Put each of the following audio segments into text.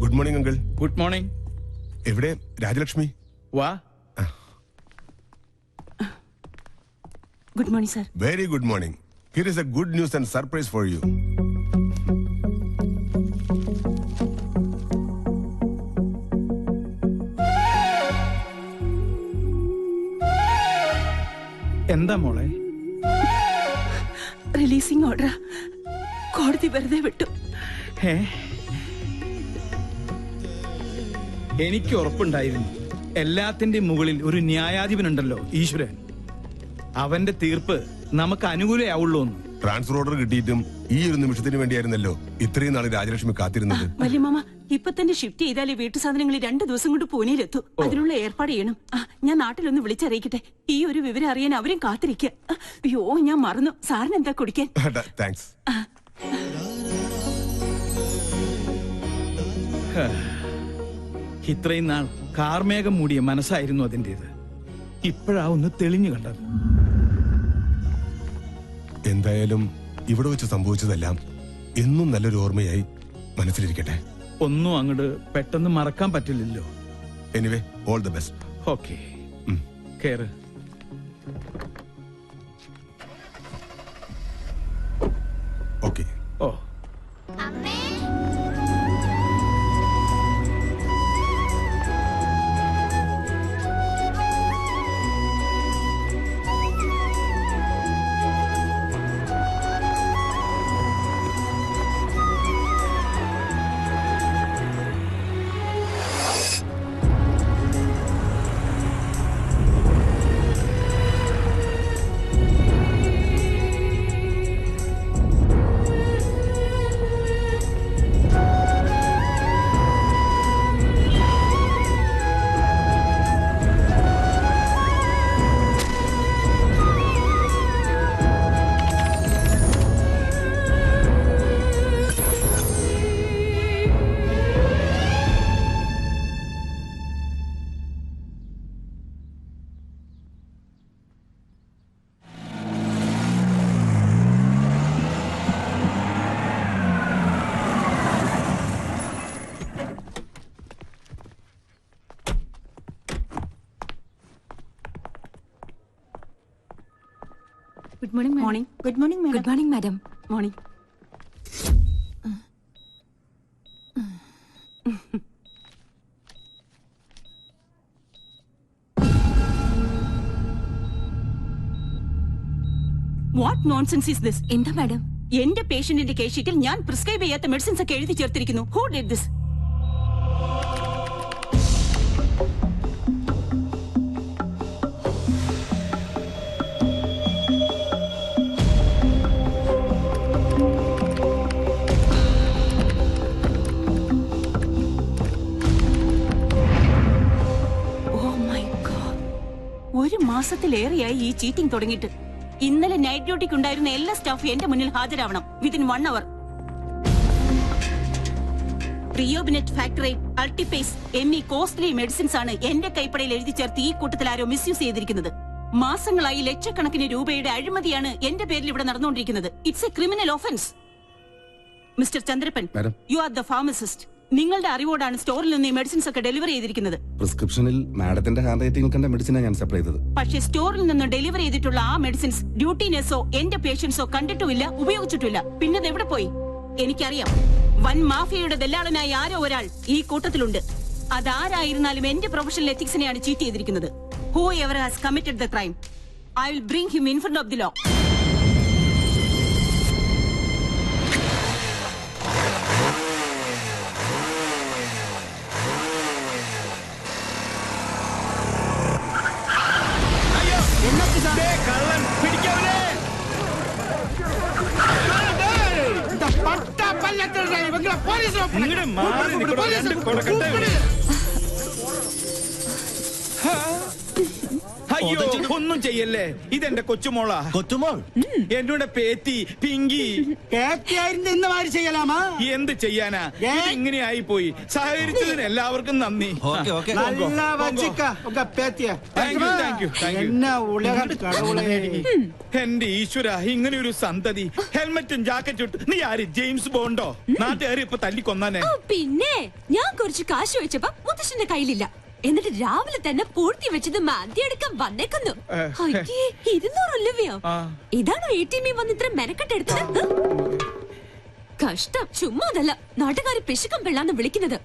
Good morning, uncle. Good morning. എവിടെ രാജലക്ഷ്മി? വാ. Good morning, sir. Very good morning. Here is a good news and surprise for you. എന്താ മോളെ? Releasing order കോടതി വെറുതെ വിട്ടു. എനിക്ക് ഉറപ്പുണ്ടായിരുന്നു, എല്ലാത്തിന്റെയും മുകളിൽ ഒരു ന്യായാധിപനുണ്ടല്ലോ, ഈശ്വരൻ. അവന്റെ തീർപ്പ് നമുക്ക് അനുകൂലമാവുള്ളൂ. ട്രാൻസ്ഫർ ഓർഡർ കിട്ടിയിട്ടും ഈ ഒരു നിമിഷത്തിന് വേണ്ടിയായിരുന്നല്ലോ ഇത്രയും നാളെ രാജലക്ഷ്മി കാത്തിരുന്നത്. വല്യമാമ, ഇപ്പൊ തന്നെ ഷിഫ്റ്റ് ചെയ്താലേ വീട്ടു സാധനങ്ങൾ 2 ദിവസം കൊണ്ട് പൂനെയിലെത്തു. അതിനുള്ള ഏർപ്പാട് ചെയ്യണം. ഞാൻ നാട്ടിലൊന്ന് വിളിച്ചറിയിക്കട്ടെ. ഈ ഒരു വിവരം അറിയാൻ അവരും കാത്തിരിക്കുക. അയ്യോ, ഞാൻ മറന്നു. സാറിന് എന്താ കുടിക്കാൻ? താങ്ക്സ്. ഇത്രയും നാൾ കാർമേഘം മൂടിയ മനസ്സായിരുന്നു അതിൻ്റെത്. ഇപ്പോഴാ ഒന്ന് തെളിഞ്ഞു കണ്ടത്. എന്തായാലും ഇവിടെ വെച്ച് സംഭവിച്ചതെല്ലാം എന്നും നല്ലൊരു ഓർമ്മയായി മനസ്സിലിരിക്കട്ടെ. ഒന്നും അങ്ങോട്ട് പെട്ടെന്ന് മറക്കാൻ പറ്റില്ലല്ലോ. Anyway all the best. Okay, കേറ്. Okay. Oh, good morning. Morning. Good morning. Good morning madam. Morning. What nonsense is this? എന്താ മാഡം? എന്റെ പേഷ്യന്റിന്റെ കേസ് ഷീറ്റിൽ ഞാൻ പ്രിസ്ക്രൈബ് ചെയ്യാത്ത മെഡിസിൻസ് ഒക്കെ എഴുതി ചേർത്തിരിക്കുന്നു. Who did this? ഒരു മാസത്തിലേറെയായി ഈ ചീറ്റിംഗ് തുടങ്ങിയിട്ട്. ഇന്നലെ നൈറ്റ് ഡ്യൂട്ടിക്ക് ഉണ്ടായിരുന്ന എല്ലാ സ്റ്റാഫും എന്റെ മുന്നിൽ ഹാജരാവണം വിതിൻ 1 hour. പ്രിയോബിനെറ്റ് ഫാക്ടറേറ്റ്, അൾട്ടിപേസ് എന്നീ കോസ്റ്റ്ലി മെഡിസിൻസ് ആണ് എന്റെ കൈപ്പടയിൽ എഴുതി ചേർത്ത് ഈ കൂട്ടത്തിൽ ആരോ മിസ്യൂസ് ചെയ്തിരിക്കുന്നത്. മാസങ്ങളായി ലക്ഷക്കണക്കിന് രൂപയുടെ അഴിമതിയാണ് എന്റെ പേരിൽ ഇവിടെ നടന്നുകൊണ്ടിരിക്കുന്നത്. It's A criminal offence. Mister Chandrappan, you are the pharmacist. നിങ്ങളുടെ അറിവോടാണ് സ്റ്റോറിൽ നിന്ന് ഈ മെഡിസിൻസ് ഒക്കെ ഡെലിവറി ചെയ്തിരിക്കുന്നത്. പ്രിസ്ക്രിപ്ഷനിൽ മാഡത്തിന്റെ ഹാൻഡ് റൈറ്റിംഗ് കണ്ട മെഡിസിനാണ് ഞാൻ സപ്ലൈ ചെയ്തത്. പക്ഷേ സ്റ്റോറിൽ നിന്ന് ഡെലിവറി ചെയ്തിട്ടുള്ള ആ മെഡിസിൻസ് ഡ്യൂട്ടി നഴ്സോ എന്റെ പേഷ്യൻസോ കണ്ടിട്ടുമില്ല, ഉപയോഗിച്ചിട്ടില്ല. പിന്നെ അത് എവിടെ പോയി? എനിക്കറിയാം, വൻ മാഫിയയുടെ ദല്ലാളനായി ആരോ ഒരാൾ ഈ കൂട്ടത്തിലുണ്ട്. അതാരായിരുന്നാലും എന്റെ പ്രൊഫഷണൽ എത്തിക്സിനെയാണ് ചീറ്റ് ചെയ്തിരിക്കുന്നത്. Whoever has committed the crime, I will bring him in front of the law. അയ്യോ, ഒന്നും ചെയ്യല്ലേ. ഇതെന്റെ കൊച്ചുമോളാ. കൊച്ചുമോൾ എന്നോട് പേത്തി പിങ്കി ചെയ്യലാമാ. എന്ത് ചെയ്യാനാ? ഇങ്ങനെയായി പോയി. സഹകരിച്ചതിന് എല്ലാവർക്കും നന്ദി. എന്റെ ഈശ്വര, ഇങ്ങനെ ഒരു സന്തതി. ഹെൽമറ്റും ജാക്കറ്റും ഇട്ട് നീ ആര്? ജെയിംസ് ബോണ്ടോ? നാട്ടുകാർ ഇപ്പൊ തല്ലിക്കൊന്നാനെ. പിന്നെ ഞാൻ കുറച്ച് കാശ് വെച്ചപ്പോ മുത്തശ്ശന്റെ കയ്യിലില്ല. എന്നിട്ട് രാവിലെ തന്നെ പൂർത്തി വെച്ചത് മാന്തിയെടുക്കാൻ വന്നേക്കുന്നു. 200 രൂപയോ? ഇതാണോ ATM വന്ന് ഇത്ര മെനക്കെട്ടെടുത്തത്? കഷ്ടം. ചുമ്മാ അതല്ല, നാട്ടുകാര് പിശുക്കം പിള്ളാന്ന് വിളിക്കുന്നത്.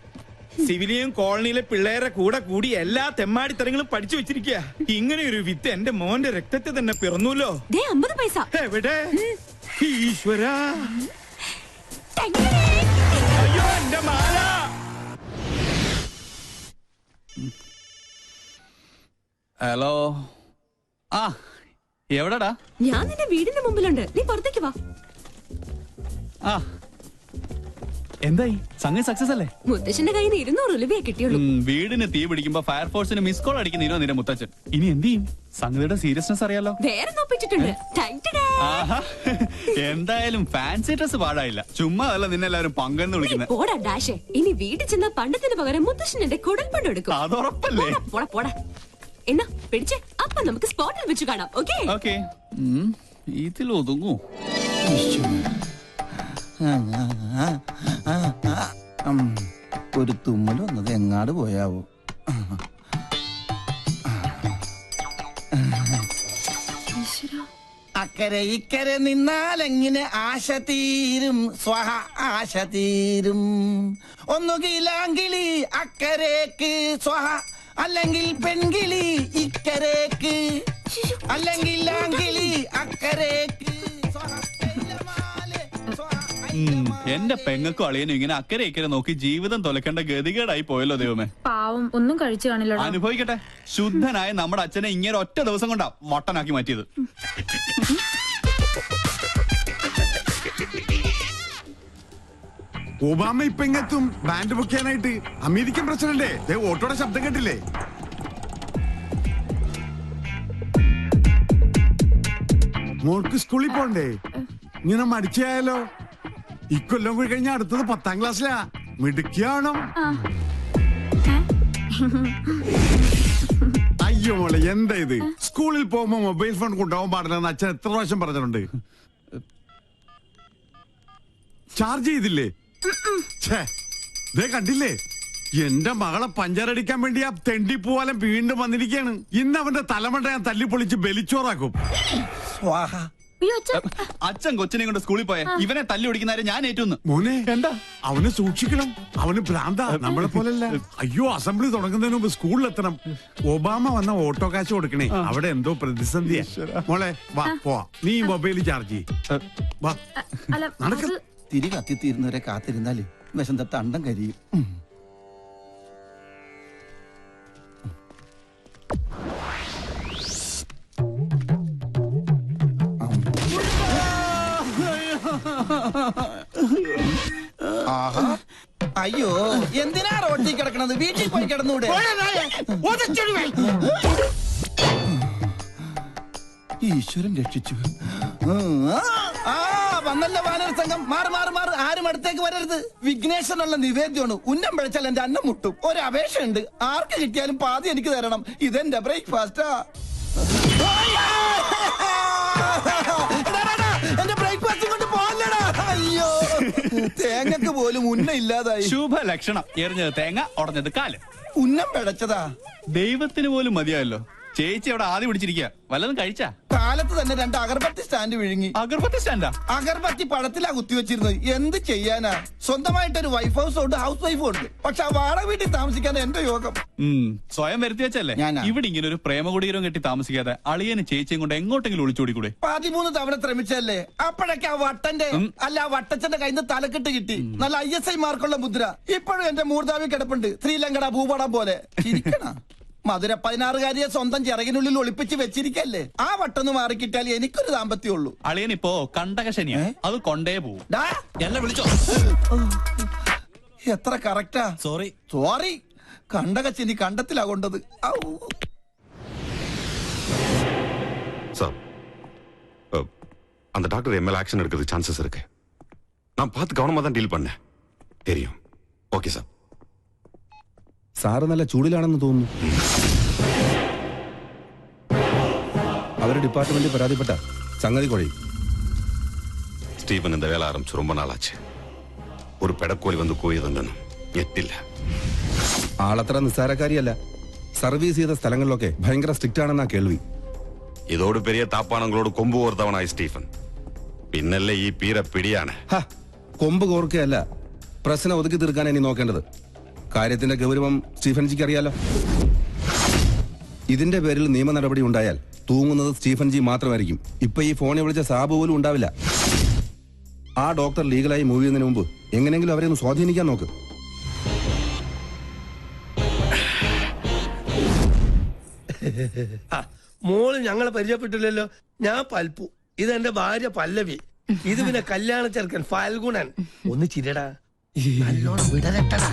സിവിലിയൻ കോളനിയിലെ പിള്ളേരെ കൂടെ കൂടി എല്ലാ തെമ്മാടിത്തരങ്ങളും പഠിച്ചു വെച്ചിരിക്കുക. ഇങ്ങനെ ഒരു വിത്ത് എന്റെ മോന്റെ രക്തത്തെ തന്നെ പിറന്നൂല്ലോ. 50 പൈസ എവിടെ? ഈശ്വര, അയ്യോ എന്റെ മാല. ഹലോ. ആ, എവിടെടാ? ഞാൻ നിന്റെ വീടിന്റെ മുമ്പിലുണ്ട്. നീ പുറത്തേക്ക് വാ. ആ, എന്തായി? സംഗതി സക്സസ് അല്ലേ? മുത്തശ്ശന്റെ കയ്യിൽ നിന്ന് 200 രൂപയെ കിട്ടിയുള്ളൂ. വീടിന് തീ പിടിക്കുമ്പോ ഫയർഫോഴ്സിന് മിസ് കോൾ അടിക്കുന്നതിനോ നിന്റെ മുത്തച്ഛൻ. ഇനി എന്ത് ചെയ്യും? സംഗതിയുടെ സീരിയസ്നെസ് അറിയാലോ. വേറെ നോപ്പിച്ചിട്ടുണ്ട്. ആഹാ, എന്തായാലും ഫാൻസി ഡ്രസ് പാടായില്ല. ചുമ്മാ അല്ല നിന്നെല്ലാവരും പങ്കെന്ന് വിളിക്കുന്നത്. പോടാ ഡാഷേ. ഇനി വീട്ടിൽ ചെന്ന പണ്ടത്തിന് പകരം മുത്തശ്ശൻ എന്റെ കുടൽപ്പണ്ട് എടുക്കും. അതുറപ്പല്ലേ? പോടാ പോടാ. എന്നാ പിടിച്ചേ. അപ്പൊ നമുക്ക് സ്പോട്ടിൽ വെച്ച് കാണാം. Okay okay. ഇതിൽ ഒതുങ്ങൂ. ഒരു തുമ്മൽ വന്നത് എങ്ങാട് പോയാവോ? അക്കരെ ഇക്കരെ നിന്നാലെങ്ങനെ ആശ തീരും, സ്വഹ ആശ തീരും. ഒന്നുകിലാങ്കിളി അക്കരേക്ക് സ്വഹ, അല്ലെങ്കിൽ പെൺകിളി ഇക്കരേക്ക്, അല്ലെങ്കിൽ ആങ്കിളി അക്കരേക്ക് സ്വഹ. എന്റെ പെങ്ങൾക്കും അളിയനും ഇങ്ങനെ അക്കരെ ഇക്കരെ നോക്കി ജീവിതം തൊലക്കേണ്ട ഗതികേടായി പോയല്ലോ ദൈവമേ. പാവം ഒന്നും കഴിച്ചു കാണില്ല. അനുഭവിക്കട്ടെ. ശുദ്ധനായ നമ്മുടെ അച്ഛനെ ഇങ്ങനെ ഒറ്റ ദിവസം കൊണ്ടാ വട്ടനാക്കി മാറ്റിയത്. ഒബാമ ഇപ്പൊ ഇങ്ങെത്തും ബാൻഡ് ബുക്ക് ചെയ്യാനായിട്ട്. അമേരിക്കൻ പ്രസിഡന്റ് ഓട്ടോയുടെ ശബ്ദം കേട്ടില്ലേ? മോൾക്ക് സ്കൂളിൽ പോണ്ടേ? ഇങ്ങനെ മടിച്ചായാലോ? ഇക്കൊല്ലം കൂടി കഴിഞ്ഞാൽ അടുത്തത് 10ാം ക്ലാസ്സിലാ. മിടുക്കിയാണോ? അയ്യോ മോളെ, എന്താ ഇത്? സ്കൂളിൽ പോകുമ്പോ മൊബൈൽ ഫോൺ കൊണ്ടുപോകാൻ പാടില്ലെന്ന് അച്ഛൻ എത്ര പ്രാവശ്യം പറഞ്ഞിട്ടുണ്ട്. ചാർജ് ചെയ്തില്ലേ? കണ്ടില്ലേ, എന്റെ മകളെ പഞ്ചറടിക്കാൻ വേണ്ടി ആ തെണ്ടി പൂവാലം വീണ്ടും വന്നിരിക്കുകയാണ്. ഇന്ന് അവന്റെ തലമണ്ട ഞാൻ തല്ലിപ്പൊളിച്ച് ബലിച്ചോറാക്കും. അച്ഛൻ കൊച്ചിനെ കൊണ്ട് സ്കൂളിൽ പോയ ഇവനെ തല്ലി ഓടിക്കുന്നവരെ ഞാൻ ഏറ്റുന്നു. മോനെ, എന്താ അവനെ സൂക്ഷിക്കണം. അവന് ഭ്രാന്ത, നമ്മളെ പോലല്ല. അയ്യോ, അസംബ്ലി തുടങ്ങുന്നതിന് മുമ്പ് സ്കൂളിലെത്തണം. ഒബാമ വന്ന ഓട്ടോ കാശ് കൊടുക്കണേ. അവിടെ എന്തോ പ്രതിസന്ധിയാ. മോളെ വാ, പോവാ. നീ മൊബൈൽ ചാർജ് വാ. നടക്ക. തിരി കത്തിത്തീരുന്നവരെ കാത്തിരുന്നാല് വിശന്ത തണ്ടം കരിയും. അയ്യോ, എന്തിനാ റോഡിൽ കിടക്കണത്? വീട്ടിൽ പോയി കിടന്നൂടെ? ഈശ്വരൻ രക്ഷിച്ചു. വന്നല്ല വാനര സംഘം. മാറ് മാറ് മാറ്, ആരും അടുത്തേക്ക് വരരുത്. വിഘ്നേശ്വരനുള്ള നിവേദ്യമാണ്. ഉന്നം പിഴച്ചാൽ എന്റെ അന്നം മുട്ടും. ഒരു അപേക്ഷയുണ്ട്, ആർക്ക് കിട്ടിയാലും പാതി എനിക്ക് തരണം. ഇതെന്റെ ബ്രേക്ക്ഫാസ്റ്റാ. എന്റെ ബ്രേക്ക്ഫാസ്റ്റ് കൊണ്ട് പോകല്ലടാ. അയ്യോ, തേങ്ങക്ക് പോലും ഉന്നം ഇല്ലാതായി. ശുഭ ലക്ഷണം. എറിഞ്ഞത് തേങ്ങ, ഉടഞ്ഞത് കാല്. ഉന്നം പിഴച്ചതാ. ദൈവത്തിന് പോലും മതിയായല്ലോ. ചേച്ചി അവിടെ ആദ്യം പിടിച്ചിരിക്കുക. വല്ലതും കഴിച്ചാ? കാലത്ത് തന്നെ 2 അഗർബത്തി സ്റ്റാൻഡ് വിഴുങ്ങി. അഗർബത്തി സ്റ്റാൻഡാ? അഗർബത്തി പഴത്തിലാ കുത്തിവെച്ചിരുന്നത്. എന്ത് ചെയ്യാനാ? സ്വന്തമായിട്ടൊരു വൈഫ് ഹൗസ് ഉണ്ട്, ഹൗസ് വൈഫും ഉണ്ട്. പക്ഷെ ആ വാടക വീട്ടിൽ താമസിക്കാൻ എന്റെ യോഗം. സ്വയം വരുത്തി വെച്ചല്ലേ. ഞാനാ. ഇവിടെ ഇങ്ങനെ ഒരു പ്രേമകുടീരം കെട്ടി താമസിക്കാതെ അളിയന് ചേച്ചിയും കൊണ്ട് എങ്ങോട്ടെങ്കിലും ഒളിച്ചോടിക്കൂടെ? 13 തവണ ശ്രമിച്ചല്ലേ. അപ്പോഴൊക്കെ ആ വട്ടന്റെ അല്ല ആ വട്ടച്ചന്റെ കയ്യിൽ നിന്ന് തലക്കെട്ട് കിട്ടി. നല്ല ISI മാർക്കുള്ള മുദ്ര ഇപ്പോഴും എന്റെ മൂർധാവി കിടപ്പുണ്ട്. ശ്രീലങ്കട ഭൂപടം പോലെ. ചിരിക്കണ മധുര 16കാരിയെ സ്വന്തം ചിറകിനുള്ളിൽ ഒളിപ്പിച്ച് വെച്ചിരിക്കല്ലേ. ആ വട്ടൊന്ന് മാറിക്കിട്ടാൽ എനിക്കൊരു ദാമ്പത്യം ഉള്ളൂ. അളിയനിപ്പോ കണ്ടകശനിയാ. അത് കൊണ്ടേ പോവും. എന്നെ വിളിച്ചോ? എത്ര കറക്റ്റാ. സോറി കണ്ടകശനി കണ്ടത്തിലാ കൊണ്ടത്. சார், அந்த டாக்டர் எம்எல் ஆக்ஷன் எடுக்கிறது சான்சஸ் இருக்கு. நான் பார்த்து கவனமா தான் டீல் பண்ணேன். தெரியும். Okay sir. സാറ് നല്ല ചൂടിലാണെന്ന് തോന്നുന്നു. അവരുടെ ഡിപ്പാർട്ട്മെന്റ് പരാതിപ്പെട്ട സംഗതി കുഴയും. ஸ்டீவன் இந்த வேலை ஆரம்பிச்சு ரொம்ப நாள் ஆச்சு. ஒரு பெடக்கோழி வந்து கூயதுണ്ടെന്നും ഞെട്ടില്ല. ആളത്ര നിസ്സാരക്കാരിയല്ല. സർവീസ് ചെയ്ത സ്ഥലങ്ങളിലൊക്കെ ഭയങ്കര സ്ട്രിക്റ്റ് ആണെന്നാ കേൾവി. ഇതോട് പെരിയ താപ്പാണങ്ങളോട് കൊമ്പ് കോർത്തവനായി സ്റ്റീഫൻ. പിന്നല്ലേ ഈ പീര പിടിയാണ്. കൊമ്പ് കോർക്കുകയല്ല, പ്രശ്നം ഒതുക്കി തീർക്കാൻ ഇനി നോക്കേണ്ടത്. കാര്യത്തിന്റെ ഗൗരവം സ്റ്റീഫൻജിക്ക് അറിയാലോ. ഇതിന്റെ പേരിൽ നിയമ നടപടി ഉണ്ടായാൽ തൂങ്ങുന്നത് സ്റ്റീഫൻജി മാത്രമായിരിക്കും. ഇപ്പൊ ഈ ഫോണിൽ വിളിച്ച സാബ് പോലും ഉണ്ടാവില്ല. ആ ഡോക്ടർ ലീഗലായി മൂവ് ചെയ്യുന്നതിന് മുമ്പ് എങ്ങനെയെങ്കിലും അവരെ ഒന്ന് സ്വാധീനിക്കാൻ നോക്ക്. മോള് ഞങ്ങളെ പരിചയപ്പെട്ടില്ലല്ലോ. ഞാൻ പൽപ്പു, ഇതെന്റെ ഭാര്യ പല്ലവി, ഇത് പിന്നെ കല്യാണ ചെറുക്കൻ ഫാൽഗുണൻ. ഒന്ന് ചിരടാ, നല്ലോണം വിടരട്ടടാ.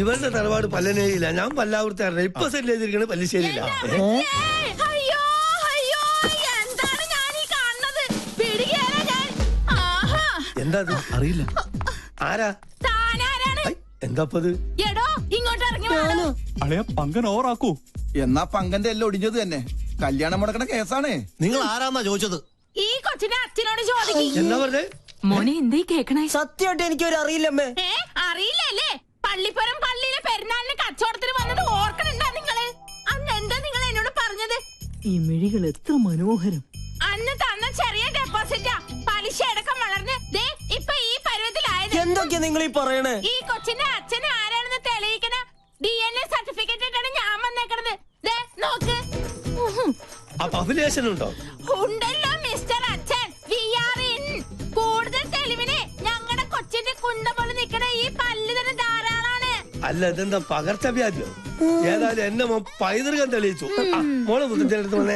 ഇവരുടെ തറവാട് പല്ലനേരിയില്ല, ഞാൻ പല്ലാവൂർത്താറില്ല. ഇപ്പൊ സെറ്റിൽ ചെയ്തിരിക്കണ പല്ലിശ്ശേരിയില്ല. എന്താ അറിയില്ല. ആരാ? എന്താപ്പത്? പങ്കൻ ഓറാക്കൂ. എന്നാ പങ്കന്റെ എല്ലാം ഒടിഞ്ഞത് തന്നെ. കല്യാണം മുടക്കണ കേസാണേ. നിങ്ങൾ ആരാന്നാ ചോദിച്ചത്? ഈ കൊച്ചിനെ അച്ഛനോട് ചോദിക്കും. എന്താ പറഞ്ഞേ? മോനെ എന്തേ കേക്കണേ? സത്യമായിട്ട് എനിക്കൊരു അറിയില്ലമ്മേ. അറിയില്ലല്ലേ? പള്ളിപ്പുറം പള്ളിയിലെ പെരുന്നാളിന് കച്ചവടത്തിന് വന്നത് ഓർക്കണുണ്ടാ നിങ്ങള്? അന്ന് എന്താ നിങ്ങൾ എന്നോട് പറഞ്ഞത്? ഈ മിഴികൾ എത്ര മനോഹരം. അന്ന് തന്ന ചെറിയ ഡെപ്പോസിറ്റാ പലിശ അടക്കം വളർന്ന് ദേ ഇപ്പൊ ഈ പരുവത്തിലായത്. എന്തൊക്കെയാ നിങ്ങൾ ഈ പറയണേ? ഈ കൊച്ചിന്റെ അച്ഛനെ ആരാണെന്ന് തെളിയിക്കണ DNA സർട്ടിഫിക്കറ്റ് ആയിട്ടാണ് ഞാൻ വന്നേക്കണത്. ദേ നോക്ക്. അപ്പൊ അഭിലേഷൻ ഉണ്ടോ? ഉണ്ടല്ലോ മിസ്റ്റർ അച്ഛൻ. We are in. കൂടുതൽ തെളിവിന് ഞങ്ങളുടെ കൊച്ചിന്റെ കുണ്ട പോലെ നിക്കണ ഈ പല്ല് തന്നെ ധാരാളാണ്. അല്ല ഇതെന്താ പകർച്ചവ്യാധിയോ? ഏതായാലും എന്നെ മോൻ പൈതൃകം തെളിയിച്ചു. മോളെ മുത്തച്ഛനടുത്ത് വന്നേ.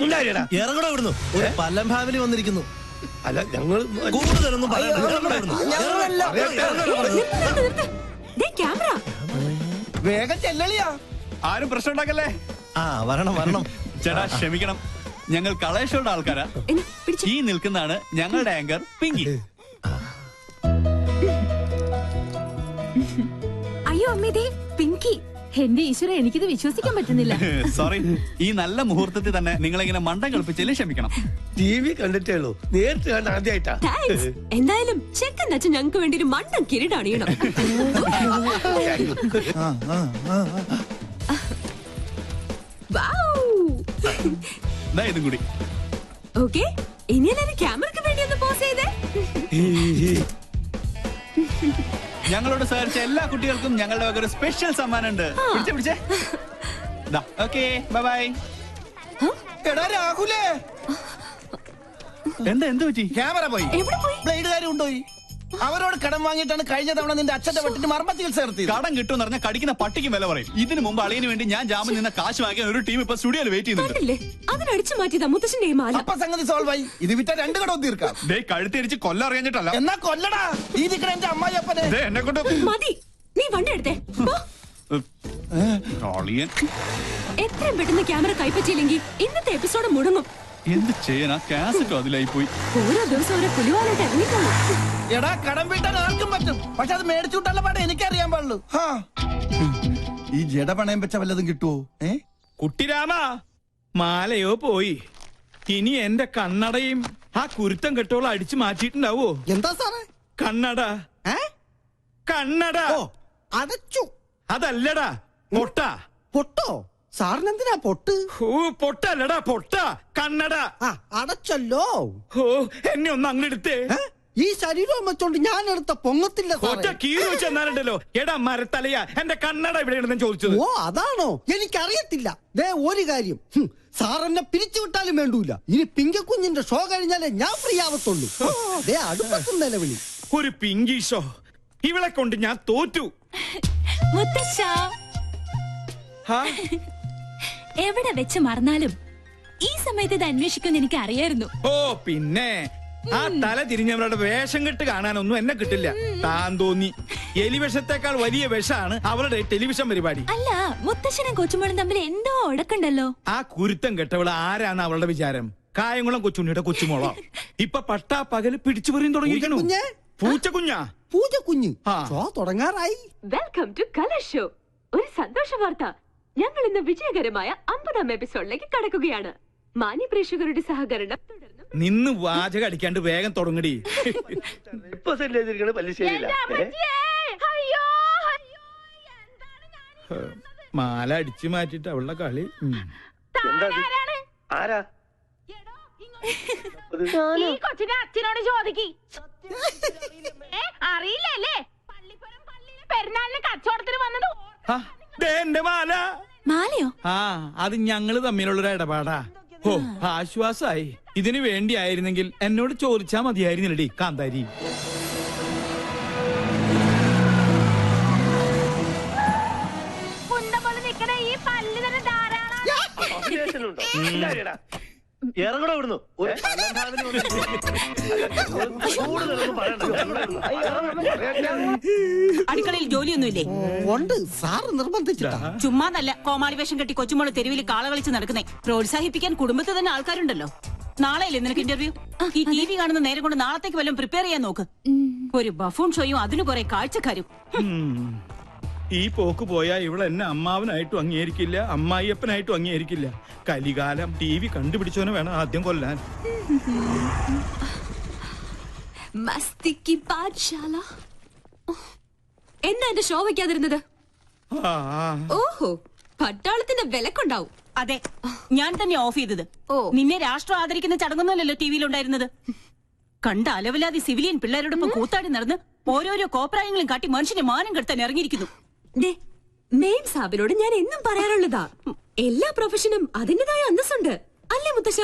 ഉണ്ടായിടാ ഇറങ്ങടോ ഇവിടുന്ന്. ഒരു പല്ലം ഫാമിലി വന്നിരിക്കുന്നു. അല്ല ഞങ്ങൾ കൂടുതലൊന്നും ക്യാമറ വേഗം ചെല്ലളിയാ. ആരും പ്രശ്നം ഉണ്ടാക്കല്ലേ? വരണം വരണം. ചേട്ടാ ക്ഷമിക്കണം, ഞങ്ങൾ കളേഷോടെ ആൾക്കാരാ. ഈ നിൽക്കുന്നതാണ് ഞങ്ങളുടെ ആങ്കർ പിങ്കി. അയ്യോ അമ്മേ, പിങ്കി. എന്റെ ഈശ്വര, എനിക്കിത് വിശ്വസിക്കാൻ പറ്റുന്നില്ല. സോറി, ഈ നല്ല മുഹൂർത്തത്തിൽ തന്നെ നിങ്ങളിങ്ങനെ മണ്ടം കളിപ്പിച്ചതിൽ ക്ഷമിക്കണം. TV കണ്ടിട്ടേ ഉള്ളൂ, നേരിട്ട് കണ്ട ആദ്യമായിട്ടാ. താങ്ക്സ്. എന്തായാലും ചെക്കൻ അച്ഛൻ ഞങ്ങൾക്ക് വേണ്ടി ഒരു മണ്ടൻ കിരീടം അണിയണം. ഇതും കൂടി. ഓക്കെ, ഇനി എല്ലാവരും ക്യാമറയ്ക്ക് വേണ്ടി ഒന്ന് പോസ് ചെയ്തേ. ഞങ്ങളോട് സഹകരിച്ച എല്ലാ കുട്ടികൾക്കും ഞങ്ങളുടെ വക ഒരു സ്പെഷ്യൽ സമ്മാനം ഉണ്ട്. പിടിച്ചേ. Okay, bye. എടാ രാഹുലേ, എന്ത് പറ്റി? ക്യാമറ പോയി. ബ്ലേഡുകാരും ഉണ്ടോയി. അവരോട് കടം വാങ്ങിയിട്ടാണ് കഴിഞ്ഞ തവണ നിന്റെ അച്ഛന്റെ വെട്ടിന് മർമ്മ ചികിത്സ നടത്തിയത്. കടം കിട്ടും പറഞ്ഞാൽ കടിക്കുന്ന പട്ടിക്ക് വില പറയും. ഇതിനു മുമ്പ് അളിയന് വേണ്ടി ഞാൻ ജാമ്യം നിന്ന കാശ് വാങ്ങിയ ഒരു ടീം ഇപ്പൊ സ്റ്റുഡിയോയിൽ വെയിറ്റ് ചെയ്യുന്നുണ്ട്. അതിനടിച്ചു മാറ്റിയതാ മുത്തശ്ശന്റെ ഈ മാല. അപ്പൊ സംഗതി സോൾവ് ആയി. ഇത് വിറ്റ 2 കടവും തീർക്കാം. കഴുത്തിരിച്ച് കൊല്ലം അറിയാഞ്ഞിട്ടല്ല. എന്നാ കൊല്ലടാ. ഈ നിക്കണ എന്റെ അമ്മായി അപ്പനെ എന്നെ കൊണ്ട് മതി. നീ വണ്ടി എടുത്തേ. എത്രയും പെട്ടെന്ന് ക്യാമറ കൈപ്പറ്റിയില്ലെങ്കിൽ ഇന്നത്തെ എപ്പിസോഡ് മുടങ്ങും. എന്ത് ചെയ്യാനാ? കാസറ്റും അതിലായി പോയി. ഓരോ ദിവസം ഓരോ പുലിവാലായിട്ട് ഇറങ്ങിക്കോളൂ. എടാ കടം വീട്ടാൻ ആർക്കും പറ്റും, പക്ഷെ അത് മേടിച്ചുവിട്ടുള്ള പാടെ എനിക്കറിയാൻ പാടുള്ളൂ. ഈ ജഡ പണയം വെച്ച വല്ലതും കിട്ടുവോ? കുട്ടിരാമ, മാലയോ പോയി. ഇനി എന്റെ കണ്ണടയും ആ കുരുത്തം കെട്ടോളം അടിച്ചു മാറ്റിയിട്ടുണ്ടാവോ? എന്താ സാറേ? കണ്ണട. കണ്ണട അടച്ചു. അതല്ലടാ, പൊട്ട. പൊട്ടോ? സാറിനെന്തിനാ പൊട്ട്? പൊട്ടല്ലടാ, പൊട്ട. കണ്ണട അടച്ചല്ലോ. എന്നെ ഒന്ന് അങ്ങെടുത്തേ. ഈ ശരീരം വെച്ചോണ്ട് ഞാൻ എടുത്ത പൊങ്ങത്തില്ല. ഒറ്റ കീറി വെച്ച് എന്നാലുണ്ടല്ലോ. എടാ മരത്തലയാ, എന്റെ കണ്ണട എവിടെയാണെന്ന് ചോദിച്ചത്. ഓ അതാണോ? എനിക്കറിയത്തില്ല. ദേ ഒരു കാര്യം, സാർ എന്നെ പിരിച്ചു വിട്ടാലും വേണ്ടൂല. ഇനി പിങ്കക്കുഞ്ഞിന്റെ ഷോ കഴിഞ്ഞാലേ ഞാൻ ഫ്രീ ആവത്തുള്ളൂ. ദേ അടുപ്പത്തും നിലവിളി. ഒരു പിങ്കി ഷോ? ഇവളെ കൊണ്ട് ഞാൻ തോറ്റു. മുത്തശ്ശ, എവിടെ വെച്ച് മറന്നാലും ഈ സമയത്ത് ഇത് അന്വേഷിക്കുമെന്ന് എനിക്ക് അറിയായിരുന്നു. ഓ പിന്നെ ആ തല തിരിഞ്ഞവരുടെ വേഷം കെട്ട് കാണാനൊന്നും എന്നെ കിട്ടില്ല. താൻ തോന്നി. എലിവിഷത്തെക്കാൾ വലിയ വിഷമാണ് അവളുടെ ടെലിവിഷൻ പരിപാടി. അല്ല, മുത്തശ്ശനും കൊച്ചുമോളും തമ്മിൽ എന്തോ ഉടക്കുണ്ടല്ലോ. ആ കുരുത്തം കെട്ടവള് ആരാണ് അവളുടെ വിചാരം? കായംകുളം കൊച്ചുണ്ണിയുടെ കൊച്ചുമോളോ? ഇപ്പൊ പട്ടാ പകല് പിടിച്ചു പറയും തുടങ്ങിയിരിക്കണു. പൂച്ചക്കുഞ്ഞാ? പൂജക്കുഞ്ഞ് ഷോ തുടങ്ങാറായി. Welcome to colour show. ഒരു സന്തോഷ വാർത്ത. ഞങ്ങൾ ഇന്ന് വിജയകരമായ 50ാം എപ്പിസോഡിലേക്ക് കടക്കുകയാണ്. മാന്യ പ്രേക്ഷകരുടെ സഹകരണം തുടർന്നും. നിന്ന് വാചകം അടിക്കാണ്ട് വേഗം തുടങ്ങടി. മാല അടിച്ചു മാറ്റിട്ട് അവളുടെ കളി. ആരാ? ഈ കൊച്ചിന്റെ അച്ഛനോട് ചോദിക്കി. അറിയില്ലല്ലേ? പള്ളിപ്പുറം പള്ളിയിലെ പെരുന്നാളിന് കച്ചവടത്തിന് വന്നത്. എന്റെ മാല. മാലയോ? അത് ഞങ്ങള് തമ്മിലുള്ളൊരു ഇടപാടാ. ഓ ആശ്വാസായി. ഇതിനു വേണ്ടിയായിരുന്നെങ്കിൽ എന്നോട് ചോദിച്ചാ മതിയായിരുന്നില്ലടി കാന്താരി. ഇറങ്ങണോ ഇവിടുന്ന്? അടുക്കളയിൽ ജോലിയൊന്നുമില്ലേ? ഉണ്ട്, സാറ് നിർബന്ധിച്ചിട്ടാ. ചുമ്മാതല്ല കോമാളി വേഷം കെട്ടി കൊച്ചുമോള് തെരുവിൽ കാള കളിച്ച് നടക്കുന്നേ. പ്രോത്സാഹിപ്പിക്കാൻ കുടുംബത്തിൽ തന്നെ ആൾക്കാരുണ്ടല്ലോ. നാളെയല്ലേ നിനക്ക് ഇന്റർവ്യൂ? ഈ TV കാണുന്ന നേരം കൊണ്ട് നാളത്തേക്ക് വല്ലതും പ്രിപ്പയർ ചെയ്യാൻ നോക്ക്. ഒരു ബഫൂൺ ഷോയും അതിന് കുറെ കാഴ്ചക്കാരും. ഈ പോക്ക് പോയാ ഇവിടെ എന്നെ അമ്മാവനായിട്ടും അംഗീകരിക്കില്ല, അമ്മായിയപ്പനായിട്ടും അംഗീകരിക്കില്ല. കലികാലം. TV കണ്ടുപിടിച്ചവനെ വേണം ആദ്യം കൊല്ലാൻ. മസ്തിക്ക് പാഠശാല. എന്നാ എന്റെ ഷോ വയ്ക്കാതിരുന്നത്? ഓഹോ, പട്ടാളത്തിന്റെ വിലക്കുണ്ടാവും. അതെ, ഞാൻ തന്നെ ഓഫ് ചെയ്തത്. നിന്നെ രാഷ്ട്രം ആദരിക്കുന്ന ചടങ്ങൊന്നുമല്ലല്ലോ ടി വിയിലുണ്ടായിരുന്നത്. കണ്ട അലവലാതി സിവിലിയൻ പിള്ളേരോടൊപ്പം കൂത്താടി നടന്ന് ഓരോരോ കോപ്രായങ്ങളും കാട്ടി മനുഷ്യനെ മാനം കെടുത്താൻ ഇറങ്ങിയിരിക്കുന്നു. മെയിൻ സാബിനോട് ഞാൻ എന്നും പറയാറുള്ളതാ, എല്ലാ പ്രൊഫഷനും അതിന്റേതായ അന്തസ്സുണ്ട് അല്ലേ മുത്തശ്ശ?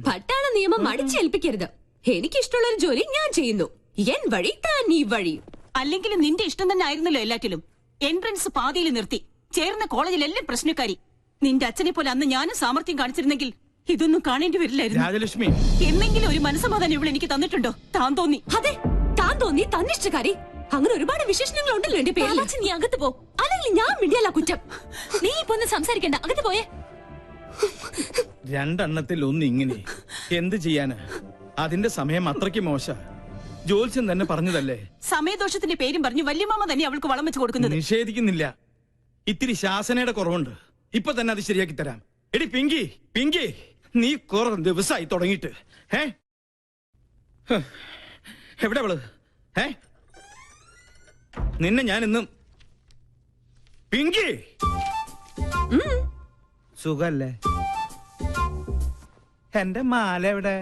പട്ടാള നിയമം അടിച്ചേൽപ്പിക്കരുത്. എനിക്കിഷ്ടമുള്ള ഒരു ജോലി ഞാൻ ചെയ്യുന്നു. എൻ വഴി താൻ ഈ വഴി. അല്ലെങ്കിലും നിന്റെ ഇഷ്ടം തന്നെ ആയിരുന്നല്ലോ എല്ലാറ്റിലും. എൻട്രൻസ് പാതിയിൽ നിർത്തി. ചേർന്ന കോളേജിലെല്ലാം പ്രശ്നക്കാരി. നിന്റെ അച്ഛനെ പോലെ അന്ന് ഞാനും സാമർത്ഥ്യം കാണിച്ചിരുന്നെങ്കിൽ ഇതൊന്നും കാണേണ്ടി വരില്ലായിരുന്നു. രാജലക്ഷ്മി, എന്നെങ്കിലും ഒരു മനസ്സമാധാനം ഇവിടെ എനിക്ക് തന്നിട്ടുണ്ടോ? താൻ തോന്നി. അതെ, താൻ തോന്നി, തന്നിഷ്ടക്കാരി. അങ്ങനെ ഒരുപാട് വിശേഷണങ്ങൾ ഉണ്ടല്ലോ എന്റെ പേരിൽ. നീ അകത്ത് പോ, അല്ലെങ്കിൽ ഞാൻ മിണ്ടിയല്ല കുറ്റം. നീ ഇപ്പൊ ഒന്ന് സംസാരിക്കണ്ട, അകത്ത് പോയേ. രണ്ടെണ്ണത്തിൽ ഒന്ന് ഇങ്ങനെ എന്ത് ചെയ്യാന്? അതിന്റെ സമയം അത്രയ്ക്ക് മോശ. ജോത്സ്യൻ തന്നെ പറഞ്ഞതല്ലേ. സമയദോഷത്തിന്റെ പേരും പറഞ്ഞു വല്യമാമ തന്നെ അവൾക്ക് വളം വെച്ച് കൊടുക്കുന്നത്. നിഷേധിക്കുന്നില്ല, ഇത്തിരി ശാസനയുടെ കുറവുണ്ട്. ഇപ്പൊ തന്നെ അത് ശരിയാക്കി തരാം. എടി പിങ്കി, പിങ്കി, നീ കുറെ ദിവസമായി തുടങ്ങിയിട്ട്. എവിടെ അവള്? നിന്നെ ഞാൻ ഇന്നും. പിങ്കി, സുഖല്ലേ? എന്റെ മാല എവിടെ?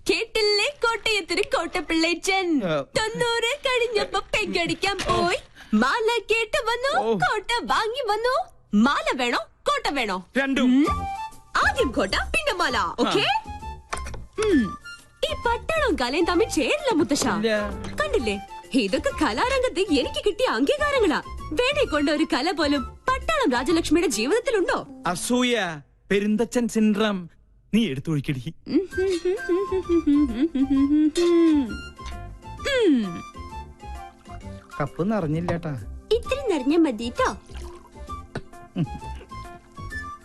കേട്ടില്ലേ കോട്ടയത്തിന് കോട്ടപ്പിള്ളേച്ചൻ 90 കഴിഞ്ഞപ്പോ പെങ്കടിക്കാൻ പോയി. മാല കേട്ട് വന്നു, കോട്ട വാങ്ങി വന്നു. മാല വേണോ കോട്ട വേണോ? രണ്ടും. ആദ്യം കോട്ട പിന്നെ മാല. ഓക്കേ? ഈ പട്ടാളവും കലയും തമ്മിൽ ചേരില്ല മുത്തശ്ശ. കണ്ടില്ലേ, ഇതൊക്കെ കലാരംഗത്ത് എനിക്ക് കിട്ടിയ അംഗീകാരങ്ങളാ. വേണേ കൊണ്ട് ഒരു കല പോലും പട്ടാളം രാജലക്ഷ്മിയുടെ ജീവിതത്തിലുണ്ടോ? അസൂയ, പെരുന്തച്ചൻ സിൻഡ്രം. നീ എടുത്തൊഴിക്കടി. കപ്പ് നിറഞ്ഞില്ലേട്ടാ. ഇത്തിരി നിറഞ്ഞ മതിട്ടോ.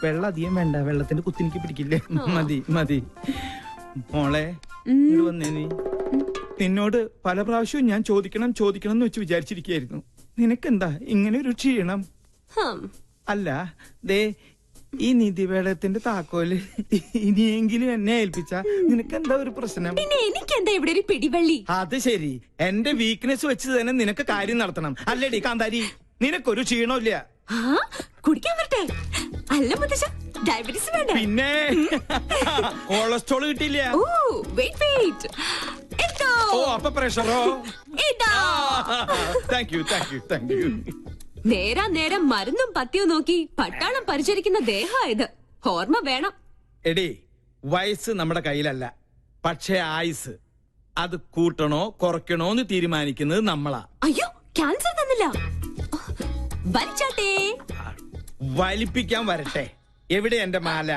വെള്ളം അധികം വേണ്ട, വെള്ളത്തിന്റെ കുത്തിനിക്ക് പിടിക്കില്ലേ. മതി മതി. മോളെ ഇങ്ങോട്ട് വന്നേ. നീ നിന്നോട് പല പ്രാവശ്യവും ഞാൻ ചോദിക്കണം ചോദിക്കണം എന്ന് വെച്ച് വിചാരിച്ചിരിക്കുകയായിരുന്നു. നിനക്കെന്താ ഇങ്ങനെ ഒരു ക്ഷീണം? അല്ല, ദേ ഈ നിധിവേടത്തിന്റെ താക്കോല് ഇനിയെങ്കിലും എന്നെ ഏൽപ്പിച്ച നിനക്കെന്താ ഒരു പ്രശ്നം? പിന്നെ എനിക്കെന്താ ഇവിടെ ഒരു പിടിവള്ളി? അത് ശരി, എന്റെ വീക്ക്നെസ് വെച്ച് തന്നെ നിനക്ക് കാര്യം നടത്തണം അല്ലേടി കാന്താരി? നിനക്കൊരു ക്ഷീണമില്ല. കുടിക്കാൻ വരട്ടെ? അല്ല മുത്തശ്ശ, ഡയബറ്റീസ് വേണ്ട. പിന്നെ കൊളസ്ട്രോൾ കിട്ടിയില്ല. ഓ, അപ്പൊ പ്രഷറോ? Thank you thank you thank you. നേരാ നേരം മരുന്നും പത്തിയും നോക്കി പട്ടാളം പരിചരിക്കുന്ന ദേഹമായത്. ഓർമ്മ വേണം. എടി, വയസ്സ് നമ്മുടെ കയ്യിലല്ല, പക്ഷേ ആയുസ് അത് കൂട്ടണോ കുറയ്ക്കണോ എന്ന് തീരുമാനിക്കുന്നത് നമ്മളാ. അയ്യോ, ക്യാൻസർ തന്നില്ല. വലിച്ചാട്ടേ. വലിപ്പിക്കാൻ വരട്ടെ. എവിടെ എന്റെ മാല?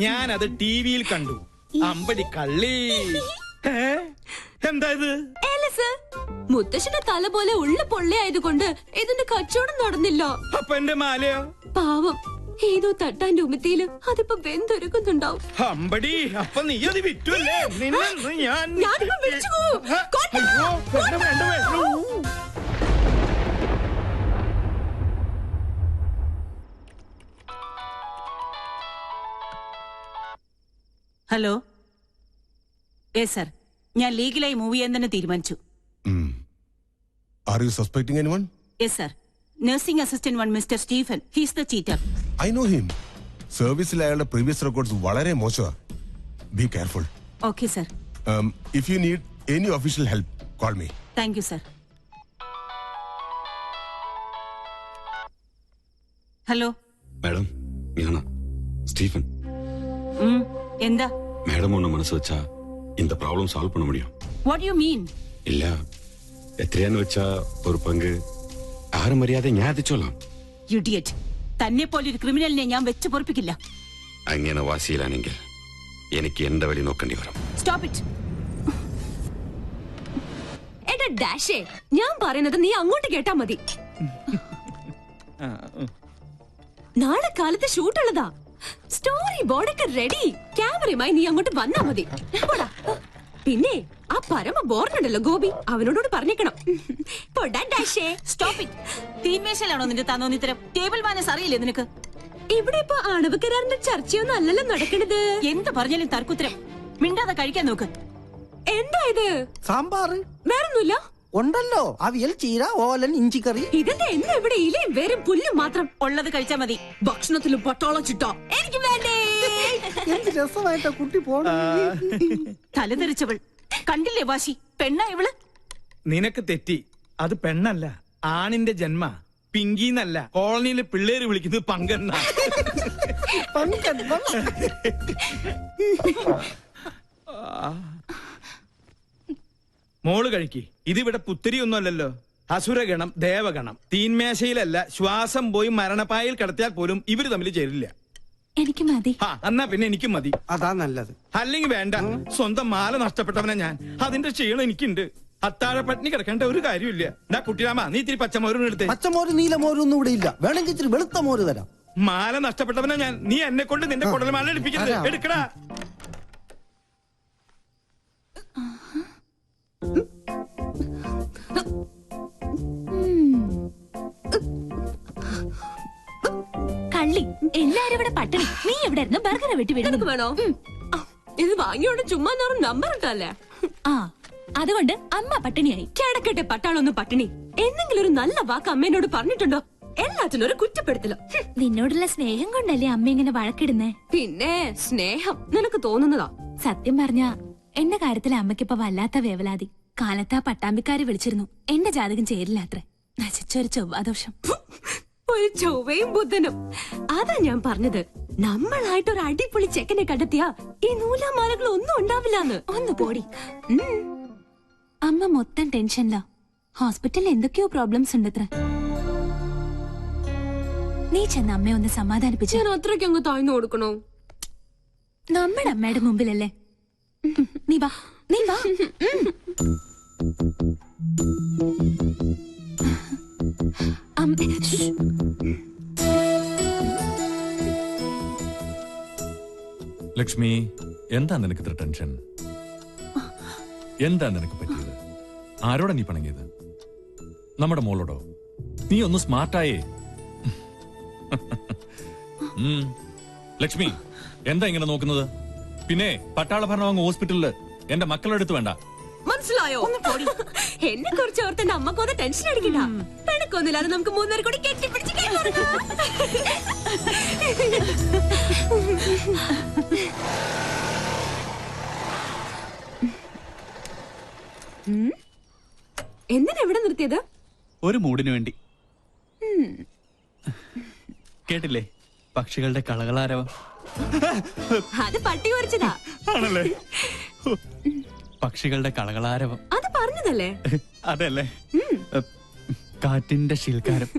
ഞാനത് ടിവിയിൽ കണ്ടു. അമ്പടി കള്ളി. എന്താ ഇത്? മുത്തശ്ശന്റെ തല പോലെ ഉള്ള പൊള്ളയായതുകൊണ്ട് ഇതിന്റെ കച്ചവടം നടന്നില്ല. അപ്പൊ എന്റെ മാലയോ? പാവം, ഏതോ തട്ടാന്റെ ഉമിത്തിയില് അതിപ്പോ വെന്തൊരുക്കുന്നുണ്ടാവും. അമ്പടി, അപ്പൊ നീ അത് വിറ്റല്ലേ? ഞാനിപ്പോ വിളിച്ചു. ഹലോ. യെസ് സർ, ഞാൻ ലീഗലായി മൂവ് ചെയ്യാൻ തന്നെ തീരുമാനിച്ചു. Are you suspecting anyone? Yes, sir. Nursing assistant one, Mr. Stephen. He's the cheater. I know him. സർവീസിൽ അയാളുടെ പ്രീവിയസ് റെക്കോർഡ്സ് വളരെ മോശമാണ്. Be careful. Okay, sir. If you need any official help, call me. Thank you, sir. Hello madam, ഞാനാ Stephen. എന്താ? Madam ஒண்ணு மனசு வச்சா இந்த ப்ராப்ளம் சால்வ் பண்ண முடியும். What do you mean? இல்ல, എത്രയാന്ന് വെച്ചാ ഒരു പങ്ക് ആരും മര്യാദ ഞാൻ എത്തിച്ചോളാം. ഇഡിയറ്റ്, തന്നെ പോലെ ഒരു ക്രിമിനലിനെ ഞാൻ വെച്ച് പൊറപ്പിക്കില്ല. അങ്ങനെ വാശിയിലാണെങ്കിൽ എനിക്ക് എന്റെ വഴി നോക്കേണ്ടി വരും. Stop it. എടാ ഡാഷേ, ഞാൻ പറയുന്നത് നീ അങ്ങോട്ട് കേട്ടാ മതി. നാളെ കാലത്ത് ഷൂട്ടുള്ളതാ. സ്റ്റോറി ബോർഡൊക്കെ റെഡി. ക്യാമറയുമായി നീ അങ്ങോട്ട് വന്നാ മതി. പിന്നെ ആ പരമ ബോർഡുണ്ടല്ലോ ഗോപി, അവനോട് പറഞ്ഞേക്കണം. തീന്മേശയിലാണോ നിന്റെ താന്നോന്നിത്തരം? ടേബിൾ മാനേഴ്സ് അറിയില്ലേ നിനക്ക്? ഇവിടെ ഇപ്പൊ ആണവ കരാറിന്റെ ചർച്ചയൊന്നും അല്ലല്ലോ നടക്കണത്. എന്ത് പറഞ്ഞാലും തർക്കുത്തരം. മിണ്ടാതെ കഴിക്കാൻ നോക്ക്. എന്താ ഇത്? സാമ്പാറ് വേറൊന്നുമില്ല? ഉണ്ടല്ലോ, അവിയൽ, ചീര, ഓലൻ, ഇഞ്ചിക്കറി. ഇതെന്താ എന്നും ഇവിടെ ഇലയും വേരും പുല്ലും മാത്രം? ഉള്ളത് കഴിച്ചാ മതി. ഭക്ഷണത്തിലും പട്ടാളം ചിട്ടോ? എനിക്ക് വേണ്ടേ. എന്ത് രസമായിട്ടാ കുട്ടി പോണ. തലതെറിച്ചവൾ കണ്ടില്ലേ വാശി? പെണ്ണാ ഇവള്? നിനക്ക് തെറ്റി. അത് പെണ്ണല്ല, ആണിന്റെ ജന്മ. പിങ്കിന്നല്ല, കോളനിയിലെ പിള്ളേര് വിളിക്കുന്നത് പങ്കെണ്ണ. മോള് കഴിക്ക്. ഇതിവിടെ പുത്തിരിയൊന്നും അല്ലല്ലോ. അസുരഗണം, ദേവഗണം. തീന്മേശയിലല്ല, ശ്വാസം പോയി മരണപ്പായിൽ കിടത്തിയാൽ പോലും ഇവര് തമ്മിൽ ചേരില്ല. എനിക്ക് മതി. എന്നാ പിന്നെ എനിക്കും മതി. അതാ നല്ലത്. അല്ലെങ്കിൽ വേണ്ട. സ്വന്തം മാല നഷ്ടപ്പെട്ടവനെ ഞാൻ. അതിന്റെ ക്ഷീണം എനിക്കുണ്ട്. അത്താഴ പട്ടിണി കിടക്കേണ്ട ഒരു കാര്യമില്ല. എന്നാ കുട്ടിരാമ, നീ ഇത്തിരി പച്ചമോരും എടുത്തേ. പച്ചമോര് നീലമോരും ഒന്നും ഇവിടെ ഇല്ല. വേണമെങ്കിൽ ഇച്ചിരി വെളുത്ത മോര് തരാം. മാല നഷ്ടപ്പെട്ടവനെ ഞാൻ. നീ എന്നെ കൊണ്ട് നിന്റെ കുടൽമാല എടുപ്പിക്കരുത്. എടുക്കടാ. കള്ളി, എല്ലാരും ഇവിടെ പട്ടിണി. നീ എവിടെ ഇരുന്ന് ബർഗർ വെട്ടി വീടുന്നു വേണോ? ഇത് വാങ്ങിയോണ്ട് ചുമ്മാ നമ്പർ ഇട്ടല്ലേ? ആ, അതുകൊണ്ട് അമ്മ പട്ടിണിയായി. കിടക്കട്ടെ പട്ടാളൊന്നും പട്ടിണി. എന്തെങ്കിലും ഒരു നല്ല വാക്ക് അമ്മേനോട് പറഞ്ഞിട്ടുണ്ടോ? എല്ലാത്തിനും ഒരു കുറ്റപ്പെടുത്തലോ. നിന്നോടുള്ള സ്നേഹം കൊണ്ടല്ലേ അമ്മ ഇങ്ങനെ വഴക്കിടുന്നേ? പിന്നെ സ്നേഹം നിനക്ക് തോന്നുന്നതാ. സത്യം പറഞ്ഞ എന്റെ കാര്യത്തിലെ അമ്മയ്ക്കിപ്പോ വല്ലാത്ത വേവലാതി. കാലത്താ പട്ടാമ്പിക്കാരെ വിളിച്ചിരുന്നു. എന്റെ ജാതകം ചേരില്ലാത്രേ. നശിച്ചൊരു ചൊവ്വാദോഷം. ഒരു ചൊവ്വയും ബുധനും. അതാ ഞാൻ പറഞ്ഞത്, നമ്മളായിട്ട് ഒരു അടിപൊളി ചെക്കനെ കണ്ടെത്തിയാ ഈ നൂലാമാലകൾ ഒന്നും ഉണ്ടാവില്ലാന്ന്. ഒന്ന് പോടി. അമ്മ മൊത്തം ടെൻഷനിലാ. ഹോസ്പിറ്റലിൽ എന്തൊക്കെയോ പ്രോബ്ലംസ് ഉണ്ടത്ര. നീ ചെന്ന് അമ്മയെ ഒന്ന് സമാധാനിപ്പിച്ചു. ഞാൻ അത്രയ്ക്ക് അങ്ങ് താഴ്ന്നു കൊടുക്കണോ? നമ്മുടെ അമ്മയുടെ മുമ്പിലല്ലേ. നീ വാ, നീ വാ. ലക്ഷ്മി, എന്താ നിനക്ക് ഇത്ര ടെൻഷൻ? എന്താ നിനക്ക് പറ്റിയത്? ആരോടാ നീ പണങ്ങിയത്? നമ്മുടെ മോളോടോ? നീ ഒന്ന് സ്മാർട്ടായേ. ലക്ഷ്മി, എന്താ ഇങ്ങനെ നോക്കുന്നത്? പിന്നെ പട്ടാള ഭരണം അങ്ങ് ഹോസ്പിറ്റലില് എന്റെ മക്കളുടെ അടുത്ത് വേണ്ട. മനസ്സിലായോ? എന്നെ കുറിച്ച് ഓർത്ത് എന്റെ അമ്മക്കൊന്ന് ടെൻഷൻ അടിക്കണ്ട. പെണക്കൊന്നുമില്ലാതെ നമുക്ക് മൂന്നുപേർ കൂടി കെട്ടിപ്പിടിച്ച് എന്തിനാ എവിടെ നിർത്തിയത്? ഒരു മൂടിന് വേണ്ടി. കേട്ടില്ലേ പക്ഷികളുടെ കളകളാരവം? അത് പട്ടി കുറച്ചതാ. ആണല്ലേ? പക്ഷികളുടെ കളകളാരവം അത് പറഞ്ഞതല്ലേ? അതല്ലേ? കാറ്റിന്റെ ശീൽക്കാരം,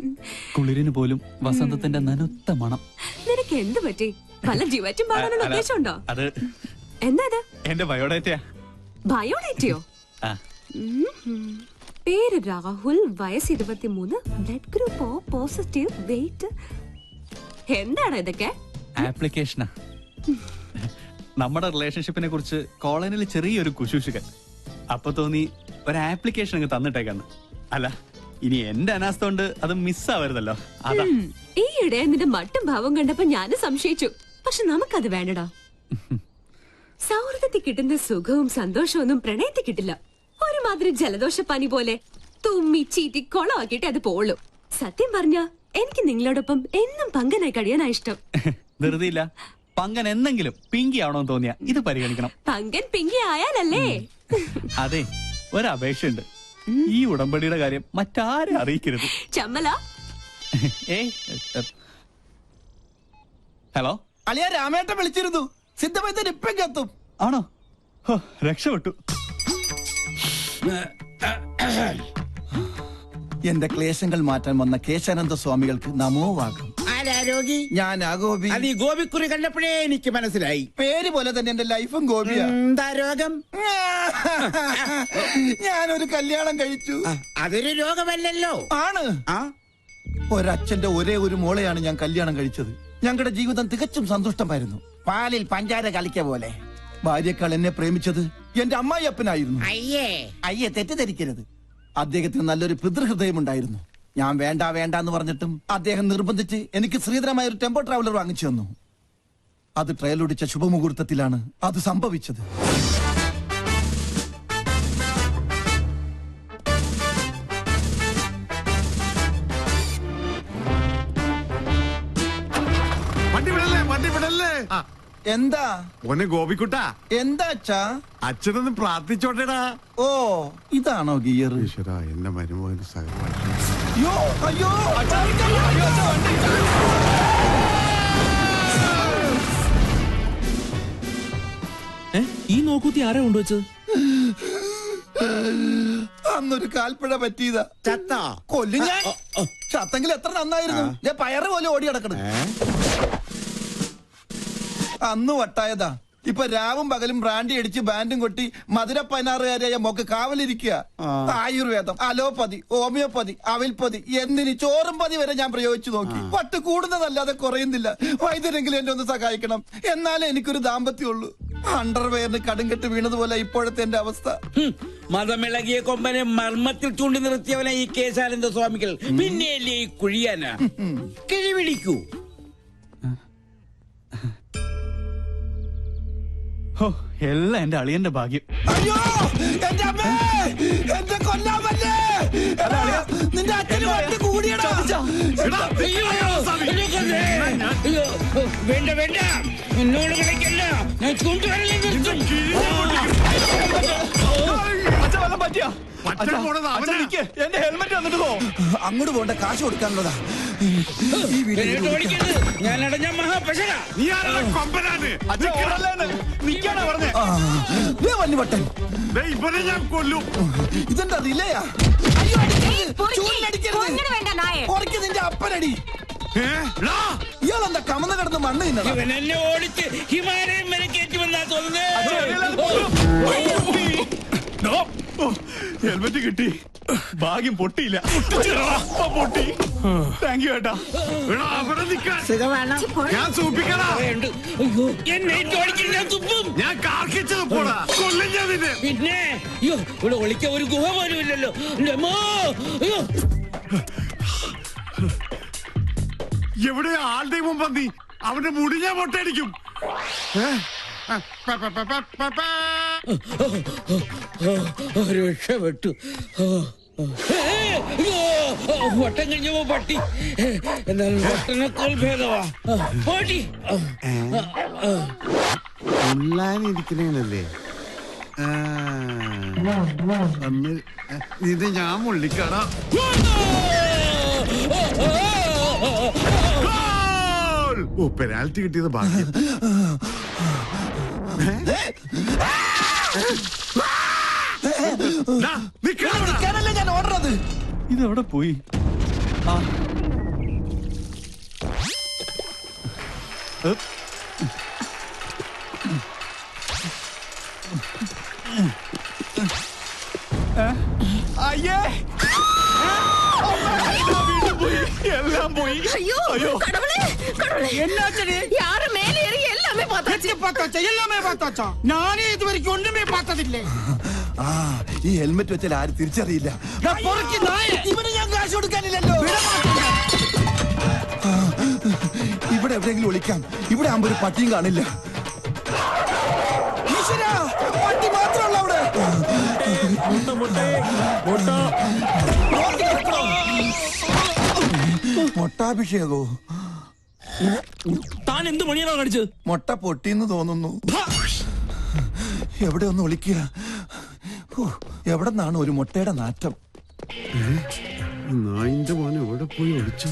കുളിരിന് പോലും വസന്തത്തിന്റെ നനുത്ത മണം. നിനക്ക് എന്ത് പറ്റി? വല്ല ജീവറ്റും പാടാനുള്ള ഉദ്ദേശമുണ്ടോ? അത് എന്താ ഇത്? എന്റെ ബയോഡേറ്റയാ. ബയോഡേറ്റയോ? പേര് രാഹുൽ, വയസ്സ് 23, blood group O positive, weight. എന്താണ് ഇതൊക്കെ? ആപ്ലിക്കേഷനാ. നമ്മുടെ റിലേഷൻഷിപ്പിനെ കുറിച്ച് കോളനിയിൽ ചെറിയൊരു കുശൂഷുകൻ. അപ്പൊ തോന്നി ഒരു ആപ്ലിക്കേഷൻ അങ്ങ് തന്നിട്ടേക്കാന്ന്. അല്ല, ഇനി എന്റെ അനാസ്ഥ കൊണ്ട് അത് മിസ്സാവരുതല്ലോ. അതാ. ഈയിടെ നിന്റെ മട്ടും ഭാവം കണ്ടപ്പോ ഞാനും സംശയിച്ചു. പക്ഷെ നമുക്കത് വേണ്ടടാ. സൗഹൃദത്തിൽ കിട്ടുന്ന സുഖവും സന്തോഷവും ഒന്നും പ്രണയത്തിൽ കിട്ടില്ല. ഒരുമാതിരി ജലദോഷപ്പനി പോലെ തുമ്മി ചീറ്റി കൊളമാക്കിയിട്ട് അത് പോളൂ. സത്യം പറഞ്ഞ എനിക്ക് നിങ്ങളോടൊപ്പം എന്നും പങ്കനായി കഴിയാനാ ഇഷ്ടം. ധൃതിയില്ല. പങ്കൻ എന്തെങ്കിലും പിങ്കി ആണോന്ന് തോന്നിയാ ഇത് പരിഗണിക്കണം. പങ്കൻ പിങ്കി ആയാലല്ലേ? അതെ, ഒരപേക്ഷയുണ്ട്. ഈ ഉടമ്പടിയുടെ കാര്യം മറ്റാരും അറിയിക്കരുത്. ചമ്മല. ഹലോ, അളിയ രാമേട്ടൻ വിളിച്ചിരുന്നു. സിദ്ധമൈത്തൻ ഇപ്പം എത്തും. ആണോ? രക്ഷപ്പെട്ടു. എന്റെ ക്ലേശങ്ങൾ മാറ്റാൻ വന്ന കേശാനന്ദ സ്വാമികൾക്ക് നമോവാകം. രോഗി ഞാനാ ഗോപി. അത് ഈ ഗോപിക്കുറി കണ്ടപ്പോഴേ എനിക്ക് മനസ്സിലായി. പേര് പോലെ തന്നെ എന്റെ ലൈഫും ഗോപിയാ. എന്താ രോഗം? ഞാനൊരു കല്യാണം കഴിച്ചു. അതൊരു രോഗമല്ലല്ലോ. ആണ്. ഒരച്ഛന്റെ ഒരേ ഒരു മോളെയാണ് ഞാൻ കല്യാണം കഴിച്ചത്. ഞങ്ങളുടെ ജീവിതം തികച്ചും സന്തുഷ്ടമായിരുന്നു. പാലിൽ പഞ്ചാര കളിക്ക പോലെ. ഭാര്യക്കാൾ എന്നെ പ്രേമിച്ചത് എന്റെ അമ്മായിയപ്പനായിരുന്നു. അയ്യേ തെറ്റിദ്ധരിക്കരുത്. അദ്ദേഹത്തിന് നല്ലൊരു പിതൃഹൃദയമുണ്ടായിരുന്നു. ഞാൻ വേണ്ട വേണ്ട എന്ന് പറഞ്ഞിട്ടും അദ്ദേഹം നിർബന്ധിച്ച് എനിക്ക് ശ്രീധരമായ ഒരു ടെമ്പോ ട്രാവലർ വാങ്ങിച്ചു തന്നു. അത് ട്രയലൊടിച്ച ശുഭമുഹൂർത്തത്തിലാണ് അത് സംഭവിച്ചത്. വണ്ടി വിടല്ലേ. എന്താ മോനെ ഗോപിക്കുട്ടാ, എന്താ അച്ഛാ? അച്ഛനൊന്ന് പ്രാർത്ഥിച്ചോട്ടേടാ. ഓ ഇതാണോ ഗിയർ? ഈശ്വരാ, എന്റെ മരുമോന് സഹപാഠി. അയ്യോ അയ്യോ ഈ നോക്കൂത്തി ആരാ കൊണ്ടുവച്ചത്? അന്നൊരു കാൽപ്പഴ പറ്റിയതാ. ചത്ത കൊല്ലും ഞാൻ. ചത്തെങ്കിൽ എത്ര നന്നായിരുന്നു. ഞാൻ പയറ് പോലെ ഓടി കിടക്കണം. അന്ന് വട്ടായതാ. ഇപ്പൊ രാവും പകലും ബ്രാൻഡി അടിച്ച് ബാൻഡും കൊട്ടി മധുര 16-കാരിയായ മോക്ക് കാവലിരിക്കുക. ആയുർവേദം, അലോപ്പതി, ഹോമിയോപ്പതി, അവിൽപ്പതി, എന്തിന് ചോറും പതി വരെ ഞാൻ പ്രയോഗിച്ചു നോക്കി. പട്ട് കൂടുന്നതല്ലാതെ കുറയുന്നില്ല. വൈദ്യരെങ്കിലും എന്നെ ഒന്ന് സഹായിക്കണം. എന്നാലേ എനിക്കൊരു ദാമ്പത്യമുള്ളൂ. അണ്ടർവെയറിന് കടുങ്കെട്ട് വീണതുപോലെ ഇപ്പോഴത്തെ എന്റെ അവസ്ഥ. മതമിളകിയ കൊമ്പനെ മർമ്മത്തിൽ ചൂണ്ടി നിർത്തിയവനെ ഈ കേശാനന്ദ സ്വാമികൾ പിന്നെയല്ലേ ഈ കുഴിയാന കിഴിപിടിക്കൂ. എല്ലാം എന്റെ അളിയന്റെ ഭാഗ്യം. അയ്യോ എന്റെ അമ്മേ, എന്റെ കൊല്ലാമല്ലേ. നിന്റെ അച്ഛന് വണ്ടി കൂടിയടാ. വേണ്ട വേണ്ട, എന്നോട് കളിക്കല്ല. ഞാൻ ചൂണ്ടുവരലേ നിർത്തും. എന്റെ ഹെൽമെറ്റ് വന്നിട്ട് പോ. അങ്ങോട്ട് പോണ്ട, കാശ് കൊടുക്കാനുള്ളതാ. ഈ വീട്ടിൽ ഓടിക്കരുത്, ഞാൻ അടഞ്ഞ മഹാപശക. വന്നിവട്ടൻ ഞാൻ കൊല്ലും. ഇതെന്താ റിലയാ? അയ്യോ അടിക്കരുത്, നിന്റെ അപ്പനടി. ഇയാളെന്താ കമന്ന് കിടന്ന് മണ്ണ് തിന്നണം. ഇവൻ എന്നെ ഓടിച്ച് ഹിമാലയം വരെ കയറ്റുമെന്നാ തോന്നുന്നത്. ഹെൽമെറ്റ് കിട്ടി, ഭാഗ്യം പൊട്ടിയില്ല. പൊട്ടി. താങ്ക് യു ഏട്ടാ. ഞാൻ സൂപ്പിക്കടാ. എന്നെ ഓടിക്കില്ല, തുപ്പും. ഞാൻ കാർക്കിച്ചത് പോടാ, കൊല്ലും ഞാൻ നിന്നെ. പിന്നെ അയ്യോ, ഇവിടെ ഒളിക്കാൻ ഒരു ഗുഹ പോലും ഇല്ലല്ലോ. അയ്യോ, എവിടെ ആളുടെ മുമ്പ് നീ അവന്റെ മുടി ഞാൻ പൊട്ടടിക്കും. രക്ഷപ്പെട്ടു. വട്ടം കഴിഞ്ഞപ്പോ പട്ടി, എന്നാലും വട്ടനേക്കാൾ ഭേദമാ പട്ടി. ഉള്ളാനിരിക്കണല്ലേ ഇത് ഞാൻ മുള്ളിക്കടാ. ഓ, പെനാൽറ്റി കിട്ടിയത് ഭാഗ്യം. ഞാൻ ഓർഡറത്. ഇതെവിടെ പോയി? അയ്യേ, എല്ലാം പോയി. ஐயோ கடவுளே கடவுளே, என்னாச்சு? யாரு மேலே ஏறி எல்லாமே பார்த்தாச்சு. எல்லாமே பார்த்தாச்சா? நானே இது வரைக்கும் ஒண்ணுமே பார்த்ததில்லை. ഈ ഹെൽമെറ്റ് വെച്ചാൽ ആരും തിരിച്ചറിയില്ല. ഇവന് ഞാൻ കാശ് കൊടുക്കാനില്ലല്ലോ. ഇവിടെ എവിടെയെങ്കിലും ഒളിക്കാം. ഇവിടെ ആകുമ്പോ ഒരു പട്ടിയും കാണില്ല. ഈശ്വരാ, പട്ടി മാത്രമല്ല അവിടെ. മൊട്ടാഭിഷേകോ? താൻ എന്ത് പണിയാണോ കാണിച്ചത്? മൊട്ട പൊട്ടിന്ന് തോന്നുന്നു. എവിടെ ഒന്ന് ഒളിക്കുക. എവിടെ നിന്നാണ് ഒരു മുട്ടയുടെ നാറ്റം? നായിന്റെ മോനെ എവിടെ പോയി ഒളിച്ചു?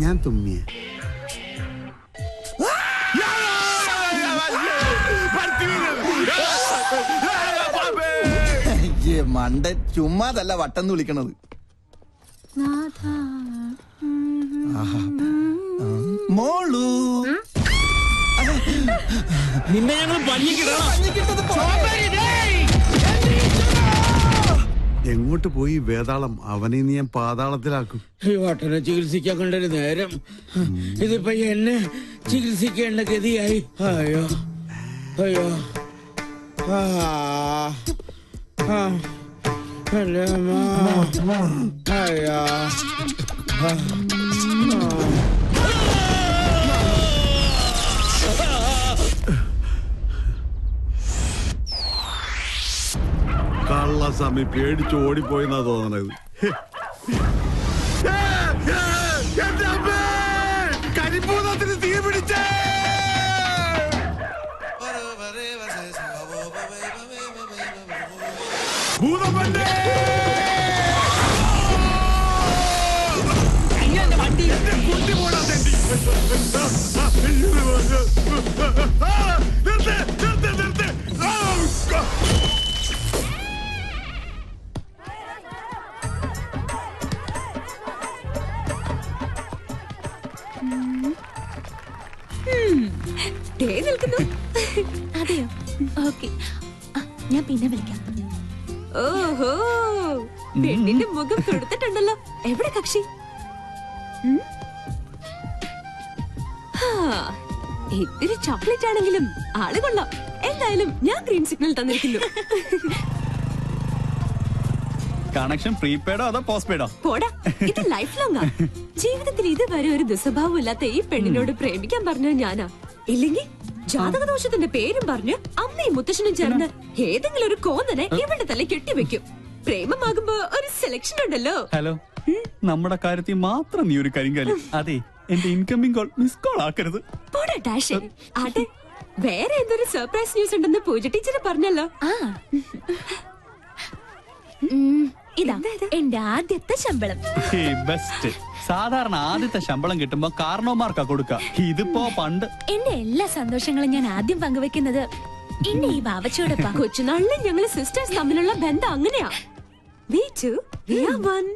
ഞാൻ തുമ്മിയ മണ്ട ചുമ്മാതല്ല വട്ടം വിളിക്കണത്. മോളു നിന്നെ ഞങ്ങൾ എങ്ങോട്ട് പോയി വേതാളം? അവനെ നീ ഞാൻ പാതാളത്തിലാക്കും. ഈ വട്ടനെ ചികിത്സിക്കാൻ കണ്ടൊരു നേരം, ഇതിപ്പോ എന്നെ ചികിത്സിക്കേണ്ട ഗതിയായി. അയ്യോ അയ്യോ, അയ്യോ. കള്ള കള്ളസ്വാമി പേടിച്ച് ഓടിപ്പോയെന്നാ തോന്നണത്. എന്റെ അമ്മേ! കരിമ്പൂതത്തിന് തീ പിടിച്ചേ! ഭൂതമണ്ടേ! എന്റെ കുട്ടി പോടാ തെണ്ടി! നിർത്ത്! അതെയോ? ഓക്കെ, ഞാൻ പിന്നെ വിളിക്കാം. ഓഹോ, പെണ്ണിന്റെ മുഖം കൊടുത്തിട്ടുണ്ടല്ലോ. എവിടെ കക്ഷി? ഇത്തിരി ചോക്ലേറ്റ് ആണെങ്കിലും ആള് കൊള്ളാം. എന്തായാലും ഞാൻ ഗ്രീൻ സിഗ്നൽ തന്നിരിക്കുന്നു. കണക്ഷൻ പ്രീപെയ്ഡോ അതോ പോസ്റ്റ്പെയ്ഡോ? പോടാ, ഇത് ലൈഫ് ലോങ്ങാ. ജീവിതത്തിൽ ഇതുവരെ ഒരു ദുസ്വഭാവം ഇല്ലാത്ത ഈ പെണ്ണിനോട് പ്രേമിക്കാൻ പറഞ്ഞത് ഞാനാ. ഇല്ലെങ്കിൽ ജാതകദോഷത്തിന്റെ പേരും പറഞ്ഞ് അമ്മയും മുത്തശ്ശനും ചേർന്ന് ഏതെങ്കിലും ഒരു കോന്നനെ ഇവളുടെ തല കെട്ടിവെക്കും. പ്രേമമാകുമ്പോ ഒരു സെലക്ഷൻ ഉണ്ടല്ലോ. ഹലോ, നമ്മുടെ കാര്യത്തിൽ മാത്രം നീ ഒരു കരിങ്കാലി. അതെ, എന്റെ ഇൻകമിംഗ് കോൾ മിസ് കോൾ ആക്കരുത്. പോടാ ഡാഷ്. അതെ, വേറെ എന്തൊരു സർപ്രൈസ് ന്യൂസ് ഉണ്ടെന്ന് പൂജ ടീച്ചർ പറഞ്ഞല്ലോ. ഇതാ എന്റെ ആദ്യത്തെ ശമ്പളം. ബെസ്റ്റ്. സാധാരണ ആദ്യത്തെ ശമ്പളം കിട്ടുമ്പോ കാരണവന്മാർക്കാ കൊടുക്ക. ഇതിപ്പോ പണ്ട്. എന്റെ എല്ലാ സന്തോഷങ്ങളും ഞാൻ ആദ്യം പങ്കുവെക്കുന്നത് എന്റെ ഈ ബാവച്ചോടൊപ്പം. കൊച്ചുനാളിലെ ഞങ്ങള് സിസ്റ്റേഴ്സ് തമ്മിലുള്ള ബന്ധം അങ്ങനെയാ. We two, we are one.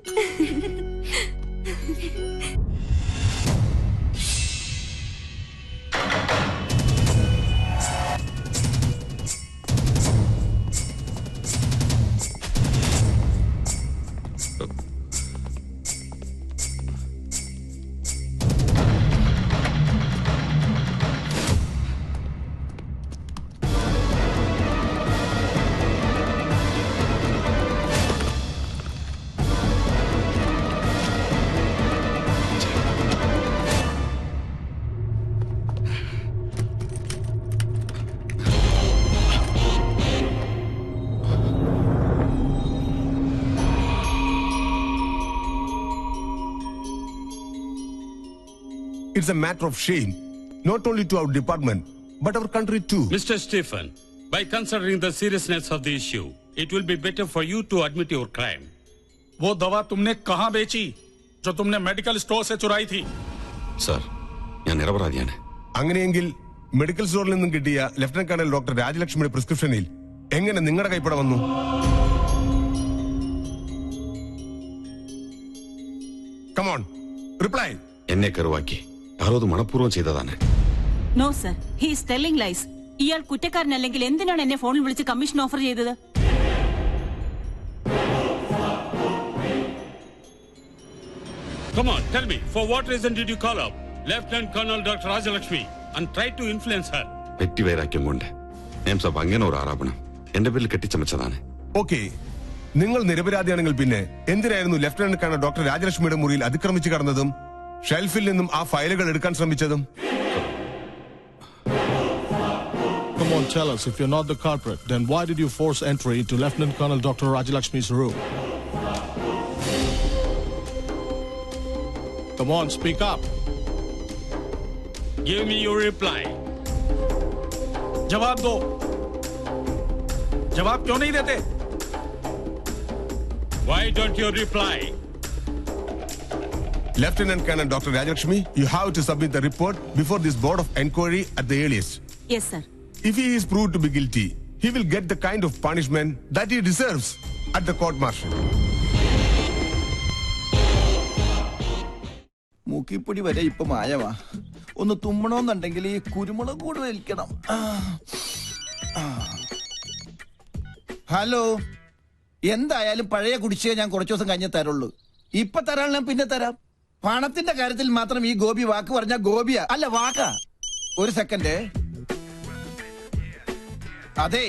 It's a matter of shame, not only to our department, but our country too. Mr. Stephen, by considering the seriousness of the issue, it will be better for you to admit your crime. वो दवा तुमने कहाँ बेची जो तुमने medical store से चुराई थी? സർ, ഞാൻ നിരപരാധിയാണ്. അങ്ങനെയെങ്കിൽ മെഡിക്കൽ സ്റ്റോറിൽ നിന്നും കിട്ടിയ ലഫ്റ്റനന്റ് കേണൽ ഡോക്ടർ രാജലക്ഷ്മിയുടെ പ്രിസ്ക്രിപ്ഷനിൽ എങ്ങനെ നിങ്ങളുടെ കൈപ്പട വന്നു? Come on, reply. എന്നെ കരുവാക്കി ആരോ മനഃപൂർവ്വം ചെയ്തതാണ്. No sir, he is telling lies. ഇയാൾ കുറ്റക്കാരനല്ലെങ്കിൽ എന്തിനാണ് എന്നെ ഫോണിൽ വിളിച്ച് കമ്മീഷൻ ഓഫർ ചെയ്തത്? Come on, tell me, for what reason did you call up Lieutenant Colonel Dr. Rajalakshmi and try to influence her? Petty വൈരാഗ്യം കൊണ്ട് നേംസാബ് അങ്ങനെ ഒരു ആരോപണം എന്റെ പേരിൽ കെട്ടിച്ചമച്ചതാണ്. ഓക്കെ, നിങ്ങൾ നിരപരാധിയാണെങ്കിൽ പിന്നെ എന്തിനായിരുന്നു ലഫ്റ്റനന്റ് കേണൽ ഡോക്ടർ രാജലക്ഷ്മിയുടെ മുറിയിൽ അതിക്രമിച്ചു കടന്നതും ഷെൽഫിൽ നിന്നും ആ ഫയലുകൾ എടുക്കാൻ ശ്രമിച്ചതും? Come on, tell us, if you're not the culprit, then why did you force entry into Lieutenant Colonel Dr. Rajalakshmi's room? Come on, speak up. Give me your reply. जवाब दो. जवाब क्यों नहीं देते? Why don't you reply? Lieutenant Colonel Dr. Rajalakshmi, you have to submit the report before this board of inquiry at the earliest. Yes, sir. If he is proved to be guilty, he will get the kind of punishment that he deserves at the court martial. മൂക്കിപ്പൊടി വരെ ഇപ്പൊ മായവാ. ഒന്ന് തുമ്മണമെന്നുണ്ടെങ്കിൽ ഈ കുരുമുളക് കൂടെ വലിക്കണം. Hello, എന്തായാലും പഴയ കുടിശ്ശിക ഞാൻ കുറച്ചു ദിവസം കഴിഞ്ഞേ തരുള്ളൂ. ഇപ്പൊ തരാൻ ഞാൻ പിന്നെ തരാം. പണത്തിന്റെ കാര്യത്തിൽ മാത്രം ഈ ഗോപി വാക്ക് പറഞ്ഞ ഗോപിയാ അല്ല വാക്കാ. ഒരു സെക്കൻഡ്. അതെ,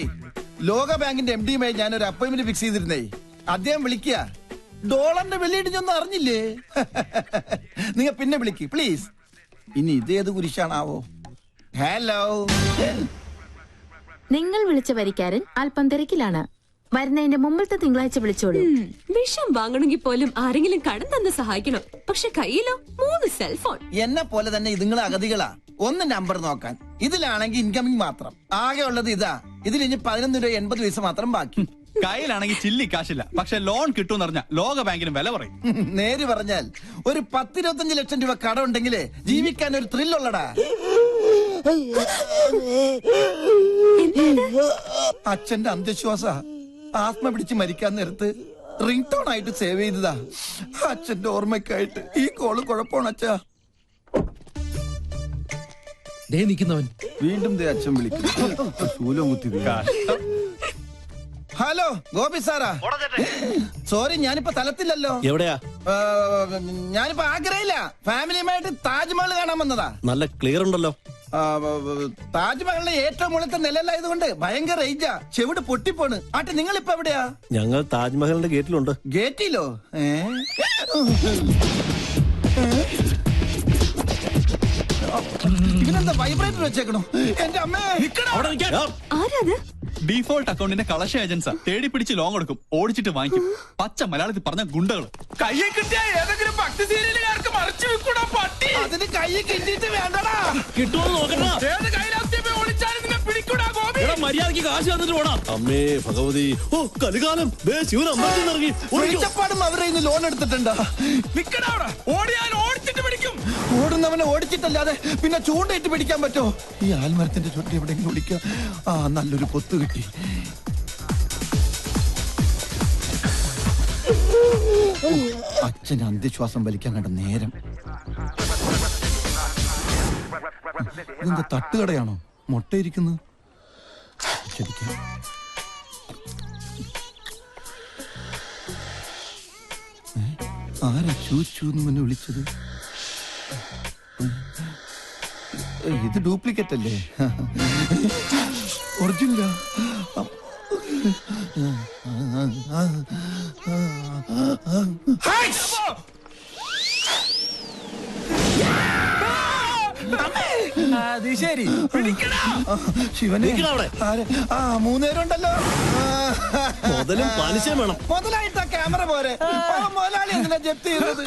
ലോക ബാങ്കിന്റെ MD-യുമായി ഞാനൊരു അപ്പോയിന്റ്മെന്റ് ഫിക്സ് ചെയ്തിരുന്നേ. അദ്ദേഹം വിളിക്കുക. ഡോളറിന്റെ വെള്ളിയിടിഞ്ഞൊന്നും അറിഞ്ഞില്ലേ? നിങ്ങൾ പിന്നെ വിളിക്ക് പ്ലീസ്. ഇനി ഇതേത് കുരിശാണാവോ? ഹലോ, നിങ്ങൾ വിളിച്ച വരിക്കാരൻ അല്പം തിരക്കിലാണ്. വരുന്നതിന്റെ മുമ്പത്തെ തിങ്കളാഴ്ച വിളിച്ചോളൂ. വിഷം വാങ്ങണമെങ്കിൽ പോലും ആരെങ്കിലും കടം തന്ന് സഹായിക്കണം. പക്ഷെ കയ്യിലോ 3 സെൽഫോൺ. എന്നെ പോലെ തന്നെ ഇതുങ്ങളെ അഗതികളാ. ഒന്ന് നമ്പർ നോക്കാൻ. ഇതിലാണെങ്കിൽ ഇൻകമിങ് മാത്രം. ആകെ ഉള്ളത് ഇതാ. ഇതിൽ ഇനി 11 രൂപ 80 പൈസ മാത്രം ബാക്കി. കയ്യിലാണെങ്കിൽ ചില്ലി കാശില്ല. പക്ഷെ ലോൺ കിട്ടുമെന്ന് പറഞ്ഞാൽ ലോക ബാങ്കിന് വില പറയും. നേര് പറഞ്ഞാൽ ഒരു 10-25 ലക്ഷം രൂപ കടം ഉണ്ടെങ്കിലേ ജീവിക്കാൻ ഒരു ത്രില്ലുള്ളടാ. അച്ഛന്റെ അന്ധവിശ്വാസ. ആത്മ പിടിച്ച് മരിക്കാൻ നേരത്ത് റിംഗ് ടോൺ ആയിട്ട് സേവ് ചെയ്തതാ. അച്ഛന്റെ ഓർമ്മയ്ക്കായിട്ട്. ഈ കോള് കുഴപ്പമാണ് അച്ഛാ. നിൽക്കുന്നവൻ വീണ്ടും അച്ഛൻ വിളിക്കും. ശൂലം കുത്തി. Hello Gopi Sarah. സോറി, ഞാനിപ്പോ തലത്തില്ലല്ലോ. എവിടെയാ? ഞാനിപ്പോ ആഗ്രഹില്ല. ഫാമിലിയുമായിട്ട് താജ്മഹൽ കാണാൻ വന്നതാ. നല്ല ക്ലിയർ ഉണ്ടല്ലോ. താജ്മഹലിന്റെ ഏറ്റവും മുകളിലത്തെ നിലയിലായതുകൊണ്ട് ഭയങ്കര റേഞ്ചാ. ചെവിട് പൊട്ടിപ്പോണ്. ആട്ടെ, നിങ്ങൾ ഇപ്പൊ എവിടെയാ? ഞങ്ങൾ താജ്മഹലിന്റെ ഗേറ്റിലുണ്ട്. ഗേറ്റിലോ? ഇതിനെന്താ വൈബ്രേറ്റർ വെച്ചേക്കണോ? എന്റെ അമ്മേ. ആരാത്? ഡീഫോൾട്ട് അക്കൗണ്ടിന്റെ കളക്ഷൻ ഏജൻസാ. തേടി പിടിച്ച് ലോൺ എടുക്കും, ഓടിച്ചിട്ട് വാങ്ങിക്കും. പച്ച മലയാളത്തിൽ പറഞ്ഞ ഗുണ്ടകൾ. കയ്യെ കിട്ടിയ ഏതെങ്കിലും ഭക്തി സീരിയലുകാർക്ക് മറിച്ചു വെക്കൂടാ പട്ടി. അതിന് കയ്യെ കിട്ടിയിട്ട് വേണ്ടടാ. കിട്ടുമോ നോക്കണ. ഏത് കയ്യിലാദ്യമേ ഒളിച്ചാലും നിന്നെ പിടിക്കൂടാ ഗോപി. മര്യാദക്ക് കാശ് തന്നിട്ട് പോടാ. അമ്മേ ഭഗവതി. ഓ കലികാലം. ശിവൻ അമ്പലത്തിൽ ഇറങ്ങി ഒഴിച്ചപ്പാടും അവരെ ഇന്ന് ലോൺ എടുത്തിട്ടുണ്ടോ? നിക്കടാ. ഓടിയാൽ ഓടിച്ചിട്ട് പിടിക്കും. ഓടുന്നവനെ ഓടിച്ചിട്ടല്ലാതെ പിന്നെ ചൂണ്ടയിട്ട് പിടിക്കാൻ പറ്റോ? ഈ ആൽമരത്തിന്റെ ചുറ്റി എവിടെയെങ്കിലും ഓടിക്കാം. ആ, നല്ലൊരു പൊത്ത് കിട്ടി. അച്ഛന് അന്ധവിശ്വാസം വലിക്കാൻ കണ്ട നേരം. ഇതെന്താ തട്ടുകടയാണോ? മുട്ടയിരിക്കുന്നു. ശരിക്കും ആരാ ചൂച്ചൂന്ന് മുന്നെ വിളിച്ചത്? ഇത് ഡ്യൂപ്ലിക്കേറ്റ് അല്ലേ? ഒറിജിനലാ? അത് ശരി. ശിവനെ. മൂന്നേരം ഉണ്ടല്ലോ. മുതലും പലിശയും വേണം. മുതലായിട്ടാ ക്യാമറ പോരെ. മുതലാളി എന്തിനാ ജപ്തി ചെയ്തത്?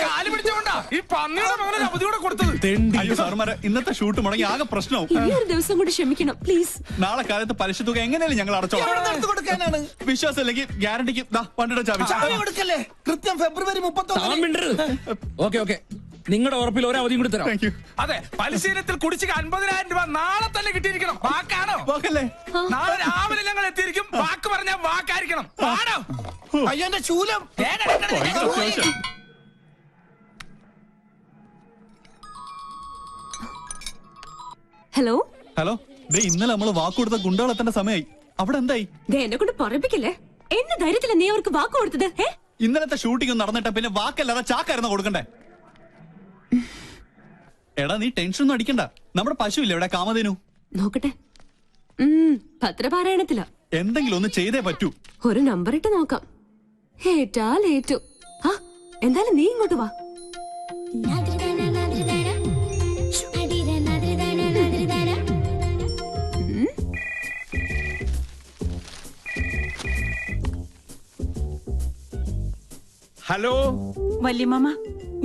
കാല് പിടിച്ചോണ്ടാ ഈ പന്നിയുടെ മകനെ അവധിയോടെ കൊടുത്തത്. അയ്യോ സാറുമാരെ, ഇന്നത്തെ ഷൂട്ട് മുടങ്ങി ആകെ പ്രശ്നവും. ഇനി ഒരു ദിവസം കൂടി ക്ഷമിക്കണം പ്ലീസ്. നാളെ കാലത്ത് പലിശ തുക എങ്ങനെയാലും ഞങ്ങൾ അടച്ചോളാം. കൊടുക്കാനാണ് വിശ്വാസം ഇല്ലെങ്കിൽ ഗ്യാരണ്ടിക്ക് വണ്ടിയുടെ ചാവി കൊടുക്കല്ലേ. കൃത്യം ഫെബ്രുവരി 31. ഓക്കെ നിങ്ങളുടെ ഉറപ്പിൽ ഒരു അവധിയും കൂടി തരാം. അതെ, പരിശീലനത്തിൽ കുടിശ്ശിക 50,000 രൂപ നാളെ തന്നെ കിട്ടിയിരിക്കണം. വാക്കാണോ? വാക്കല്ലേ? നാളെ രാവിലെ ഞങ്ങൾ എത്തിയിരിക്കും. വാക്ക് പറഞ്ഞാൽ വാക്കായിരിക്കണം. ആണോ? അയ്യോ എന്റെ ശൂലം. Hello hello. ഇന്നലെ നമ്മള് വാക്ക് കൊടുത്ത ഗുണ്ടകൾ എത്തേണ്ട സമയമായി. അവിടെ എന്തായി? എന്നെ കൊണ്ട് പറപ്പിക്കല്ലേ. എന്ന ധൈര്യത്തില നീ അവർക്ക് വാക്ക് കൊടുത്തത്? ഇന്നലത്തെ ഷൂട്ടിംഗ് നടന്നിട്ട് പിന്നെ വാക്കല്ലാതെ ചാക്കായിരുന്നു കൊടുക്കണ്ടേ? എടാ നീ ടെൻഷൻ ഒന്നും അടിക്കണ്ട. നമ്മുടെ പശു ഇല്ല ഇവിടെ, കാമധേനു. നോക്കട്ടെ. പത്രപാരായണത്തില. എന്തെങ്കിലും ഒന്ന് ചെയ്തേ പറ്റൂ. ഒരു നമ്പർ ഇട്ട് നോക്കാം. ഏറ്റു. എന്തായാലും നീ ഇങ്ങോട്ട് വാ. ഹലോ വല്യമ്മ,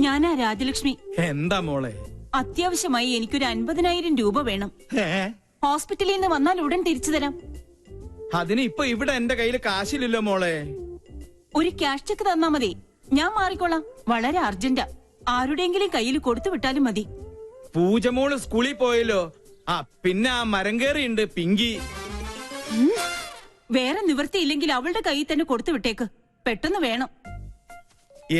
ഞാനാ രാജലക്ഷ്മി. എന്താ മോളെ? അത്യാവശ്യമായി എനിക്കൊരു 50,000 രൂപ വേണം. ഹോസ്പിറ്റലിൽ നിന്ന് വന്നാൽ ഉടൻ തിരിച്ചു തരാം. അതിന് ഇപ്പൊ ഇവിടെ എന്റെ കയ്യിൽ കാശില്ലല്ലോ മോളെ. ഒരു ക്യാഷ് ചെക്ക് തന്നാ മതി, ഞാൻ മാറിക്കോളാം. വളരെ അർജന്റാ. ആരുടെയെങ്കിലും കയ്യിൽ കൊടുത്തു വിട്ടാലും മതി. പൂജമോള് സ്കൂളിൽ പോയല്ലോ. പിന്നെ ആ മരം കയറിയുണ്ട് പിങ്കി. വേറെ നിവൃത്തിയില്ലെങ്കിൽ അവളുടെ കയ്യിൽ തന്നെ കൊടുത്തു വിട്ടേക്ക്. പെട്ടെന്ന് വേണം.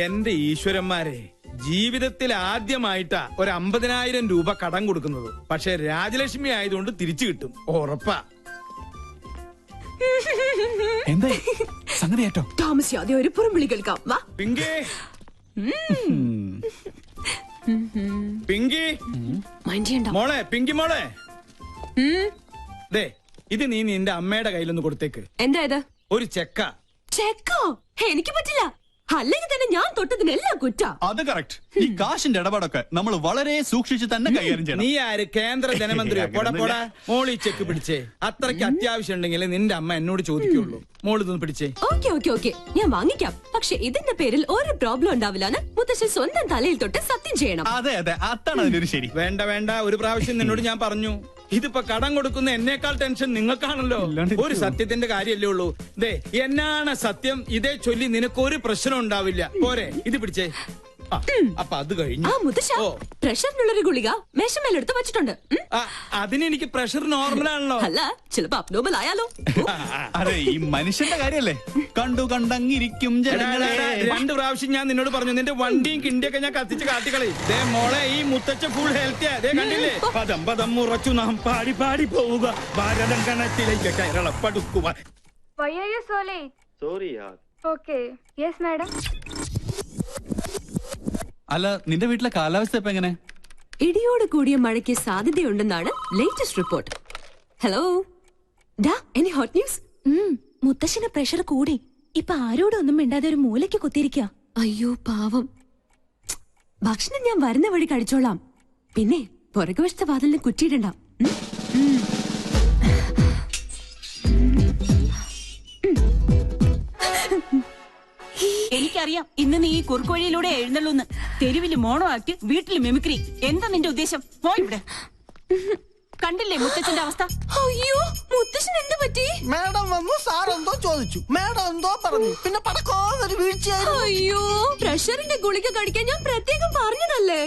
എന്റെ ഈശ്വരന്മാരെ, ജീവിതത്തിൽ ആദ്യമായിട്ടാ ഒരു 50,000 രൂപ കടം കൊടുക്കുന്നത്. പക്ഷെ രാജലക്ഷ്മി ആയതുകൊണ്ട് തിരിച്ചു കിട്ടും, ഉറപ്പാ. താമസിയാതെ ഒരു പുറംവിളി കേൾക്കാം. വാ പിങ്കി. പിങ്കി മോളെ, പിങ്കി മോളെ. ദേ, ഇത് നീ നിന്റെ അമ്മയുടെ കയ്യിലൊന്ന് കൊടുത്തേക്ക്. എന്താ ഇത്? ഒരു ചെക്ക. ചെക്കോ? എനിക്ക് പറ്റില്ല. അല്ലെങ്കിൽ തന്നെ ഞാൻ തൊട്ടതിനെല്ലാം കുറ്റ. അത് കറക്റ്റ്. ഈ കാശിന്റെ ഇടപാടൊക്കെ നമ്മൾ വളരെ സൂക്ഷിച്ച് തന്നെ കൈകാര്യം ചെയ്യണം. നീ ആര്? കേന്ദ്ര ധനമന്ത്രിയോ? പോടാ മോളി ചെക്ക് പിടിച്ചേ. അത്രയ്ക്ക് അത്യാവശ്യം ഉണ്ടെങ്കിൽ നിന്റെ അമ്മ എന്നോട് ചോദിക്കുള്ളൂ. മോള് ഇതൊന്ന് പിടിച്ചേ. ഓക്കെ ഞാൻ വാങ്ങിക്കാം. പക്ഷെ ഇതിന്റെ പേരിൽ ഒരു പ്രോബ്ലം ഉണ്ടാവില്ലെന്ന് മുത്തശ്ശൻ സ്വന്തം തലയിൽ തൊട്ട് സത്യം ചെയ്യണം. അതെ അതാണ് അതിനൊരു ശരി. വേണ്ട ഒരു പ്രാവശ്യം നിന്നോട് ഞാൻ പറഞ്ഞു. ഇതിപ്പോ കടം കൊടുക്കുന്ന എന്നേക്കാൾ ടെൻഷൻ നിങ്ങൾക്കാണല്ലോ. ഒരു സത്യത്തിന്റെ കാര്യല്ലേ ഉള്ളൂ. ദേ എന്നാണ് സത്യം, ഇതേ ചൊല്ലി നിനക്കൊരു പ്രശ്നം ഉണ്ടാവില്ല. പോരെ, ഇത് പിടിച്ചേ. അപ്പൊ അത് കഴിഞ്ഞു. പ്രഷറിനുള്ളൊരു ഗുളിക മേശമേലെടുത്ത് വെച്ചിട്ടുണ്ട്. അതിന് എനിക്ക് പ്രഷർ നോർമലാണല്ലോ. അല്ല, ചിലപ്പോ അബ്നോർമൽ ആയാലോ. അതെ, ഈ മനുഷ്യന്റെ കാര്യല്ലേ. കണ്ടിരിക്കും ജനങ്ങളെ. 2 പ്രാവശ്യം ഞാൻ നിന്നോട് പറഞ്ഞു നിന്റെ വണ്ടിയും കിണ്ടിയൊക്കെ ഞാൻ കത്തിച്ച് കാട്ടിക്കളി. ദേ മോളെ, ഈ മുത്തച്ഛ ഫുൾ ഹെൽത്തിയാ. ദേ കണ്ടില്ലേ, പദം ഉറച്ചു നാം പാടി പാടി പോവുക, ഭാരതം കണത്തിലേക്ക് കേരളപ്പെടുക്കുക. Why are you so late? Sorry yaar. Okay. Yes, madam. അല്ല, നിന്റെ വീട്ടിലെ കാലാവസ്ഥ ഇപ്പൊ എങ്ങനെ? ഇടിയോട് കൂടിയ മഴയ്ക്ക് സാധ്യതയുണ്ടെന്നാണ് ലേറ്റസ്റ്റ് റിപ്പോർട്ട്. ഹലോ ഡാ, എനി ഹോട്ട് ന്യൂസ്? മുത്തശ്ശന് പ്രഷർ കൂടി. ഇപ്പൊ ആരോടും ഒന്നും മിണ്ടാതെ ഒരു മൂലയ്ക്ക് കുത്തിയിരിക്കുക. അയ്യോ പാവം. ഭക്ഷണം ഞാൻ വരുന്ന വഴി കഴിച്ചോളാം. പിന്നെ പുറകുവശത്തെ വാതിലിന് കുറ്റിയിടണ്ട. എനിക്കറിയാം ഇന്ന് നീ ഈ കുറുക്കുവഴിയിലൂടെ എഴുന്നള്ളൂന്ന്. തെരുവില് മോണോ ആക്ട്, വീട്ടില് മിമിക്രി. എന്താ നിന്റെ ഉദ്ദേശം? പോയിവിടെ. കണ്ടില്ലേ മുത്തച്ഛന്റെ അവസ്ഥ? അയ്യോ, മുത്തച്ഛൻ എന്ത് പറ്റി? മാഡം വന്നു, സാർ എന്തോ ചോദിച്ചു, മാഡം എന്തോ പറഞ്ഞു, പിന്നെ പടക്കോന്നൊരു വീഴ്ചയായിരുന്നു. അയ്യോ, പ്രഷറിന്റെ ഗുളിക കഴിക്കാൻ ഞാൻ പ്രത്യേകം പറഞ്ഞതല്ലേ.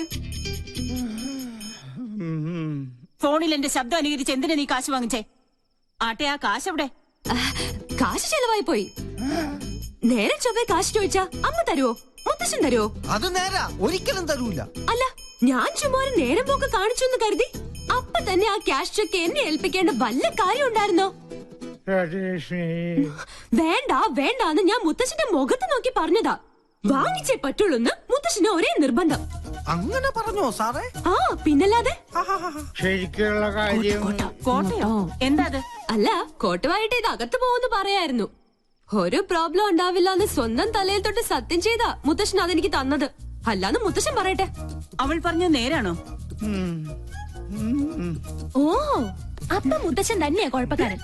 ഫോണിൽ എന്റെ ശബ്ദം അനുകരിച്ച് എന്തിനാ നീ കാശ് വാങ്ങിച്ചേ? ആട്ടെ, ആ കാശ് എവിടെ? കാശ് ചെലവായി പോയി. നേരെ ചൊവ്വേ കാശ് ചോദിച്ചാ അമ്മ തരുവോ? മുത്തശ്ശൻ തരുവോ? അത് നേരാ, ഒരിക്കലും തരൂല. അല്ല, ഞാൻ ചുമ്മാ ഒരു നേരം പോക്ക് കാണിച്ചു എന്ന് കരുതി അപ്പൊ തന്നെ ആ ക്യാഷ് ചെക്ക് എന്നെ ഏൽപ്പിക്കേണ്ട വല്ല കാര്യം ഉണ്ടായിരുന്നോ? വേണ്ടാന്ന് ഞാൻ മുത്തശ്ശന്റെ മുഖത്ത് നോക്കി പറഞ്ഞതാ. വാങ്ങിച്ചേ പറ്റുള്ളൂന്ന് മുത്തശ്ശന് ഒരേ നിർബന്ധം. അങ്ങനെ പറഞ്ഞോ സാറേ? ആ, പിന്നല്ലാതെ. ശരിക്കുള്ള കാര്യം കോട്ടയോ? എന്താ അത്? അല്ല, കോട്ടവായിട്ട് ഇത് അകത്ത് പോകുന്നു പറയായിരുന്നു. ഒരു പ്രോബ്ലം ഉണ്ടാവില്ല എന്ന് സ്വന്തം തലയിൽ തൊട്ട് സത്യം ചെയ്താ മുത്തശ്ശൻ അതെനിക്ക് തന്നത്. അല്ലാന്ന് മുത്തശ്ശൻ പറയട്ടെ. അവൾ പറഞ്ഞു നേരാണോ? ഓ, അപ്പൊ മുത്തച്ഛൻ തന്നെയാ കുഴപ്പക്കാരൻ.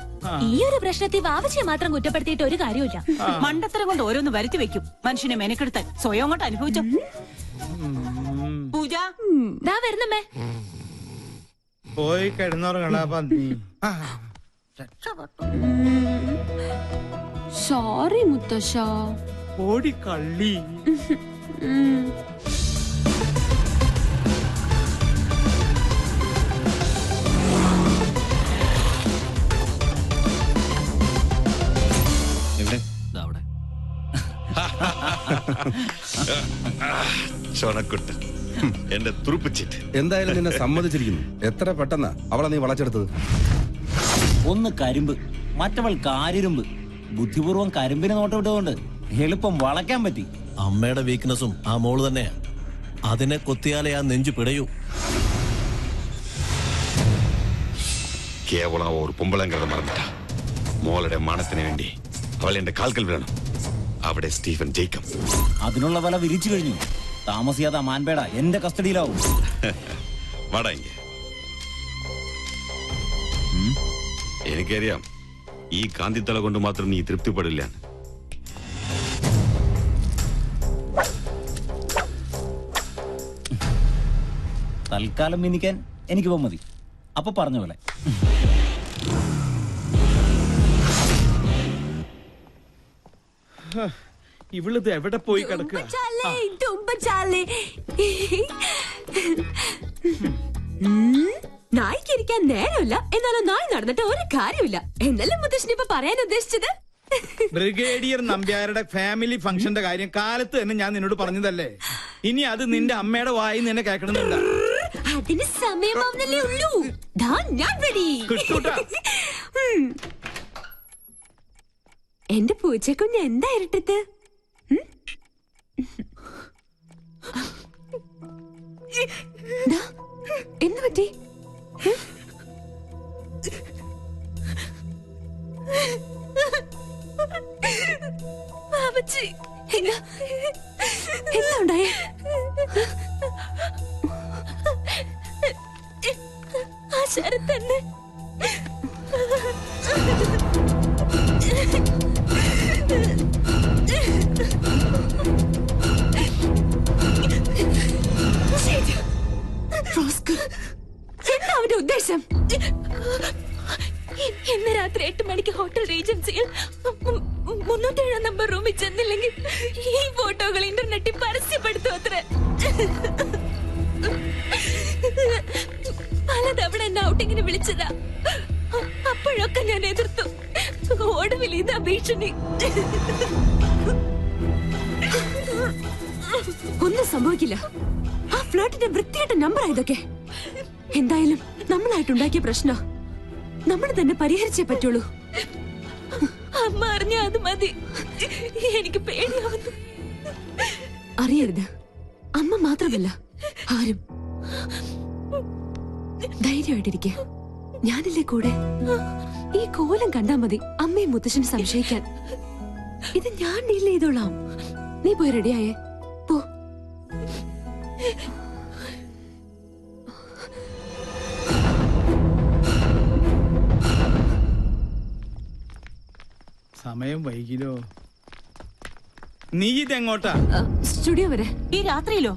ഈ ഒരു പ്രശ്നത്തിൽ വാവച്ചിയെ മാത്രം കുറ്റപ്പെടുത്തിയിട്ട് ഒരു കാര്യമില്ല. മണ്ടത്തരം കൊണ്ട് ഓരോന്ന് വരുത്തി വെക്കും. മനുഷ്യനെ മെനക്കെടുത്താൻ സ്വയം അങ്ങോട്ട് അനുഭവിച്ചോ. പൂജ ദാ വരുന്നമ്മേ. പോയി കിടന്നുറങ്ങടാ പന്നി. സോറി മുത്തശ്ശ. ഓടി കള്ളി. ചൊണക്കുട്ട്, എന്റെ തുറുപ്പിച്ചിട്ട്. എന്തായാലും നിന്നെ സമ്മതിച്ചിരിക്കുന്നു. എത്ര പെട്ടെന്നാ അവളെ നീ വളച്ചെടുത്തത്. ഒന്ന് കരിമ്പ്, മറ്റവൾ കാരിരുമ്പ്. ബുദ്ധിപൂർവ്വം കരിമ്പിനെ നോട്ടമിട്ടുകൊണ്ട് എളുപ്പം വളയ്ക്കാൻ പറ്റി. അമ്മയുടെ വീക്ക്നെസ്സും ആ മോള് തന്നെയാ. അതിനെ കൊത്തിയാലേ ആ നെഞ്ചു പിടയൂ. കേവലം ഒരു പൊമ്പളങ്കരത മറന്നിട്ട മോളുടെ മാനത്തിന് വേണ്ടി അവൾ എന്റെ കാൽക്കൽ വീഴണം. അവിടെ സ്റ്റീഫൻ ജയിക്കും. അതിനുള്ള വില വിരിച്ചു കഴിഞ്ഞു. താമസിയാതെ മാൻപേട എന്റെ കസ്റ്റഡിയിലാവും. വാടാ ഇങ്ങ. എനിക്കറിയാം ഈ കാന്തിത്തല കൊണ്ട് മാത്രം നീ തൃപ്തിപ്പെടില്ല. തൽക്കാലം മിനിക്കാൻ എനിക്ക് മതി. അപ്പൊ പറഞ്ഞ പോലെ. ഇവളിത് എവിടെ പോയി കിടക്കുക? നായിക്കിരിക്കാൻ നേരമില്ല, എന്നാലും നായി നടന്നിട്ട് ഒരു കാര്യമില്ല എന്നല്ലേ മുത്തശ്ശൻ ഇപ്പൊ പറയാൻ ഉദ്ദേശിച്ചത്? ബ്രിഗേഡിയർ നമ്പ്യാരുടെ ഫാമിലി ഫംഗ്ഷന്റെ കാര്യം കാലത്ത് തന്നെ ഞാൻ നിന്നോട് പറഞ്ഞതല്ലേ. ഇനി അത് നിന്റെ അമ്മയുടെ വായി നിന്നെ കേൾക്കണമെന്നില്ല. അതിന് സമയമാവുന്നല്ലേ ഉള്ളൂ. ഞാൻ റെഡി. എന്റെ പൂച്ചക്കുഞ്ഞ് എന്താ ഇരട്ടത്ത്? എന്ത് പറ്റി? എന്താ ഉണ്ടായേ? ആ ശരത് തന്നെ. എന്താ അവന്റെ ഉദ്ദേശം? ഇന്ന് രാത്രി 8 മണിക്ക് ഹോട്ടൽ റീജൻസിയിൽ 307 നമ്പർ റൂമിൽ ചെന്നില്ലെങ്കിൽ ഈ ഫോട്ടോകൾ ഇന്റർനെറ്റിൽ പരസ്യപ്പെടുത്തും അത്രേ. പലതവണ എന്നെ ഔട്ടിങ്ങിന് വിളിച്ചതാ. അപ്പോഴൊക്കെ ഞാൻ എതിർത്തു. ഒടുവിൽ ഇതാ ഭീഷണി. ഒന്നും സംഭവിക്കില്ല. ആ ഫ്ലോട്ടിന്റെ വൃത്തിയായിട്ട നമ്പർ ആയതൊക്കെ. എന്തായാലും നമ്മളായിട്ടുണ്ടാക്കിയ പ്രശ്നം നമ്മൾ തന്നെ പരിഹരിച്ചേ പറ്റുള്ളൂ. അമ്മ അറിഞ്ഞ അത് മതി. എനിക്ക് പേടിയാവുന്നു. അറിയരുത്. അമ്മ മാത്രമല്ല ആരും. ധൈര്യമായിട്ടിരിക്കെ. ഞാനില്ലേ കൂടെ. ഈ കോലം കണ്ടാ മതി അമ്മയും മുത്തശ്ശനും സംശയിക്കാൻ. ഇത് ഞാൻ ഡീൽ ചെയ്തോളാം. നീ പോയി റെഡിയായേ. പോ. സമയം വൈകിലോ? നീ ഇതെങ്ങോട്ടാ? സ്റ്റുഡിയോ വരെ. ഈ രാത്രിയിലോ?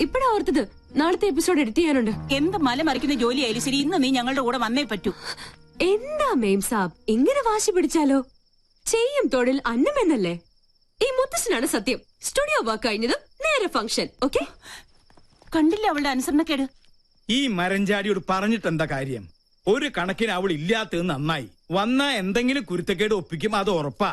ഇപ്പഴാ ഓർത്തത്. നാളത്തെ എപ്പിസോഡ് എഡിറ്റ് ചെയ്യാനുണ്ട്. എന്ത് മലമറിക്കുന്ന ജോലിയായാലും ശരി, ഇന്ന് നീ ഞങ്ങളുടെ കൂടെ വന്നേ പറ്റൂ. എന്താ മേം സാബ് ഇങ്ങനെ വാശി പിടിച്ചാലോ? ചെയ്യും തൊഴിൽ അന്നമെന്നല്ലേ. ഈ മുത്തശ്ശനാണ് സത്യം. സ്റ്റുഡിയോ വർക്ക് കഴിഞ്ഞതും നേരെ ഫംഗ്ഷൻ. ഓക്കെ? കണ്ടില്ല അവളുടെ അനുസരണക്കേട്. ഈ മരഞ്ചാടിയോട് പറഞ്ഞിട്ടെന്താ കാര്യം? ഒരു കണക്കിന് അവൾ ഇല്ലാത്തത് നന്നായി. വന്ന എന്തെങ്കിലും കുരുത്തക്കേട് ഒപ്പിക്കും, അത് ഉറപ്പാ.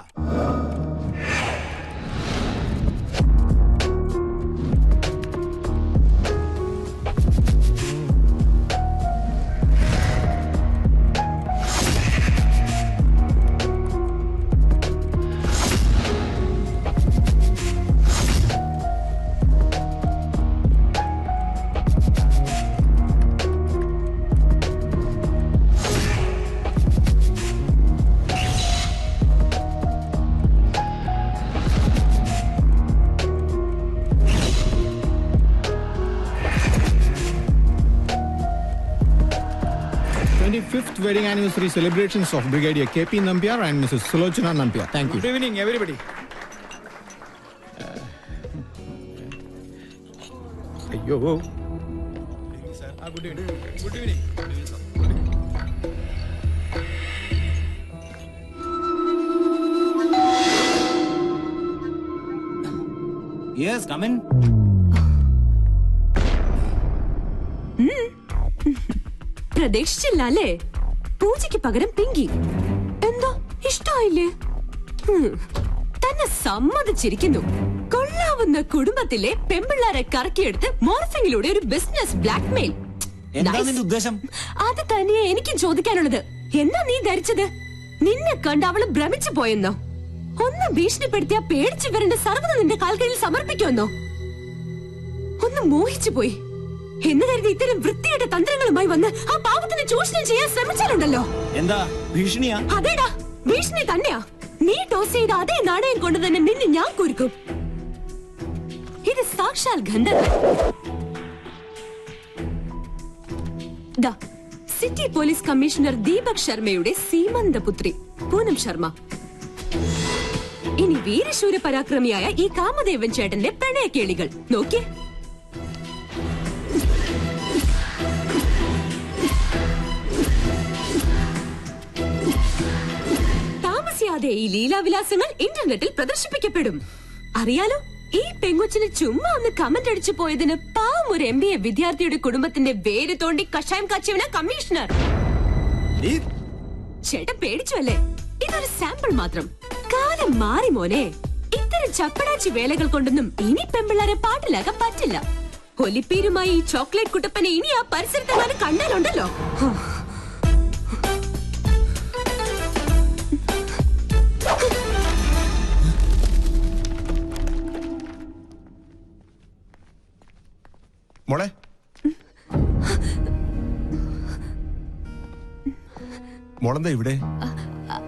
Fifth wedding anniversary celebrations of Brigadier KP Nambiar and Mrs. Sulochana Nambiar. Thank you. Good evening, everybody. Ayyo. Good evening. Good evening. Yes, come in. പ്രതീക്ഷിച്ചില്ല അല്ലേ? പൂജയ്ക്ക് പകരം പിങ്കി. എന്താ ഇഷ്ടായില്ലേ? തന്നെ സമ്മതിച്ചിരിക്കുന്നു. കൊള്ളാവുന്ന കുടുംബത്തിലെ പെമ്പിള്ളാരെ കറക്കിയെടുത്ത് മോർഫിംഗിലൂടെ ഒരു ബിസിനസ് ബ്ലാക്ക്മെയിൽ. ഉദ്ദേശം അത് തന്നെയാ എനിക്കും ചോദിക്കാനുള്ളത്. എന്താ നീ ധരിച്ചത്? നിന്നെ കണ്ട് അവള് ഭ്രമിച്ചു പോയെന്നോ? ഒന്ന് ഭീഷണിപ്പെടുത്തിയാ പേടിച്ചു വരേണ്ട സർവ്വത നിന്റെ കാൽക്കീഴിൽ സമർപ്പിക്കുമെന്നോ? ഒന്ന് മോഹിച്ചു പോയി എന്ന് കരുതി ഇത്തരം വൃത്തികെട്ട തന്ത്രങ്ങളുമായി വന്ന് ആ പാവത്തിനെ ചൂഷണം ചെയ്യാൻ ശ്രമിച്ചാലുണ്ടല്ലോ. എന്താ ഭീഷണിയാ? അതേടാ, ഭീഷണി തന്നെയാ. നീ ടോസ് ചെയ്ത അതേ നാണയം കൊണ്ട് തന്നെ നിന്നെ ഞാൻ കുരുക്കും. ഇത് സാക്ഷാൽ ഗന്ധർവൻ. സിറ്റി പോലീസ് കമ്മീഷണർ ദീപക് ശർമ്മയുടെ സീമന്തപുത്രി പൂനം ശർമ്മ. ഇനി വീരശൂര പരാക്രമിയായ ഈ കാമദേവൻ ചേട്ടന്റെ പ്രണയക്കേളികൾ നോക്കിയേ. താമസിയാതെ ഈ ലീലാവിലാസങ്ങൾ ഇന്റർനെറ്റിൽ പ്രദർശിപ്പിക്കപ്പെടും. അറിയാലോ, ഈ പെങ്കൊച്ചിന് ചുമ്മാ ഒന്ന് കമന്റ് അടിച്ചു പോയതിന് പാവം ഒരു MBA വിദ്യാർത്ഥിയുടെ കുടുംബത്തിന്റെ വേര് തോണ്ടി കഷായം കാച്ചിയവനാ കമ്മീഷണർ. ചേട്ടൻ പേടിച്ചു അല്ലേ? ഇതൊരു സാമ്പിൾ മാത്രം. കാലം മാറി മോനെ. ഇത്തരം ചപ്പടാച്ചി വേലകൾ കൊണ്ടൊന്നും ഇനി പെമ്പിള്ളാരെ പാട്ടിലാക്കാൻ പറ്റില്ല. ഒലിപ്പീരുമായി ഈ ചോക്ലേറ്റ് കുട്ടപ്പനെ ഇനി ആ പരിസരത്തെങ്ങാനും കണ്ടാലുണ്ടല്ലോ. മോളെ, മോളെന്താ ഇവിടെ?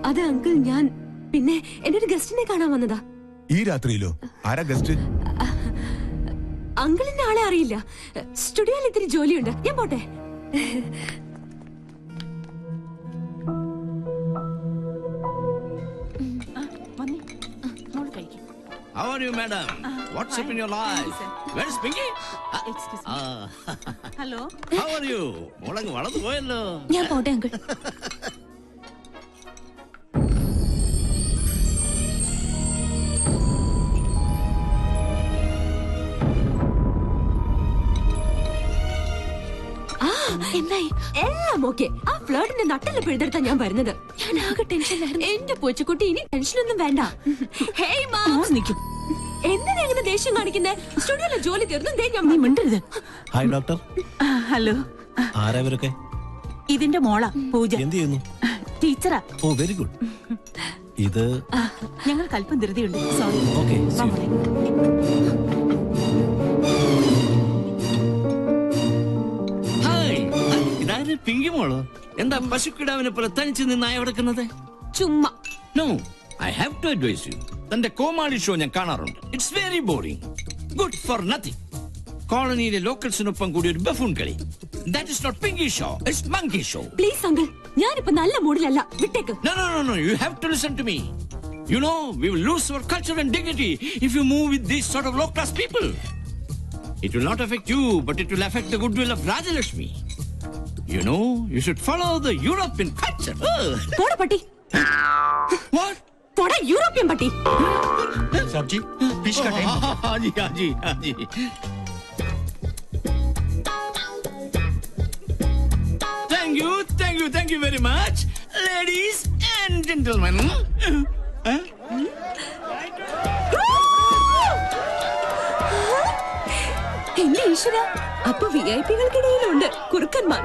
അത് അങ്കിൾ, ഞാൻ പിന്നെ എന്റെ ഒരു ഗസ്റ്റിനെ കാണാൻ വന്നതാ. ഈ രാത്രിയിലോ? ആരാ ഗസ്റ്റ്? അങ്കിളിന്റെ ആളെ അറിയില്ല. സ്റ്റുഡിയോയിൽ ഇത്തിരി ജോലിയുണ്ട്, ഞാൻ പോട്ടെ. How are you, madam? What's up in your life? Where's Pinky? Excuse me. Hello. How are you? മോളങ്ങ് വളർന്നു പോയല്ലോ. ഞാൻ പോട്ടെ അങ്കിൾ. എന്തായി? എല്ലാം ഓക്കെ. ആ ഫ്ലേർട്ടിന്റെ നട്ടല് പിഴുതെടുത്താ ഞാൻ വരുന്നത്. ഞാൻ ആകെ ടെൻഷനിലായിരുന്നു. എന്റെ പൂച്ചക്കുട്ടി, ഇനി ടെൻഷനൊന്നും വേണ്ട. ഹേയ് മാം, എന്തിനാ ഇങ്ങനെ ദേഷ്യം കാണിക്കുന്നേ? സ്റ്റുഡിയോയിലെ ജോലി തീർന്നു, ദേ ഞാൻ മിണ്ടരുത്. Hi doctor. ഹലോ. ആരാ ഇവരൊക്കെ? ഇതിന്റെ മോളാ പൂജ. എന്ത് ചെയ്യുന്നു? ടീച്ചറാ. ഓ വെരി ഗുഡ്. ഇത് ഞങ്ങൾക്ക് അല്പം ധൃതിയുണ്ട്. സോറി. ഓക്കെ. ഇതാര് പിങ്കി മോളോ? എന്താ പശുക്കിടാവിനെ പോലെ തനിച്ച് നിന്നായി കിടക്കുന്നത്? ചുമ്മാ. No, I have to advise you. തന്റെ കോമാളി ഷോ ഞാൻ കാണാറുണ്ട്. It's very boring, good for nothing. കോളനിയിലെ ലോക്കൽസിനൊപ്പം കൂടി ഒരു ബഫൂൺ കളി. That is not Pinky show, it's monkey show. Please uncle, ഞാനിപ്പോ നല്ല മൂഡിലല്ല, വിട്ടേക്ക്. No, no, no, no, you have to listen to me. You know, we will lose our culture and dignity if you move with these sort of low-class people. It will not affect you, but it will affect the goodwill of Rajalakshmi. You know, you should follow the European culture. പോടാ പട്ടി. What? പോടാ European പട്ടി. Sabji, fish ka time. Haji, haji, haji. Thank you very much, ladies and gentlemen. എന്റെ ഈശ്വര, അപ്പൊ VIP-കൾക്കിടയിലുണ്ട് കുറുക്കന്മാർ.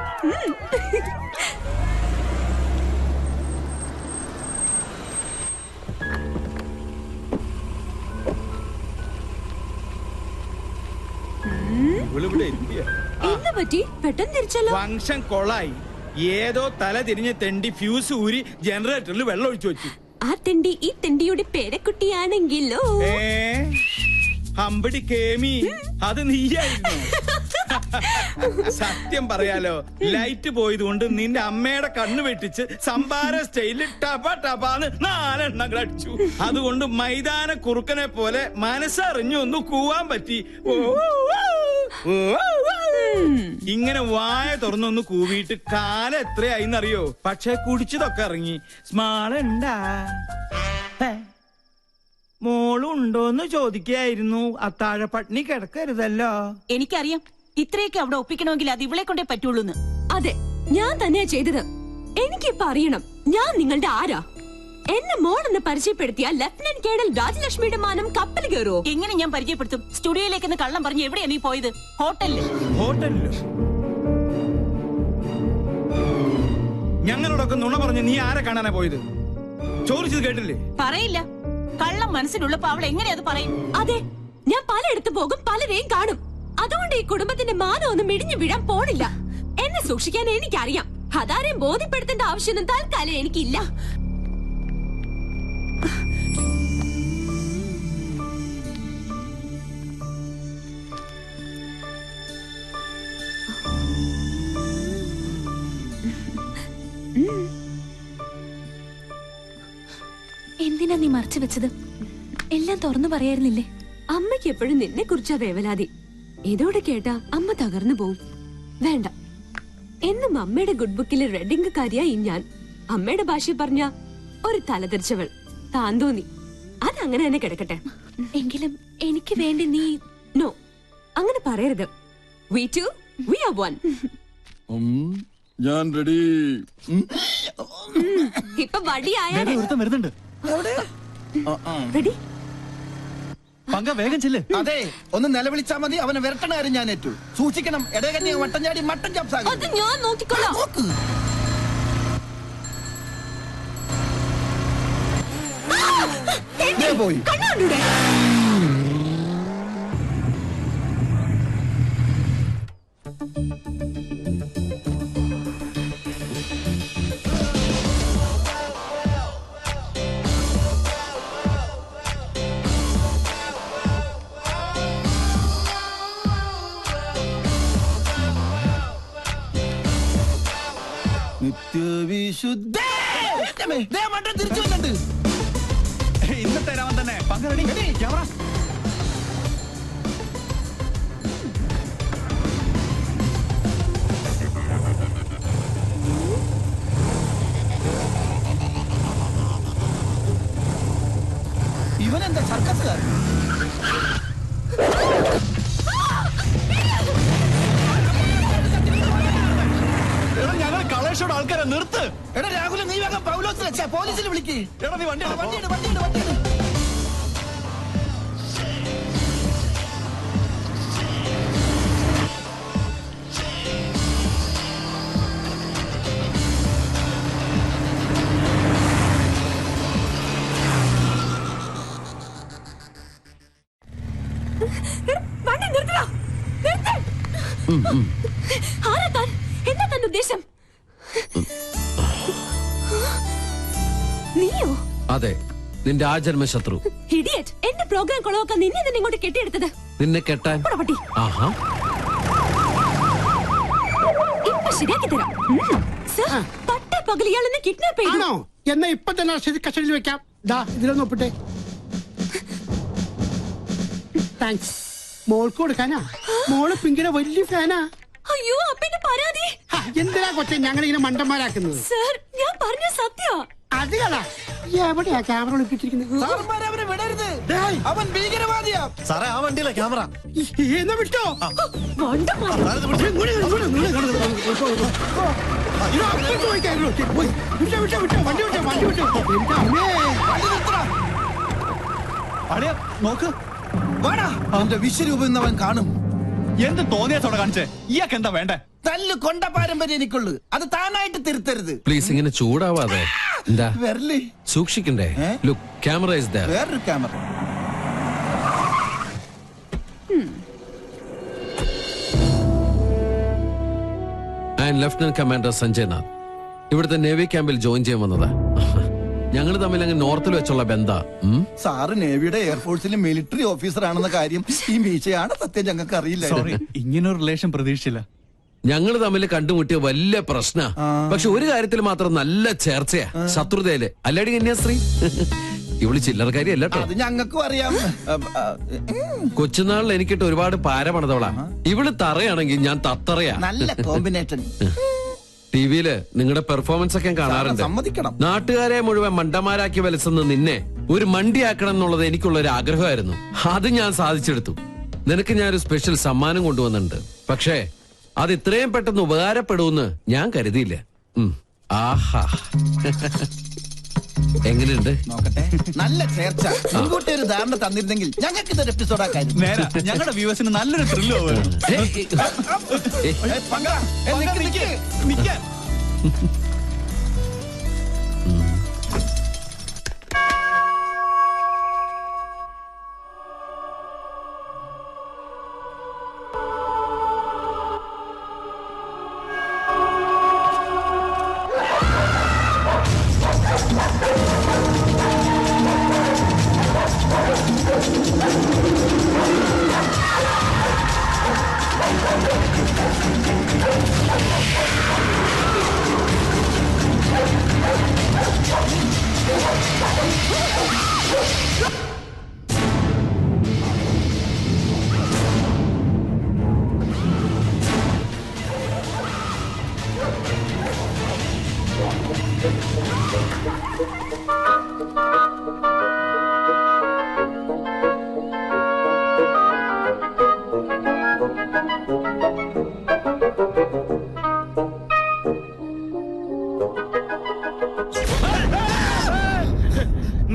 എന്താ പറ്റി? പെട്ടെന്ന് തിരിച്ചല്ലോ. ഫംഗ്ഷൻ കൊളായി. ഏതോ തല തിരിഞ്ഞ് തെണ്ടി ഫ്യൂസ് ഊരി ജനറേറ്ററിൽ വെള്ളം ഒഴിച്ചു വെച്ചു. ആ തെണ്ടി ഈ തെണ്ടിയുടെ പേരക്കുട്ടിയാണെങ്കിലോ? ഹമ്പടി കേമി, അത് നീയായിരുന്നു. സത്യം പറയാലോ, ലൈറ്റ് പോയത് കൊണ്ട് നിന്റെ അമ്മയുടെ കണ്ണ് വെട്ടിച്ച് സംഭാര സ്റ്റൈലിൽ ടപ ടപാന്ന് 4 എണ്ണങ്ങൾ അടിച്ചു. അതുകൊണ്ട് മൈതാന കുറുക്കനെ പോലെ മനസ്സറിഞ്ഞു ഒന്ന് കൂവാൻ പറ്റി. ഇങ്ങനെ വായ തുറന്നൊന്ന് കൂവിയിട്ട് കാലം എത്രയായിന്നറിയോ? പക്ഷെ കുടിച്ചതൊക്കെ ഇറങ്ങി. സ്മാളുണ്ടാ? മോളുണ്ടോന്ന് ചോദിക്കായിരുന്നു. അത്താഴ പട്ടിണി കിടക്കരുതല്ലോ. എനിക്കറിയാം, ഇത്രയൊക്കെ അവിടെ ഒപ്പിക്കണമെങ്കിൽ അത് ഇവളെ കൊണ്ടേ പറ്റുള്ളൂന്ന്. അതെ, ഞാൻ തന്നെയാ ചെയ്തത്. എനിക്കിപ്പോ അറിയണം ഞാൻ നിങ്ങളുടെ ആരാ. എന്നെ മോളെന്ന് പരിചയപ്പെടുത്തിയ ലഫ്റ്റനന്റ് കേണൽ രാജലക്ഷ്മിയുടെ മാനം കപ്പൽ കയറോ? എങ്ങനെ ഞാൻ പരിചയപ്പെടുത്തും? സ്റ്റുഡിയോയിലേക്ക് കള്ളം പറഞ്ഞ് എവിടെയാ നീ പോയത്? ഹോട്ടലില്. ഞങ്ങളോടൊക്കെ നുണ പറഞ്ഞ് നീ ആരെ കാണാനാ പോയത്? ചോദിച്ചത് കേട്ടില്ലേ? പറയില്ല. കള്ളം മനസ്സിലുള്ളപ്പോ അവൾ എങ്ങനെ അത് പറയും? അതെ, ഞാൻ പലയിടത്ത് പോകും, പലരെയും കാണും. അതുകൊണ്ട് ഈ കുടുംബത്തിന്റെ മാനം ഒന്നും ഇടിഞ്ഞു വീഴാൻ പോണില്ല. എന്നെ സൂക്ഷിക്കാൻ എനിക്കറിയാം. അതാരെയും ബോധ്യപ്പെടുത്തേണ്ട ആവശ്യമൊന്നും തൽക്കാലം എനിക്കില്ല. എന്തിനാ നീ മറച്ചു വെച്ചത്? എല്ലാം തുറന്നു പറയായിരുന്നില്ലേ? അമ്മയ്ക്ക് എപ്പോഴും നിന്നെ കുറിച്ചാ വേവലാതി. ഇതോടെ കേട്ടാ അമ്മ തകർന്നു പോവും. വേണ്ട, എന്നും അമ്മയുടെ ഗുഡ് ബുക്കിലെ റെഡിംഗ് കാര്യായി ഞാൻ. അമ്മയുടെ ഭാഷയിൽ പറഞ്ഞ ഒരു തലതെറിച്ചവൾ, താന്തോന്നി. അതങ്ങനെ തന്നെ കിടക്കട്ടെ. എങ്കിലും എനിക്ക് വേണ്ടി നീ... നോ, അങ്ങനെ പറയരുത്. We two, we are one. ഞാൻ റെഡി. ഇപ്പൊ വടിയായാലേ. വരുന്നുണ്ട്. റെഡി? പങ്ക വേഗം ചെല്ല്. അതെ, ഒന്ന് നിലവിളിച്ചാ മതി. അവനെ വിരട്ടണ കാര്യം ഞാൻ ഏറ്റു. സൂക്ഷിക്കണം, ഇടകന്നി വട്ടം ചാടി മട്ടൻ ചാപ്സാകും. അത് ഞാൻ നോക്കിക്കൊള്ളാം. പോയി കണ്ണാണ്ടൂടെ? ദൈവമേ, ദേ മണ്ടൻ തിരിച്ചു വന്നിട്ടുണ്ട്. ഇന്നത്തെ രാമൻ തന്നെ പങ്കെടുക്കും. ക്യാമറ ഇവനെന്താ സർക്കസുകാരൻ? ഞങ്ങൾ കളേഷോട് ആൾക്കാരെ നിർത്ത്. എടാ രാഹുൽ, നീ വേഗം പൗലോസിനെ പോലീസിൽ വിളിക്ക്. എടാ നീ വണ്ടി വണ്ടിയുടെ വണ്ടി നിർത്തടാ, നിർത്ത്. ആരാ താൻ? എന്താ തന്റെ ഉദ്ദേശം? നീയോ? അതെ, നിന്റെ ആജന്മ ശത്രു. ഇഡിയറ്റ്, എന്റെ പ്രോഗ്രാം കൊളവാക്കാൻ നിന്നെ തന്നെ ഇങ്ങോട്ട് കെട്ടിയെടുത്തത്. നിന്നെ കെട്ടാൻ? ആഹാ, ഇപ്പൊ ശരിയാക്കി തരാം. സർ, പട്ടേ പകൽ ഇയാളെന്നെ കിഡ്നാപ്പ് ചെയ്തു. എന്നാ ഇപ്പൊ തന്നെ കസ്റ്റഡിയിൽ വെക്കാം. ഇതിലൊന്ന് ഒപ്പിട്ടെ. താങ്ക്സ്. മോൾക്ക് കൊടുക്കാനാ? മോള് പിങ്കിയുടെ വലിയ ഫാനാ. അയ്യോ, അപ്പന്റെ പരാതി. എന്തിനാ കൊച്ചെ ഞങ്ങളിങ്ങനെ മണ്ടന്മാരാക്കുന്നത്? സർ, ഞാൻ പറഞ്ഞ സത്യം. അത് കളാ. എവിടെയാ ക്യാമറ ഒളിപ്പിച്ചിരിക്കുന്നത്? അവൻ ഭീകരവാദിയാ. സാറേ, ആ വണ്ടിയിലെ ക്യാമറ എന്നാ വിട്ടോ. നോക്ക്, അവന്റെ വിശ്വരൂപം ഇന്ന് അവൻ കാണും. എന്ത് തോന്നിയാത്തോടെ കാണിച്ചേ? ഇയാൾക്ക് എന്താ വേണ്ടേ? തല്ല് കൊണ്ട പാരമ്പര്യം എനിക്കുള്ളു. അത് താനായിട്ട് തിരുത്തരുത്. പ്ലീസ് ഇങ്ങനെ ചൂടാവാതെ. എന്താ വരല്ലേ? സൂക്ഷിക്കണ്ടേ? Look, camera is there. വേറൊരു camera. And lieutenant commander Sanjay Nath ഇവിടുത്തെ നേവി ക്യാമ്പിൽ ജോയിൻ ചെയ്യാൻ വന്നതാ. ഞങ്ങൾ തമ്മിൽ അങ്ങ് നോർത്തിൽ വെച്ചുള്ള ബന്ധാ. സാറ് നേവിയുടെ എയർഫോഴ്സിലെ മിലിറ്ററി ഓഫീസർ ആണെന്ന കാര്യം ഈ മീശയാണ് സത്യം ഞങ്ങൾക്ക് അറിയില്ല. ഇങ്ങനൊരു റിലേഷൻ പ്രതീക്ഷിച്ചില്ല. ഞങ്ങൾ തമ്മിൽ കണ്ടുമുട്ടിയ വലിയ പ്രശ്ന. പക്ഷെ ഒരു കാര്യത്തിൽ മാത്രം നല്ല ചേർച്ചയാ, ശത്രുതയില്. അല്ലാടി കന്യാസ്ത്രീ, ഇവള് ചില്ലറക്കാരി അല്ല കേട്ടോ. അത് ഞങ്ങൾക്കും അറിയാം. കൊച്ചുനാളിൽ എനിക്കിട്ട് ഒരുപാട് പാര പണിതവളാ. ഇവള് തറയാണെങ്കിൽ ഞാൻ തത്തറയാ. നല്ല കോമ്പിനേഷൻ. ടിവിയില് നിങ്ങളുടെ പെർഫോമൻസ് ഒക്കെ കാണാറുണ്ട്. സമ്മതിക്കണം. നാട്ടുകാരെ മുഴുവൻ മണ്ടന്മാരാക്കി വലസുന്ന നിന്നെ ഒരു മണ്ടിയാക്കണം എന്നുള്ളത് എനിക്കുള്ള ഒരു ആഗ്രഹമായിരുന്നു. അത് ഞാൻ സാധിച്ചെടുത്തു. നിനക്ക് ഞാനൊരു സ്പെഷ്യൽ സമ്മാനം കൊണ്ടുവന്നിട്ടുണ്ട്. പക്ഷേ അത് ഇത്രയും പെട്ടെന്ന് ഉപകാരപ്പെടുമെന്ന് ഞാൻ കരുതിയില്ല. ആഹാ, എങ്ങനെയുണ്ട്? നോക്കട്ടെ. നല്ല ചേർച്ച. മുൻകൂട്ടി ഒരു ധാരണ തന്നിരുന്നെങ്കിൽ ഞങ്ങൾക്ക് ഇതൊരു എപ്പിസോഡാക്കായിരുന്നു. ഞങ്ങളുടെ വ്യൂവേഴ്സിന് നല്ലൊരു ത്രില്ലോ.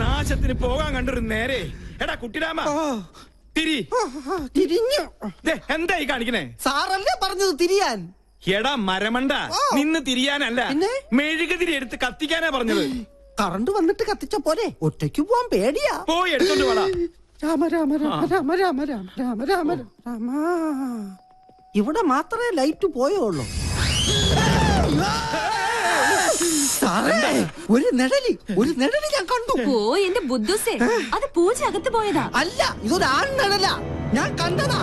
നാശത്തിന് പോകാൻ കണ്ടൊരു നേരെ. എടാ കുട്ടിരാമ, തിരിഞ്ഞു. എന്തായി കാണിക്കണേ? സാറല്ലേ പറഞ്ഞത് തിരിയാൻ? എടാ മരമണ്ട, നിന്ന് തിരിയാനല്ല, മെഴുകുതിരി എടുത്ത് കത്തിക്കാനാ പറഞ്ഞത്. കറണ്ട് വന്നിട്ട് കത്തിച്ച പോലെ ഒറ്റയ്ക്ക് പോവാൻ പേടിയാ. പോയി എടുത്തോണ്ട് പോടാ. രാമ രാമ രാമ രാമ രാമ രാമ രാമ രാമ. ഇവിടെ മാത്രമേ ലൈറ്റ് പോയുള്ളൂ. ഒരു നിഴല് ഞാൻ കണ്ടു. ഓ എന്റെ ബുദ്ധുസേ, അത് പൂജ അകത്ത് പോയതാ. അല്ല, ഇതൊരു ആൺ നിഴല. ഞാൻ കണ്ടതാ.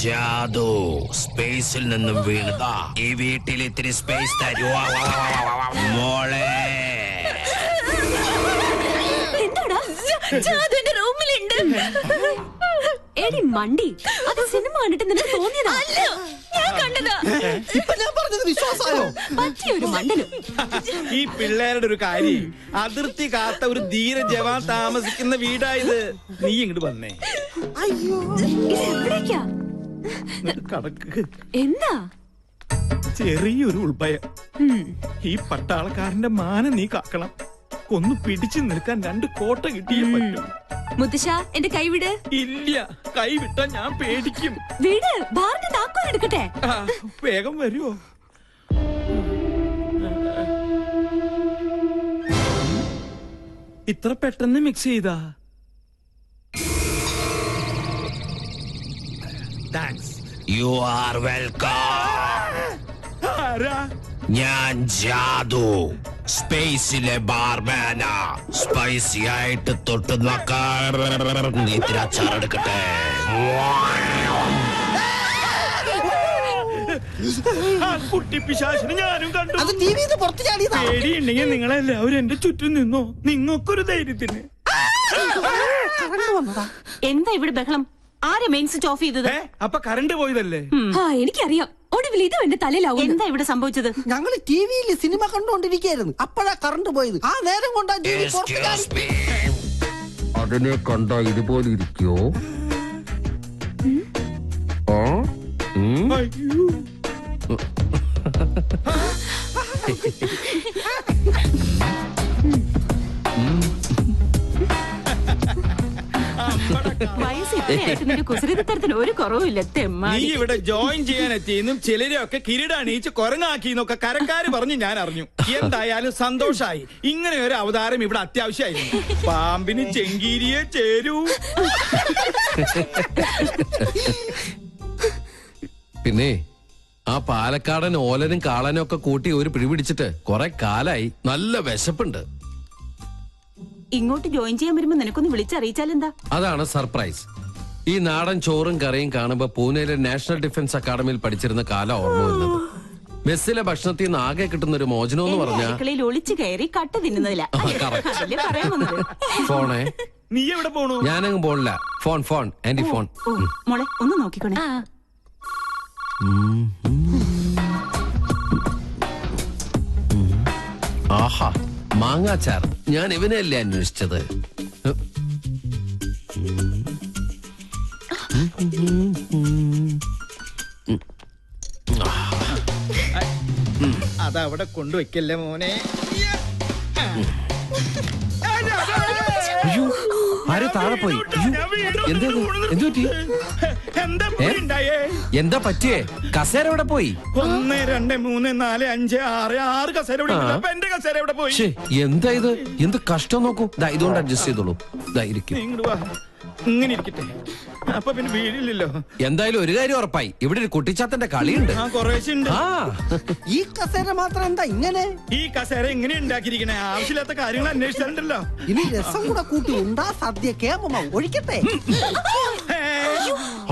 ജാദു സ്പേസിൽ നിന്നും വീണതാ. ഈ വീട്ടിൽ ഇത്തിരി സ്പേസ് തരുവാ മോളെ. എന്താടാ ജാദുവിന്റെ റൂമിലുണ്ട്. എടി മണ്ടി, അത് സിനിമ കണ്ടിട്ട് നിനക്ക് തോന്നിയതാ? അല്ല, ഞാൻ കണ്ടതാ. ഇപ്പൊ ഞാൻ പറഞ്ഞത് വിശ്വാസമായോ? പറ്റിയൊരു മണ്ടനും. ഈ പിള്ളേരുടെ ഒരു കാര്യം, അതിർത്തി കാത്ത ഒരു ധീര ജവാൻ താമസിക്കുന്ന വീടായത്. നീ ഇങ്ങോട്ട് വന്നേ. അയ്യോ, എവിടേക്കാ? കടക്ക്. എന്താ? ചെറിയൊരു ഉൾഭയം. ഈ പട്ടാളക്കാരന്റെ മാനം നീ കാക്കണം. ഒന്ന് പിടിച്ചു നിൽക്കാൻ 2 കോട്ട കിട്ടിയേ പറ്റും. മുത്തശ്ശ, എന്റെ കൈവിട്. ഇല്ല, കൈവിട്ടാ ഞാൻ പേടിക്കും. വീട് ബാറിന്റെ താക്കോൽ എടുക്കട്ടെ. വേഗം വരുമോ? ഇത്ര പെട്ടെന്ന് മിക്സ് ചെയ്താ? താങ്ക്സ്. You are welcome. ആരാ? ഞാൻ ജാദു, സ്പേസിലെ ബാർമാന. സ്പൈസി ആയിട്ട് തൊട്ട് നോക്കാൻ ഇത്തിരി അച്ചാറെടുക്കട്ടെ. കുട്ടിപ്പിശാചിനെ ഞാനും കണ്ടു. അത് ടിവിന്ന് പുറത്ത് ചാടിയതാ. പേടിയുണ്ടെങ്കിൽ നിങ്ങളെല്ലാവരും എന്റെ ചുറ്റും നിന്നോ. നിങ്ങൾക്കൊരു ധൈര്യത്തിന്. എന്താ ഇവിടെ ബഹളം? ആരെ മെയിൻ സ്വിച്ച് ഓഫ് ചെയ്തത്? അപ്പൊ കറണ്ട് പോയതല്ലേ? എനിക്കറിയാം. ഒടുവിൽ ഇത് എന്റെ തലയിലാവും. എന്താ ഇവിടെ സംഭവിച്ചത്? ഞങ്ങൾ ടിവിയിൽ സിനിമ കണ്ടുകൊണ്ടിരിക്കുകയായിരുന്നു. അപ്പോഴാ കറണ്ട് പോയത്. ആ നേരം കൊണ്ടാ ടിവി പുറത്ത് ചാടി. അതിനെ കണ്ട ഇതുപോലെ ഇരിക്കോ? വയസ്സ് ഇത്രയായിട്ട് നിന്റെ കുസൃതിത്തരത്തിന് ഒരു കുറവുമില്ല. നീ ഇവിടെ ജോയിൻ ചെയ്യാൻ എത്തിയെന്നും ചിലരെയൊക്കെ കിരീടണിയിച്ച് കൊരങ്ങാക്കിന്നൊക്കെ കരക്കാര് പറഞ്ഞ് ഞാൻ അറിഞ്ഞു. എന്തായാലും സന്തോഷായി. ഇങ്ങനെ ഒരു അവതാരം ഇവിടെ അത്യാവശ്യമായിരുന്നു. പാമ്പിന് ചെങ്കീരിയെ ചേരൂ. പിന്നെ ആ പാലക്കാടൻ ഓലനും കാളനും ഒക്കെ കൂട്ടി ഒരു പിടിപിടിച്ചിട്ട് കുറെ കാലായി. നല്ല വിശപ്പുണ്ട്. ഇങ്ങോട്ട് ജോയിൻ ചെയ്യാൻ വരുമ്പോ നിനക്കൊന്ന് വിളിച്ചറിയിച്ചാലെന്താ? അതാണ് സർപ്രൈസ്. ഈ നാടൻ ചോറും കറിയും കാണുമ്പോ പൂനെയിലെ നാഷണൽ ഡിഫൻസ് അക്കാദമിയിൽ പഠിച്ചിരുന്ന കാലം ഓർമ്മ വരുന്നത്. മെസ്സിലെ ഭക്ഷണത്തിൽ നിന്ന് ആകെ കിട്ടുന്ന ഒരു മോചനം എന്ന് പറഞ്ഞാൽ അടുക്കളയിൽ ഒളിച്ചു കയറി കട്ട് തിന്നുന്നതില്ല. അതല്ലേ പറയാൻ വന്നത്? ഫോണേ. നീ എവിടെ പോണു? ഞാനങ്ങ് പോണില്ല. Phone aunty phone. മോളെ ഒന്ന് നോക്കിക്കോണേ. ആഹാ, മാങ്ങാച്ചാർ. ഞാൻ ഇവനെയല്ലേ അന്വേഷിച്ചത്. അതവിടെ കൊണ്ടുവയ്ക്കല്ലേ മോനെ. അയ്യോ, ആരോ താഴെ പോയി. എന്താ പറ്റിയേ? കസേര എവിടെ പോയി? 1 2 3 4 5 6 കസേര ഇവിടെ ഉണ്ട്. അപ്പൊ എന്റെ കസേര എവിടെ പോയി? എന്താ ഇത്? എന്ത് കഷ്ടം നോക്കൂ. ഇതുകൊണ്ട് അഡ്ജസ്റ്റ് ചെയ്തോളൂ. ഇരിക്കും. ഇങ്ങനെ ഇരിക്കട്ടെ. അപ്പൊ പിന്നെ വീടില്ലല്ലോ. എന്തായാലും ഒരു കാര്യം ഉറപ്പായി, ഇവിടെ ഒരു കുട്ടിച്ചാത്തന്റെ കളിയുണ്ട്. ഈ കസേര മാത്രം എന്താ ഇങ്ങനെ? ഈ കസേര എങ്ങനെ ഉണ്ടാക്കിയിരിക്കണേ? ആവശ്യമില്ലാത്ത കാര്യങ്ങൾ അന്വേഷിച്ചിട്ടുണ്ടല്ലോ. ഇനി രസം കൂടെ കൂട്ടി ഉണ്ടാ സദ്യ കേമ ഒഴിക്കട്ടെ.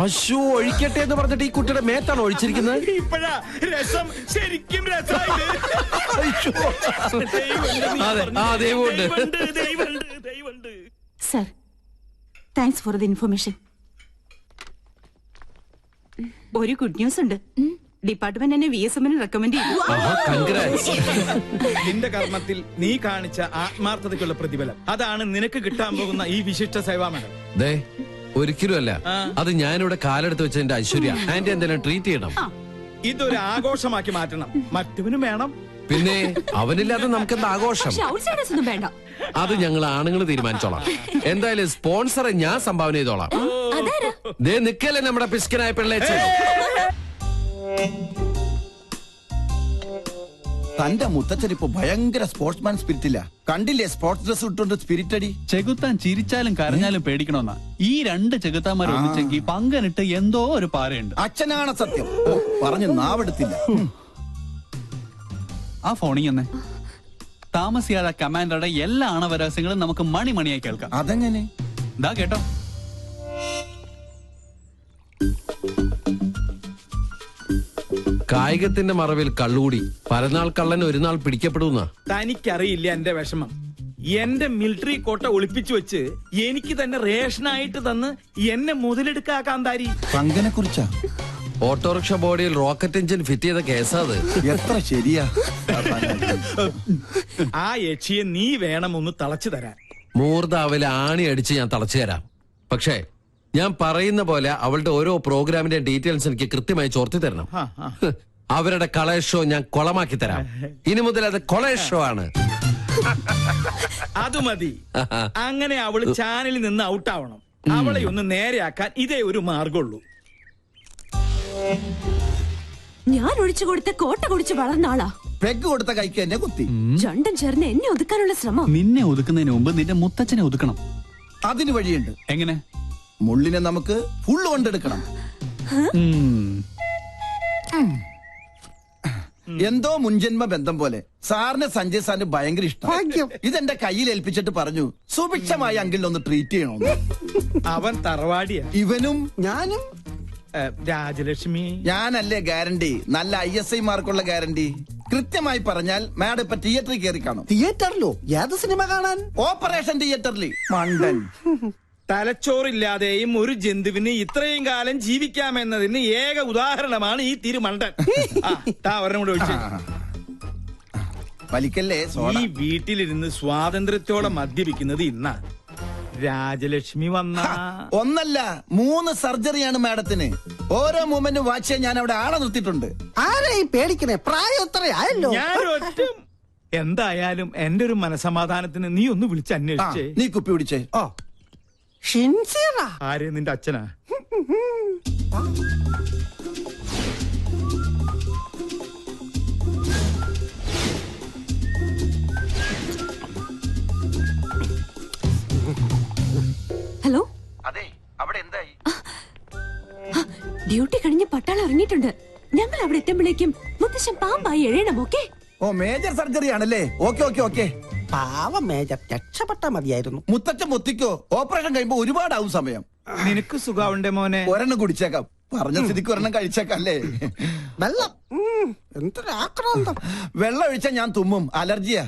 അശോ, ഒഴിക്കട്ടെ എന്ന് പറഞ്ഞിട്ട് ഈ കുട്ടിയുടെ മേത്താണ് ഒഴിച്ചിരിക്കുന്നത്. ഇപ്പഴാ രസം ശരിക്കും രസമായത്. Sir, thanks for the information. ഒരു ഗുഡ് ന്യൂസ് ഉണ്ട്. ഡിപ്പാർട്ട്മെന്റ് എന്നെ VSM റെക്കമെൻഡ് ചെയ്തു. നിന്റെ കർമ്മത്തിൽ നീ കാണിച്ച ആത്മാർത്ഥതയ്ക്കുള്ള പ്രതിഫലം അതാണ് നിനക്ക് കിട്ടാൻ പോകുന്ന ഈ വിശിഷ്ട സേവാമേള. ഒരിക്കലും അല്ല. അത് ഞാനിവിടെ കാലെടുത്ത് വെച്ചതിന്റെ ഐശ്വര്യ. ആന്റി എന്തെങ്കിലും ട്രീറ്റ് ചെയ്യണം. ഇതൊരു ആഘോഷമാക്കി മാറ്റണം. മറ്റവനും വേണം. പിന്നെ അവനില്ലാതെ നമുക്കെന്താ ആഘോഷം? വേണ്ട. അത് ഞങ്ങൾ ആണുങ്ങൾ തീരുമാനിച്ചോളാം. എന്തായാലും സ്പോൺസറെ ഞാൻ സംഭാവന ചെയ്തോളാം. നിക്കല്ലേ നമ്മുടെ പിസ്കനായ പിള്ളേച്ച. തന്റെ മുത്തച്ഛൻ ഇപ്പൊ ഭയങ്കര സ്പോർട്സ്മാൻ സ്പിരിറ്റില്ല. കണ്ടില്ലേ സ്പോർട്സ് ഡ്രസ് ഇട്ടുകൊണ്ട് സ്പിരിറ്റ് അടി. ചെകുത്താൻ ചിരിച്ചാലും കരഞ്ഞാലും പേടിക്കണമെന്നാ. ഈ 2 ചെകുത്താന്മാർ ഒന്നിച്ചെങ്കിൽ പങ്കനിട്ട് എന്തോ ഒരു പാരയുണ്ട്. അച്ഛനാണ് സത്യം. പറഞ്ഞ് നാവെടുത്തില്ല. ആ ഫോണിൽ തന്നെ താമസിയാതെ കമാൻഡറുടെ എല്ലാ ആണവരഹസ്യങ്ങളും നമുക്ക് മണിയായി കേൾക്കാം. അതെങ്ങനെ? ദാ കേട്ടോ. കായികത്തിന്റെ മറവിൽ കള്ളുകൂടി പരനാൾ കള്ളൻ ഒരു നാൾ പിടിക്കപ്പെടുന്ന. തനിക്കറിയില്ല എന്റെ വിഷമം. എന്റെ മിലിറ്ററി കോട്ട ഒളിപ്പിച്ചു വെച്ച് എനിക്ക് തന്നെ റേഷനായിട്ട് തന്ന് എന്നെ മുതലെടുക്കാ കാന്താരി. പങ്കിനെ കുറിച്ചാ? ഓട്ടോറിക്ഷ ബോഡിയിൽ റോക്കറ്റ് എഞ്ചിൻ ഫിറ്റ് ചെയ്ത കേസാ അത്. എത്ര ശരിയാ. ആ യക്ഷിയെ നീ വേണം ഒന്ന് തളച്ചു തരാൻ. മൂർദാവിലെ ആണി അടിച്ച് ഞാൻ തളച്ചു തരാം. പക്ഷേ ഞാൻ പറയുന്ന പോലെ അവളുടെ ഓരോ പ്രോഗ്രാമിന്റെ ഡീറ്റെയിൽസ് എനിക്ക് കൃത്യമായി ചോർത്തി തരണം. അവരുടെ കളേഷ് ഷോ ഞാൻ കൊളമാക്കി തരാം. ഇനി മുതൽ അത് കൊളേഷ് ഷോ ആണ്. അത് മതി. അങ്ങനെ അവള് ചാനലിൽ നിന്ന് ഔട്ടാവണം. അവളെ ഒന്ന് നേരെയാക്കാൻ ഇതേ ഒരു മാർഗമുള്ളൂ. ഞാൻ ഒഴിച്ചു കൊടുത്ത കോട്ട കുടിച്ച് വളർന്ന ആളാ. പെഗ് കൊടുത്ത കൈക്ക് എന്നെ കുത്തി. രണ്ടും ചേർന്ന് എന്നെ ഒതുക്കാനുള്ള ശ്രമം. നിന്നെ ഒതുക്കുന്നതിന് മുമ്പ് നിന്റെ മുത്തച്ഛനെ ഒതുക്കണം. അതിന് വഴിയുണ്ട്. എങ്ങനെ? മുള്ളിനെ നമുക്ക് ഫുള്ള് കൊണ്ടെടുക്കണം. എന്തോ മുൻജന്മ ബന്ധം പോലെ സാറിന് സഞ്ജയ് സാറിന് ഭയങ്കര ഇഷ്ടം. ഇതെന്റെ കയ്യിൽ ഏൽപ്പിച്ചിട്ട് പറഞ്ഞു സുഭിക്ഷമായി അങ്കിളിനെ ഒന്ന് ട്രീറ്റ് ചെയ്യണമെന്ന്. അവൻ തറവാടിയാ. ഇവനും ഞാനും. രാജലക്ഷ്മി ഞാനല്ലേ ഗ്യാരണ്ടി? നല്ല ISI മാർക്കുള്ള ഗ്യാരണ്ടി. കൃത്യമായി പറഞ്ഞാൽ മാഡം ഇപ്പൊ തിയേറ്ററിൽ കയറി കാണും. തിയേറ്ററിലോ? ഏത് സിനിമ കാണാൻ? ഓപ്പറേഷൻ തിയേറ്ററിൽ. മണ്ടൻ. തലച്ചോറില്ലാതെയും ഒരു ജന്തുവിന് ഇത്രയും കാലം ജീവിക്കാമെന്നതിന് ഏക ഉദാഹരണമാണ് ഈ തിരുമണ്ടൻ. ഒരെണ്ണം കൂടെ ഒഴിച്ച്. വലിക്കല്ലേ. ഈ വീട്ടിലിരുന്ന് സ്വാതന്ത്ര്യത്തോടെ മദ്യപിക്കുന്നത് ഇന്നാ. രാജലക്ഷ്മി വന്ന ഒന്നല്ല 3 സർജറിയാണ് മാഡത്തിന്. ഓരോ മൂമെന്റും വാച്ച് ചെയ്യാൻ ഞാൻ അവിടെ ആളെ നിർത്തിയിട്ടുണ്ട്. ആരെയും പേടിക്കണേ, പ്രായം എത്രയായല്ലോ. എന്തായാലും എന്റെ ഒരു മനസമാധാനത്തിന് നീ ഒന്ന് വിളിച്ച് അന്വേഷിച്ചേ. നീ കുപ്പി പിടിച്ചേ. ആരെ? നിന്റെ അച്ഛനാ? ഹലോ. അതെ, അവിടെ എന്തായി? ഡ്യൂട്ടി കഴിഞ്ഞ് പട്ടാളം ഇറങ്ങിയിട്ടുണ്ട്. ഞങ്ങൾ അവിടെ എത്തുമ്പോഴേക്കും മുത്തശ്ശൻ പാമ്പായി എഴയണം. ഓക്കെ? ഓ, മേജർ സർജറി ആണല്ലേ. Okay okay okay. പാവം മേജർ, രക്ഷപ്പെട്ട മതിയായിരുന്നു. മുത്തച്ഛൻ മുത്തിക്കോ. ഓപ്പറേഷൻ കഴിയുമ്പോ ഒരുപാടാവും സമയം. നിനക്ക് സുഖാവുണ്ടേ മോനെ? ഒരെണ്ണം കുടിച്ചേക്കാം. പറഞ്ഞ സ്ഥിതിക്ക് ഒരെണ്ണം കഴിച്ചേക്കല്ലേ. വെള്ളം എന്തൊരാക്രാന്തം. വെള്ളം ഒഴിച്ചാൽ ഞാൻ തുമ്മും. അലർജിയാ.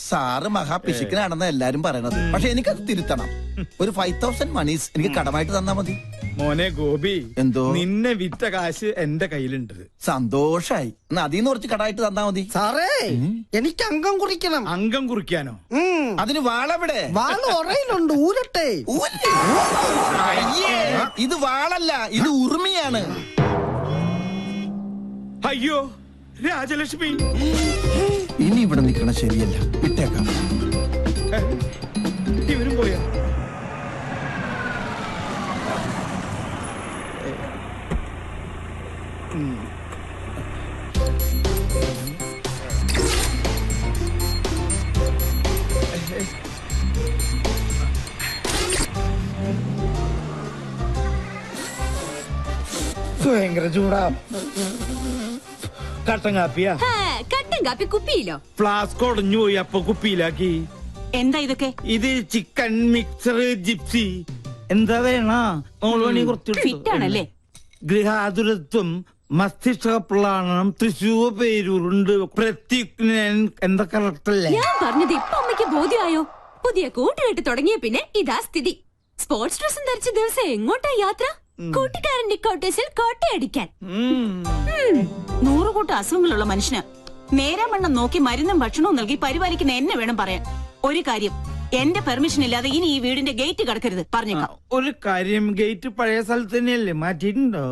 സാറ് മഹാപിശുക്കനാണെന്ന് എല്ലാരും പറയണത്. പക്ഷെ എനിക്കത് തിരുത്തണം. ഒരു 5000 മണീസ് എനിക്ക് കടമായിട്ട് തന്നാ മതി. മോനെ ഗോപി, എന്തോ നിന്നെ വിറ്റ കാശ് എന്റെ കയ്യിലുണ്ട്. സന്തോഷായി. അതിന്ന് കുറച്ച് കടമായിട്ട് തന്നാ മതി. സാറേ, എനിക്ക് അംഗം കുറിക്കണം. അംഗം കുറിക്കാനോ? അതിന് വാളെവിടെ? വാള ഉറയിലുണ്ട്. ഊരട്ടെ. ഇത് വാളല്ല, ഇത് ഉറുമിയാണ്. അയ്യോ രാജലക്ഷ്മി, ഇനി ഇവിടെ നിൽക്കണ ശരിയല്ല. വിട്ടേക്കാം. ഇവരും പോയാ? ഭയങ്കര ചൂടാ. കട്ടൻ കാപ്പിയാ? കട്ടൻ കാപ്പി കുപ്പിയിലോ? ഫ്ലാസ്ക് ഉടഞ്ഞു പോയി, അപ്പൊ കുപ്പിയിലാക്കി. എന്താ ഇതൊക്കെ? ഇത് ചിക്കൻ മിക്സർ ജിപ്സി. എന്താ വേണ? ഫിറ്റാണല്ലേ? ഗൃഹാതുരത്വം, മസ്തിഷ്ക പ്ലാനം, തൃശൂർ പേരൂരുണ്ട്, പ്രത്യുഗ്നൻ. എന്താ കറക്റ്റല്ലേ? ഞാൻ പറഞ്ഞത് ഇപ്പൊ അമ്മയ്ക്ക് ബോധ്യമായോ? പുതിയ കൂട്ടുകെട്ട് തുടങ്ങിയ പിന്നെ ഇതാ സ്ഥിതി. സ്പോർട്സ് ഡ്രസ്സും ധരിച്ച ദിവസം എങ്ങോട്ടാ യാത്ര? കൂട്ടുകാരന്റെ കോട്ടേഴ്സിൽ കോട്ടയടിക്കാൻ. 100 കൂട്ടം അസുഖങ്ങളുള്ള മനുഷ്യന് നേരാവണ്ണം നോക്കി മരുന്നും ഭക്ഷണവും നൽകി പരിപാലിക്കുന്ന എന്നെ വേണം പറയാൻ. ഒരു കാര്യം, എന്റെ പെർമിഷൻ ഇല്ലാതെ ഇനി ഈ വീടിന്റെ ഗേറ്റ് കടക്കരുത്. പറഞ്ഞേക്കാം. ഒരു കാര്യം, ഗേറ്റ് പഴയ സ്ഥലത്ത് തന്നെയല്ലേ? മാറ്റിയിട്ടുണ്ടോ?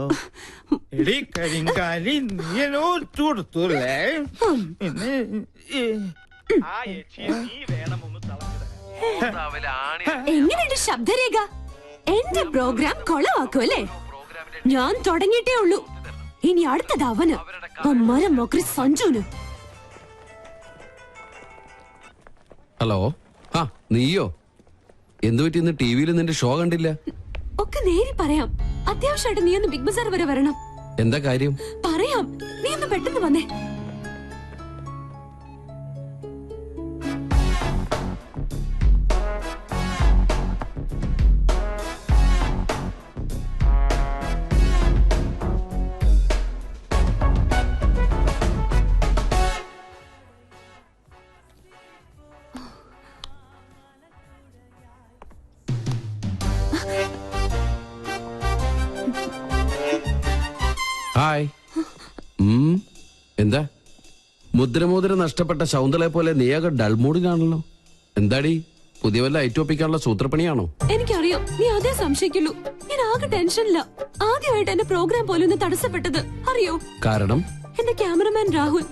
എങ്ങനെയുണ്ട് ശബ്ദരേഖ? എന്റെ പ്രോഗ്രാം കൊളവാക്കുമല്ലേ? ഞാൻ തുടങ്ങിയിട്ടേ ഉള്ളൂ. ഇനി അടുത്തത് അവന്, മരം മൊക്രി സഞ്ജുന്. ഹലോ. ആ, നീയോ? എന്തുപറ്റി? ഇന്ന് ടിവിയിൽ നിന്റെ ഷോ കണ്ടില്ല? ഒക്കെ നേരി പറയാം. അത്യാവശ്യമായിട്ട് നീ ഒന്ന് ബിഗ് ബസാർ വരെ വരണം. എന്താ കാര്യം? പറയാം, നീ ഒന്ന് പെട്ടെന്ന് വന്നേ. ഹായ്. എന്താ മുദ്രമോതിരം നഷ്ടപ്പെട്ട ശൗന്തളെ പോലെ നീയാകെ ഡൾമൂഡിനാണല്ലോ. എന്താടി പുതിയ വല്ല ഐറ്റോപ്പിക്കാനുള്ള സൂത്രപ്പണിയാണോ? എനിക്കറിയാം നീ അതേ സംശയിക്കുള്ളൂ. ഞാൻ ആകെ ടെൻഷനില്ല. ആദ്യമായിട്ട് എന്റെ പ്രോഗ്രാം പോലും ഒന്ന് തടസ്സപ്പെട്ടത് അറിയോ? കാരണം എന്റെ ക്യാമറമാൻ രാഹുൽ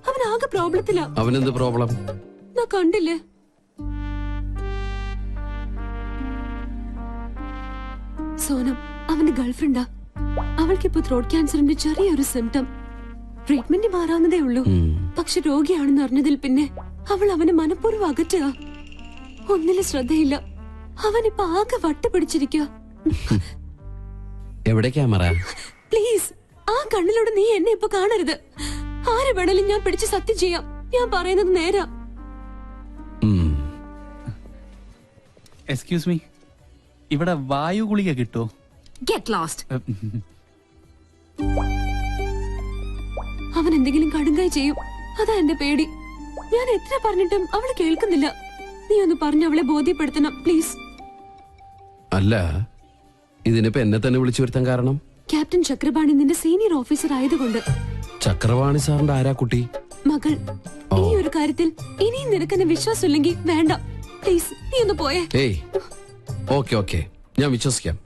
അവൻ ആകെ പ്രോബ്ലത്തിലാ. അവനെന്ത് പ്രോബ്ലം? ഞാൻ കണ്ടില്ലേ സോനം അവന്റെ ഗേൾഫ്രണ്ടാ. അവൾക്കിപ്പോ ത്രോട്ട് ക്യാൻസറിന്റെ ചെറിയൊരു സിംറ്റം. ട്രീറ്റ്മെന്റ് മാറാവുന്നതേ ഉള്ളൂ. പക്ഷെ രോഗിയാണെന്ന് അറിഞ്ഞതിൽ പിന്നെ അവൾ അവനെ മനഃപൂർവ്വം അകറ്റുക. ഒന്നിലും ശ്രദ്ധയില്ല. അവനിപ്പോ ആകെ വട്ടുപിടിച്ചിരിക്കുക. എവിടെ ക്യാമറ? പ്ലീസ് ആ കണ്ണിലൂടെ നീ എന്നെ ഇപ്പൊ കാണരുത്. ആരെ വേണേലും ഞാൻ പിടിച്ച് സത്യം ചെയ്യാം. ഞാൻ പറയുന്നത് നേരാ. എക്സ്ക്യൂസ് മീ, ഇവിടെ വായു ഗുളിക കിട്ടോ? Get lost. അവൻ എന്തെങ്കിലും കടുങ്കായി ചെയ്യും. അതാ എന്റെ പേടി. ഞാൻ എത്ര പറഞ്ഞിട്ടും അവള് കേൾക്കുന്നില്ല. നീ ഒന്ന് പറഞ്ഞ് അവളെ ബോധ്യപ്പെടുത്തണം പ്ലീസ്. അല്ല, ഇതിനിപ്പോ എന്നെ തന്നെ വിളിച്ചു വരുത്താൻ കാരണം? ക്യാപ്റ്റൻ ചക്രപാണി നിന്റെ സീനിയർ ഓഫീസർ ആയതുകൊണ്ട്. ചക്രപാണി സാറിന്റെ ആരാ കുട്ടി? മകൾ. ഈ ഒരു കാര്യത്തിൽ ഇനിയും നിനക്കെന്നെ വിശ്വാസമില്ലെങ്കിൽ വേണ്ട പ്ലീസ്, നീ ഒന്ന് പോയേ. ഏയ് ഓക്കെ ഓക്കെ, ഞാൻ വിശ്വസിക്കാം.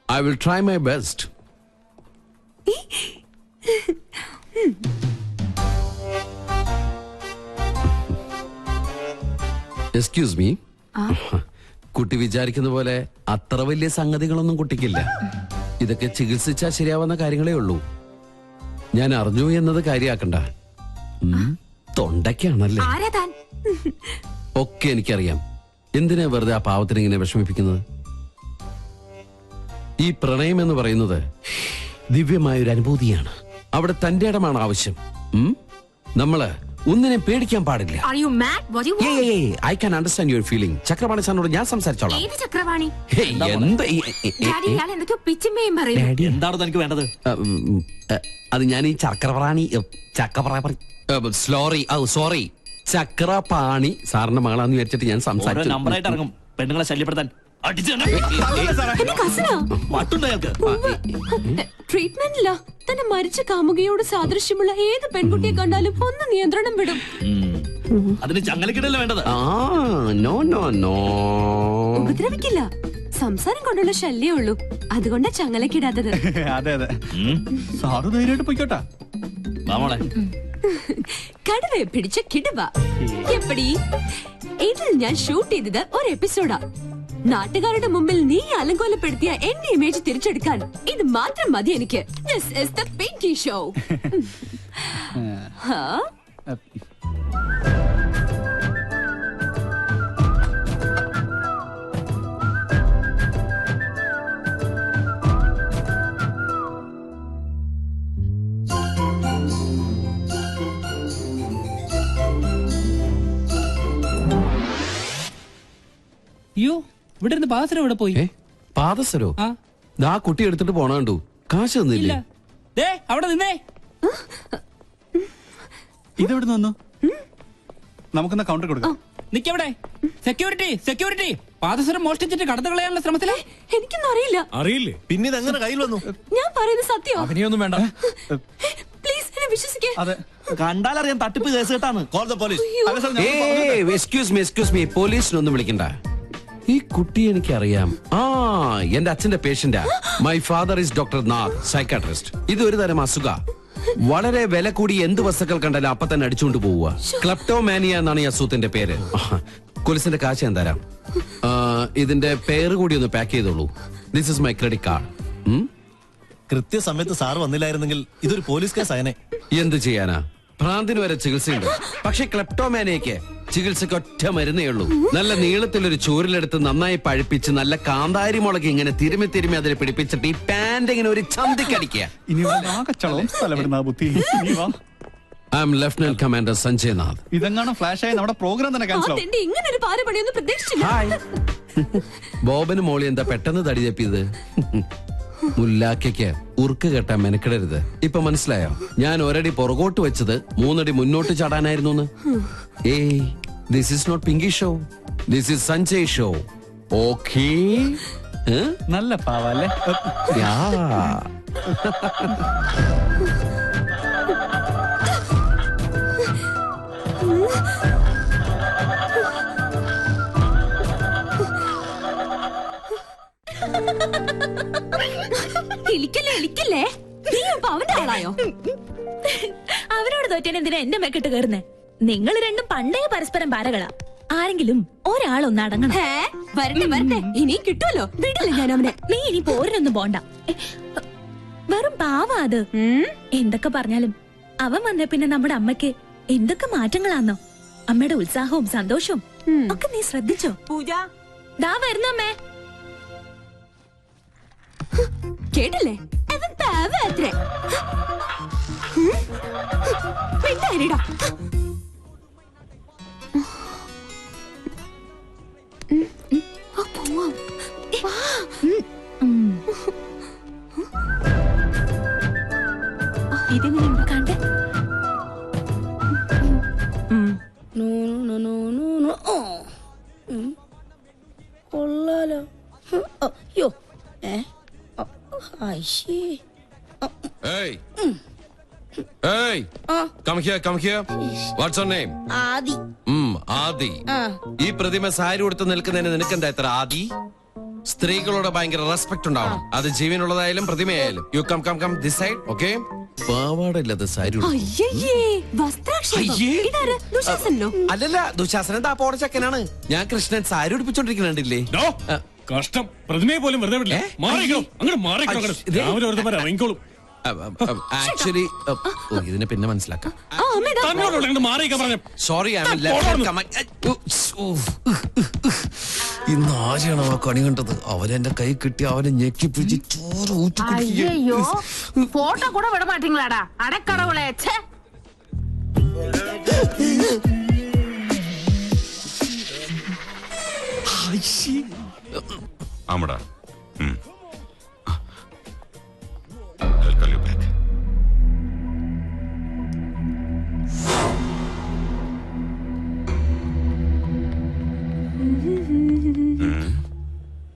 I will try my best. Excuse me. കുട്ടി വിചാരിക്കുന്ന പോലെ അത്ര വലിയ സംഗതികളൊന്നും കുട്ടിക്കില്ല. ഇതൊക്കെ ചികിത്സിച്ചാൽ ശരിയാവുന്ന കാര്യങ്ങളേ ഉള്ളൂ. ഞാൻ അറിഞ്ഞു എന്നത് കാര്യാക്കണ്ട. തൊണ്ടയ്ക്കാണല്ലേ? ഒക്കെ എനിക്കറിയാം. എന്തിനാ വെറുതെ ആ പാവത്തിന് ഇങ്ങനെ വിഷമിപ്പിക്കുന്നത്? ഈ പ്രണയം എന്ന് പറയുന്നത് ദിവ്യമായൊരു അനുഭൂതിയാണ്. അവിടെ തന്റെ ഇടമാണ് ആവശ്യം. നമ്മള് ഒന്നിനെ പേടിക്കാൻ പാടില്ല. I can understand your feeling. Chakrapani സാറിനോട് ഞാൻ സംസാരിച്ചോളാം. എന്താണ് തനിക്ക് വേണ്ടത്? അത് ഞാൻ ഈ ചക്രപാണി സോറി ചക്രപാണി സാറിന്റെ മകളാന്ന് വിചാരിച്ചിട്ട് ഞാൻ സംസാരിച്ചു. നമ്പറായിട്ട് ഇറങ്ങും പെണ്ണുങ്ങളെ ശല്യപ്പെടുത്താൻ. ട്രീറ്റ്മെന്റില്ല. തന്നെ മരിച്ച കാമുകയോട് സാദൃശ്യമുള്ള ഏത് പെൺകുട്ടിയെ കണ്ടാലും ഒന്ന് നിയന്ത്രണം വിടും. അതിന് ചങ്ങലക്കിടല്ല വേണ്ടത്. ഉപദ്രവിക്കില്ല. സംസാരം കൊണ്ടുള്ള ശല്യേ ഉള്ളൂ. അതുകൊണ്ടാ ചങ്ങലക്കിടാത്തത്. അതെ അതെ, സാറ് ധൈര്യമായിട്ട് പോയിക്കോട്ടാ. കടുവയെ പിടിച്ച കിടുവ. എപ്പടി ഇതിൽ ഞാൻ ഷൂട്ട് ചെയ്തത് ഒരു എപ്പിസോഡാ. നാട്ടുകാരുടെ മുമ്പിൽ നീ അലങ്കോലപ്പെടുത്തിയ എന്റെ ഇമേജ് തിരിച്ചെടുക്കാൻ ഇത് മാത്രം മതി എനിക്ക്. This is the Pinky Show. അയ്യോ, ഇവിടെ ഇരുന്ന് പാദസരം ഇവിടെ പോയി. പാദസരോ? ആ കുട്ടി എടുത്തിട്ട് പോണ കണ്ടു. കാശ് തന്നില്ലേ? അവിടെ നിന്നേ. ഇതെവിടെ വന്നു? നമുക്കെന്നാ കൗണ്ടർ കൊടുക്കാം. നിക്കവിടെ. സെക്യൂരിറ്റി സെക്യൂരിറ്റി, പാദസരം മോഷ്ടിച്ചിട്ട് കടന്നു കളയാനുള്ള ശ്രമത്തിലാ. എനിക്കൊന്നും അറിയില്ല. അറിയില്ലേ? പിന്നെ ഇതെങ്ങനെ കയ്യിൽ വന്നു? ഞാൻ പറയുന്നത് സത്യം. അഭിനയൊന്നും വേണ്ട. പ്ലീസ് എന്നെ വിശ്വസിക്കേ. അതെ, കണ്ടാലറിയാം തട്ടിപ്പ് കേസ് കേട്ടാണ്. Call the police. Excuse me, പോലീസിനൊന്നും വിളിക്കണ്ട. ഈ കുട്ടി എനിക്കറിയാം. എന്റെ അച്ഛന്റെ പേഷ്യന്റാ. My father is doctor Nath, psychiatrist. ഇതൊരു തരം അസുഖ. വളരെ വില കൂടി എന്ത് വസ്തുക്കൾ കണ്ടാലും അപ്പൊ തന്നെ അടിച്ചുകൊണ്ട് പോവുക. ക്ലെപ്റ്റോമാനിയ എന്നാണ് ഈ അസുഖത്തിന്റെ പേര്. പോലീസിന്റെ കാശ് ഞാൻ തരാം. ഇതിന്റെ പേര് കൂടി ഒന്ന് പാക്ക് ചെയ്തോളൂ. This is my credit card. കൃത്യസമയത്ത് സാർ വന്നില്ലായിരുന്നെങ്കിൽ ഇതൊരു പോലീസ് കേസ് ആയനെ. എന്ത് ചെയ്യാനാ? ഭ്രാന്തിന് വരെ ചികിത്സയുണ്ട്. പക്ഷെ ക്ലെപ്റ്റോമാനിയക്ക് ചികിത്സക്ക് ഒറ്റ മരുന്നേ ഉള്ളൂ. നല്ല നീളത്തിലൊരു ചൂരിലെടുത്ത് നന്നായി പഴുപ്പിച്ച് നല്ല കാന്താരി മുളക് ഇങ്ങനെ തിരുമി തിരുമി അതിൽ പിടിപ്പിച്ചിട്ട് ഈ പാന്റ് ഇങ്ങനെ ഒരു ചന്തിക്കടിക്കുക. I am lieutenant commander Sanjay Nath. ഇതെങ്ങാണ് ഫ്ലാഷ് ആയി നമ്മുടെ പ്രോഗ്രാം തന്നെ ക്യാൻസൽ ആവും. ഇങ്ങനെ ഒരു പാരപണിയൊന്നും പ്രതീക്ഷിച്ചില്ല. ബോബന് മോളി എന്താ പെട്ടെന്ന് തടി തപ്പിയത്? മുല്ലാക്കയ്ക്ക് ഉറുക്ക് കെട്ടാൻ മെനക്കിടരുത്. ഇപ്പൊ മനസ്സിലായോ? ഞാൻ ഒരടി പുറകോട്ട് വെച്ചത് 3 അടി മുന്നോട്ട് ചാടാനായിരുന്നു. ഏയ്, this is not Pinky show, this is Sanjay show. Okay, നല്ല പാവല്ലേ? ഇളിക്കല്ലേ നീ ഇപ്പൊ അവന്റെ ആളായോ? അവരോട് തോറ്റാൻ എന്തിനാ എന്റെ മെക്കിട്ട് കയറുന്നേ? നിങ്ങൾ രണ്ടും പണ്ടേ പരസ്പരം പാരകളാ. ആരെങ്കിലും ഒരാളൊന്ന് അടങ്ങണം. വരട്ടെ ഇനി കിട്ടുമല്ലോ. വിടില്ല ഞാൻ അവനെ. നീ ഇനി പോരിനൊന്നും പോണ്ട. വെറും പാവാ അത്. എന്തൊക്കെ പറഞ്ഞാലും അവൻ വന്ന പിന്നെ നമ്മുടെ അമ്മയ്ക്ക് എന്തൊക്കെ മാറ്റങ്ങളാന്നോ. അമ്മയുടെ ഉത്സാഹവും സന്തോഷവും ഒക്കെ നീ ശ്രദ്ധിച്ചോ? പൂജ ദാ വരുന്നമ്മേ. കേട്ടില്ലേ? അവൻ പാവത്രേ. മിണ്ടായിരിടാ. ഇതെങ്ങനെയുണ്ട് കണ്ടേ? കൊള്ളാലോ. അയ്യോ Hey! Hey! Come here. What's your name? ആദി. ആദി. ഈ പ്രതിമ സാരി കൊടുത്ത് നിൽക്കുന്നതിന് നിനക്കെന്താ ഇത്ര ആദി? സ്ത്രീകളോട് ഭയങ്കര റെസ്പെക്ട് ഉണ്ടാവണം. അത് ജീവനുള്ളതായാലും പ്രതിമയായാലും. You come this side, okay? പാവാടയില്ലാത്ത സാരി. അല്ലല്ല, ദുശാസനൻ താപ്പോടെ ചക്കനാണ്. ഞാൻ കൃഷ്ണൻ സാരി ഉടുപ്പിച്ചോണ്ടിരിക്കുന്നുണ്ടില്ലേ? കഷ്ടം, പ്രതിമയെ പോലും വെറുതെ വിടില്ല. മാറിക്കോളും. ആക്ച്വലി ഇതിനെ പിന്നെ മനസ്സിലാക്കാം. സോറി, ഇന്ന് ആരെയാണോ ആ കണി കണ്ടത്? അവനെന്റെ കൈ കിട്ടി അവനെ ഞെക്കിപ്പിടിച്ച് ചോറ് അയ്യോ, ഫോട്ടോ കൂടെ വിട മാട്ടീங்களாடா അടക്കടവുളെ. ആമടാ. I'll call you back.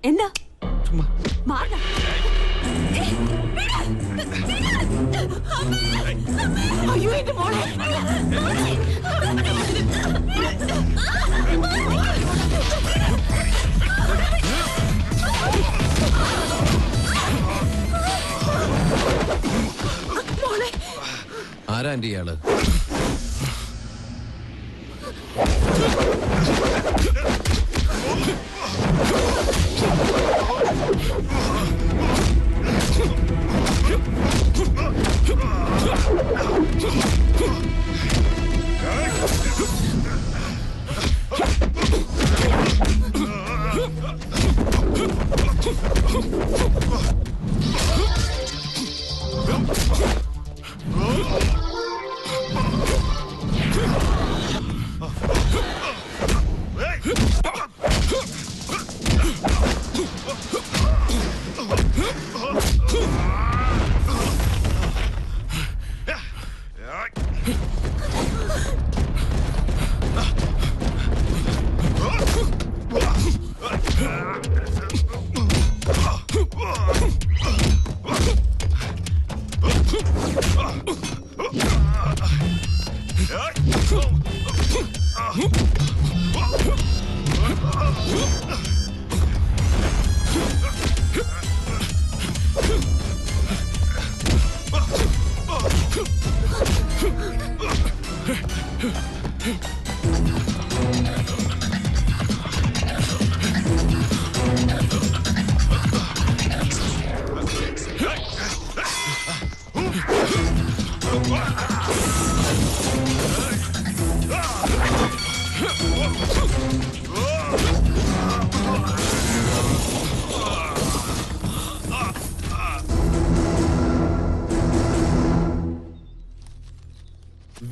എന്താ അയ്യോ എന്റെ മോളെ. ആരാ എന്റെ ഇയാള്?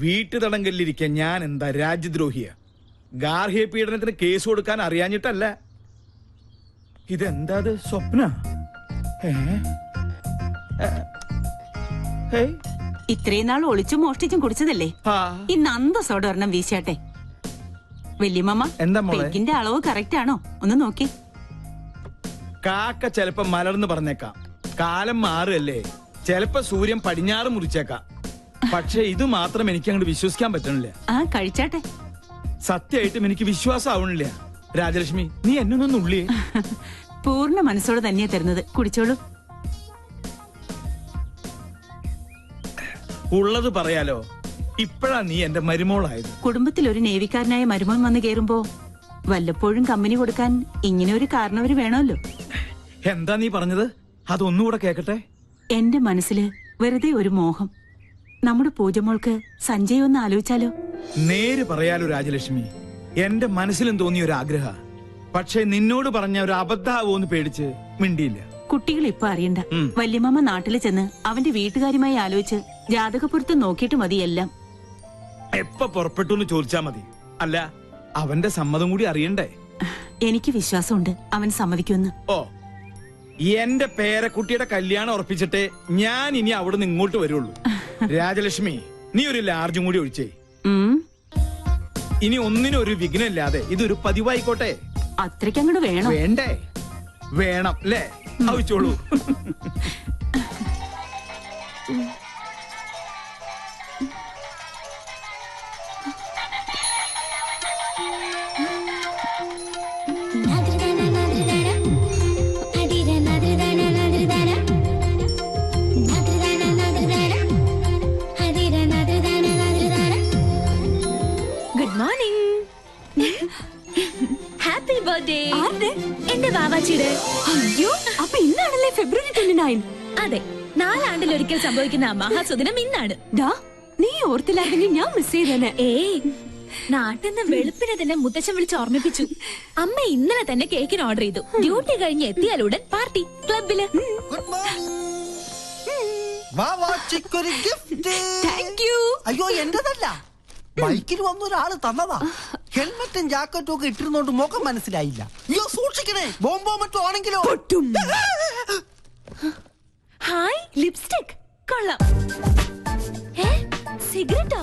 വീട്ടുതടങ്കലിരിക്കാൻ ഞാൻ എന്താ രാജ്യദ്രോഹിയ? ഗാർഹിക പീഡനത്തിന് കേസ് കൊടുക്കാൻ അറിയാഞ്ഞിട്ടല്ല. ഇതെന്താ സ്വപ്ന? ഇത്രയും നാൾ ഒളിച്ചും മോഷ്ടിച്ചും കുടിച്ചതല്ലേ? ഇന്ന് അന്തസ്സോടെ ഒരെണ്ണം വീശാട്ടെ. വല്യമ്മ, എന്താ മോളെ? പെഗിന്റെ അളവ് കറക്റ്റ് ആണോ ഒന്ന് നോക്കി. കാക്ക ചിലപ്പോ മലർന്ന് പറഞ്ഞേക്കാം, കാലം മാറുകല്ലേ, ചിലപ്പോ സൂര്യൻ പടിഞ്ഞാറ് മുറിച്ചേക്കാം. പക്ഷെ ഇത് മാത്രം എനിക്ക് അങ്ങോട്ട് വിശ്വസിക്കാൻ പറ്റണില്ല. ആ കഴിച്ചാട്ടെ. സത്യമായിട്ടും എനിക്ക് വിശ്വാസം ആവണില്ല. രാജലക്ഷ്മി, നീ എന്നൊന്നും ഉള്ളിയേ. പൂർണ്ണ മനസ്സോടെ തന്നെയാ തരുന്നത്, കുടിച്ചോളൂ. ഉള്ളത് പറയാലോ, ഇപ്പഴാ നീ എന്റെ മരുമോളായത്. കുടുംബത്തിൽ ഒരു നേവിക്കാരനായ മരുമോൻ വന്ന് കേറുമ്പോ വല്ലപ്പോഴും കമ്പനി കൊടുക്കാൻ ഇങ്ങനെ ഒരു കാരണവര് വേണമല്ലോ. എന്താ നീ പറഞ്ഞത്? അതൊന്നുകൂടെ കേക്കട്ടെ. എന്റെ മനസ്സില് വെറുതെ ഒരു മോഹം. നമ്മുടെ പൂജമോൾക്ക് സഞ്ജയ് ഒന്ന് ആലോചിച്ചാലോ? നേര് പറയാലോ രാജലക്ഷ്മി, എന്റെ മനസ്സിലും തോന്നിയ ഒരു ആഗ്രഹ. പക്ഷെ നിന്നോട് പറഞ്ഞ ഒരു അബദ്ധാവോന്ന് പേടിച്ച് മിണ്ടിയില്ല. കുട്ടികൾ ഇപ്പൊ അറിയണ്ട. വല്യമ്മ നാട്ടിൽ ചെന്ന് അവന്റെ വീട്ടുകാരുമായി ആലോചിച്ച് ജാതകപ്പുറത്ത് നോക്കിയിട്ട് മതി എല്ലാം. എപ്പ പുറപ്പെട്ടു എന്ന് ചോദിച്ചാ മതി. അല്ല, അവന്റെ സമ്മതം കൂടി അറിയണ്ടേ? എനിക്ക് വിശ്വാസമുണ്ട് അവൻ സമ്മതിക്കുമെന്ന്. ഓ, എന്റെ പേരക്കുട്ടിയുടെ കല്യാണം ഉറപ്പിച്ചിട്ടേ ഞാൻ ഇനി അവിടെ നിന്ന് ഇങ്ങോട്ട് വരുള്ളൂ. രാജലക്ഷ്മി, നീ ഒരു ലാർജും കൂടി ഒഴിച്ചേ. ഇനി ഒന്നിനും ഒരു വിഘ്നമില്ലാതെ ഇതൊരു പതിവായിക്കോട്ടെ. അത്രയ്ക്കങ്ങോട്ട് വേണം. വേണ്ടേ? വേണം അല്ലേ? ആവശ്യമുള്ളൂ. Good morning. Happy birthday. എന്റെ വാവാച്ചിയുടെ. അയ്യോ, അപ്പൊ ഇന്നാണല്ലേ February 29? അതെ, 4 ആണ്ടിലൊരിക്കൽ സംഭവിക്കുന്ന മഹാസുദിനം ഇന്നാണ്. നീ ഓർത്തില്ലായിരുന്നെങ്കിൽ ഞാൻ മിസ് ചെയ്തേനെ. നാട്ടിൽ നിന്ന് വെളുപ്പിനെ തന്നെ മുത്തച്ഛൻ വിളിച്ച് ഓർമ്മിപ്പിച്ചു. അമ്മ ഇന്നലെ തന്നെ കേക്കിന് ഓർഡർ ചെയ്തു. ഡ്യൂട്ടി കഴിഞ്ഞ് എത്തിയാലുടൻ പാർട്ടി ക്ലബില്. അയ്യോ, എന്റേതല്ല, ബൈക്കിൽ വന്ന ഒരാള് തന്നതാ. ഹെൽമെറ്റും ജാക്കറ്റും ഒക്കെ ഇട്ടിരുന്നോണ്ട് മുഖം മനസ്സിലായില്ല. അയ്യോ, സൂക്ഷിക്കണേ, ബോംബോ മറ്റോ ആണെങ്കിലോ. ഹായ്, ലിപ്സ്റ്റിക് കൊള്ളാം. സിഗരറ്റോ?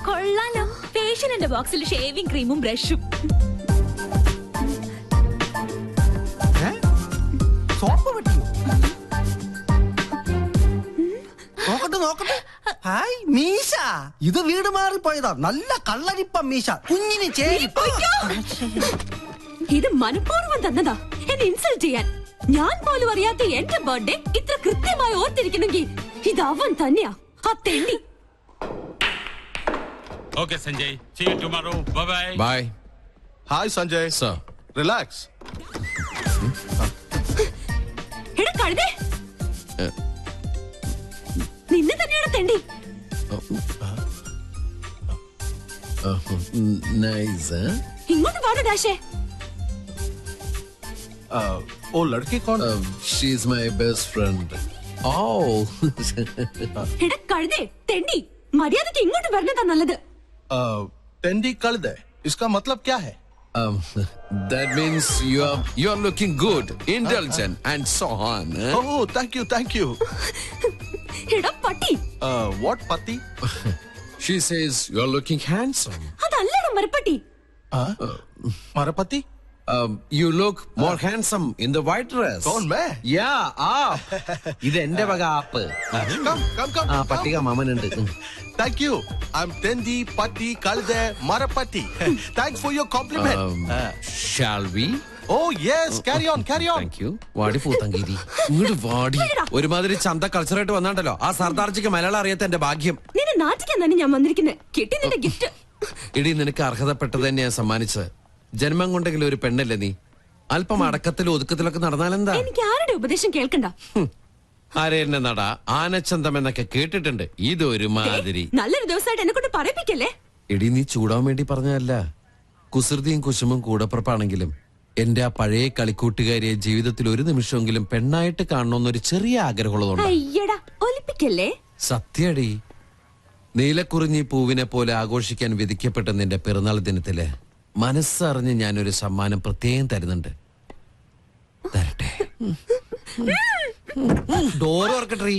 കൊള്ളാലോ. ഫേഷ്യലിന്റെ ബോക്സിൽ ഷേവിംഗ് ക്രീമും ബ്രഷും. നോക്കട്ടെ നോക്കട്ടെ. ഹായ്, മീശ. ഇത് വീട് മാറിപ്പോയതാ. നല്ല കള്ളരിപ്പ മീശ, കുഞ്ഞിന് ചേരി. ഇത് മനഃപൂർവ്വം തന്നതാ, എന്നെ ഇൻസൾട്ട് ചെയ്യാൻ. ഞാൻ പോലും അറിയാത്ത എന്റെ ബർത്ത്ഡേ ഇത്ര കൃത്യമായി ഓർത്തിരിക്കണമെങ്കിൽ ഇത് അവൻ തന്നെയാ, ആ തെണ്ടി. Okay, Sanjay. See you tomorrow. Bye-bye. Bye. Hi, Sanjay. Sir. Relax. എടാ കഴുതേ, നിന്നെ തന്നെയാണ് തെണ്ടി. Nice, huh? ഇങ്ങോട്ട് പാട ഡാഷേ. Oh, लड़की कौन? She's my best friend. Oh. എടാ കഴുതേ, തെണ്ടി, മര്യാദക്ക് ഇങ്ങോട്ട് വരുന്നതാ നല്ലത്. टेंडी कल दे, इसका मतलब क्या है? That means you are looking good, intelligent, and so on. Huh? Oh, thank you. എടാ പട്ടി. What pati? She says you are looking handsome. അതല്ലടാ മരപ്പട്ടി. Marapati? You look more handsome in the white dress. कौन मैं? Yeah, ഇത് എന്റെ വക app. Come. പട്ടിക മാമനുണ്ട്. Thank you. I'm Tendi, Patti, Kalde, Marapati. Thanks for your compliment. Shall we? Oh yes, carry on. Thank you. വാടി പൂത്തങ്കേരി. ഇങ്ങോട്ട് വാടി. ഒരുമാതിരി ചന്ത കൾച്ചറായിട്ട് വന്നാണ്ടല്ലോ. ആ സർദാർജിക്ക് മലയാളം അറിയാത്ത എന്റെ ഭാഗ്യം. നിന്നെ നാട്ടിക്കാൻ തന്നെ ഞാൻ വന്നിരിക്കുന്നത്. കിട്ടി നിന്റെ ഗിഫ്റ്റ്. ഇടി, നിനക്ക് അർഹതപ്പെട്ടത് തന്നെ ഞാൻ സമ്മാനിച്ചത്. ജന്മം കൊണ്ടെങ്കിലും ഒരു പെണ്ണല്ലേ നീ? അല്പം അടക്കത്തിലും ഒതുക്കത്തിലൊക്കെ നടന്നാലെന്താ? എനിക്ക് ആരുടെ ഉപദേശം കേൾക്കണ്ട. ആരെന്നെ നട ആനച്ചന്തം എന്നൊക്കെ കേട്ടിട്ടുണ്ട്. ഇതൊരു മാതിരി. നല്ലൊരു ദിവസമായിട്ട് എന്നെ കൊണ്ട് പറയിപ്പിക്കല്ലേ. എടി, നീ ചൂടാൻ വേണ്ടി പറഞ്ഞതല്ല. കുസൃതിയും കുശുമും കൂടപ്പുറപ്പാണെങ്കിലും എന്റെ ആ പഴയ കളിക്കൂട്ടുകാരിയെ ജീവിതത്തിൽ ഒരു നിമിഷമെങ്കിലും പെണ്ണായിട്ട് കാണണമെന്നൊരു ചെറിയ ആഗ്രഹമുള്ളതുകൊണ്ട്. അയ്യടാ, ഒലിപ്പിക്കല്ലേ. സത്യടി, നീലക്കുറിഞ്ഞി പൂവിനെ പോലെ ആഘോഷിക്കാൻ വിധിക്കപ്പെട്ട നിന്റെ പിറന്നാൾ ദിനത്തില് മനസ്സറിഞ്ഞ് ഞാനൊരു സമ്മാനം പ്രത്യേകം തരുന്നുണ്ട്. തരട്ടെ. ഡോർ ഓർക്കട്ടെ.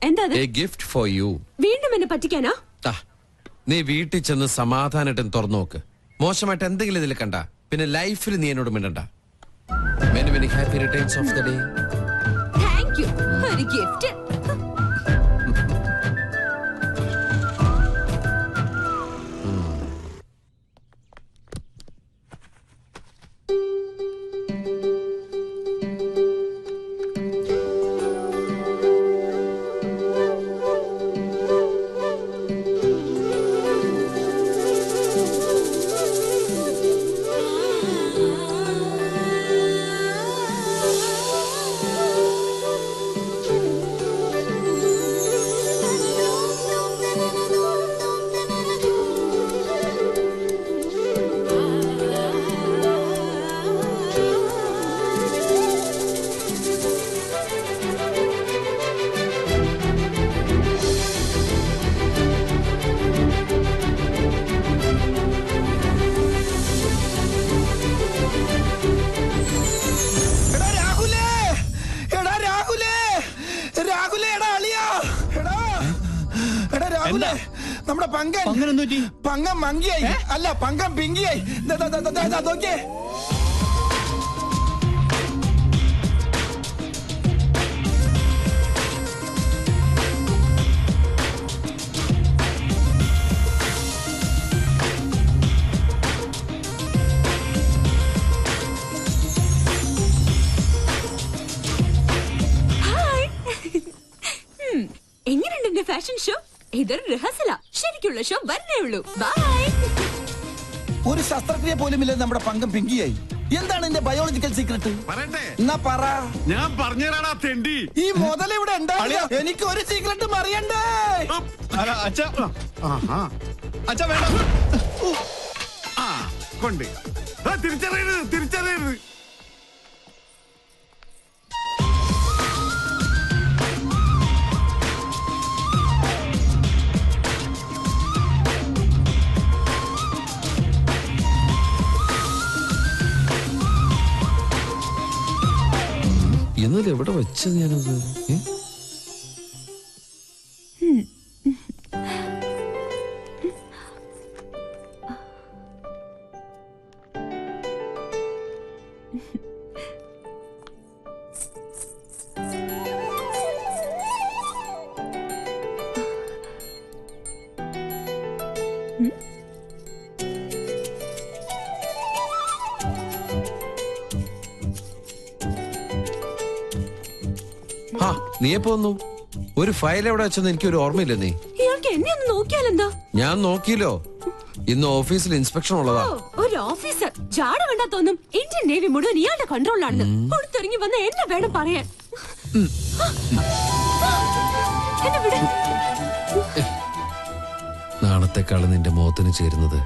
എന്താ എ ഗിഫ്റ്റ് ഫോർ യു. വീണ്ടും എന്നെ പറ്റിക്കാനാ? നീ വീട്ടിൽ ചെന്ന് സമാധാനമായിട്ടും തുറന്നു നോക്ക്. മോശമായിട്ട് എന്തെങ്കിലും ഇതിൽ കണ്ട പിന്നെ ലൈഫിൽ നീ എന്നോട് മിണ്ടണ്ട. Many many happy returns of the day. Thank you. ഒരു ഗിഫ്റ്റ്. നമ്മുടെ പങ്കം മങ്കിയായി അല്ല പങ്കം പിങ്കിയായി. നോക്കിയേ എങ്ങനെയുണ്ട് എന്റെ ഫാഷൻ ഷോ? ഇതൊരു റിഹേഴ്സലാ. ശരിക്കുള്ള ഷോ വരണേ ഉള്ളൂ. ബൈ. ഒരു ശസ്ത്രക്രിയ പോലും ഇല്ല നമ്മുടെ പങ്കം പിങ്കിയായി. എന്താണ് എന്റെ ബയോളജിക്കൽ സീക്രട്ട്? എന്നാ പറ. ഞാൻ പറഞ്ഞുതരാടാ തെണ്ടി. ഈ മുതൽ ഇവിടെ ഉണ്ടാവില്ല. എനിക്ക് ഒരു സീക്രട്ടും അറിയണ്ടേ. കൊണ്ട് തിരിച്ചറിയരുത്. എന്നാലും എവിടെ വെച്ചത് ഞാനത്? നീ എപ്പോ വന്നു? ഒരു ഫയൽ എവിടെ വെച്ചെന്ന് എനിക്കൊരു ഓർമ്മയില്ല. നീ ഇയാൾക്ക് എന്നെ ഒന്ന് നോക്കിയാലെന്താ? ഞാൻ നോക്കിയല്ലോ. ഇന്ന് ഓഫീസിൽ ഇൻസ്പെക്ഷൻ ഉള്ളതാ. ഒരു ഓഫീസർ ജാട കണ്ടാ തോന്നും ഇന്ത്യൻ നേവി മുഴുവൻ ഇയാളുടെ കൺട്രോളിലാണെന്ന്. പുറത്തിറങ്ങി വന്ന എന്നെ വേണം പറയാൻ. നാളത്തെക്കാളും നിന്റെ മുഖത്തിന് ചേരുന്നത്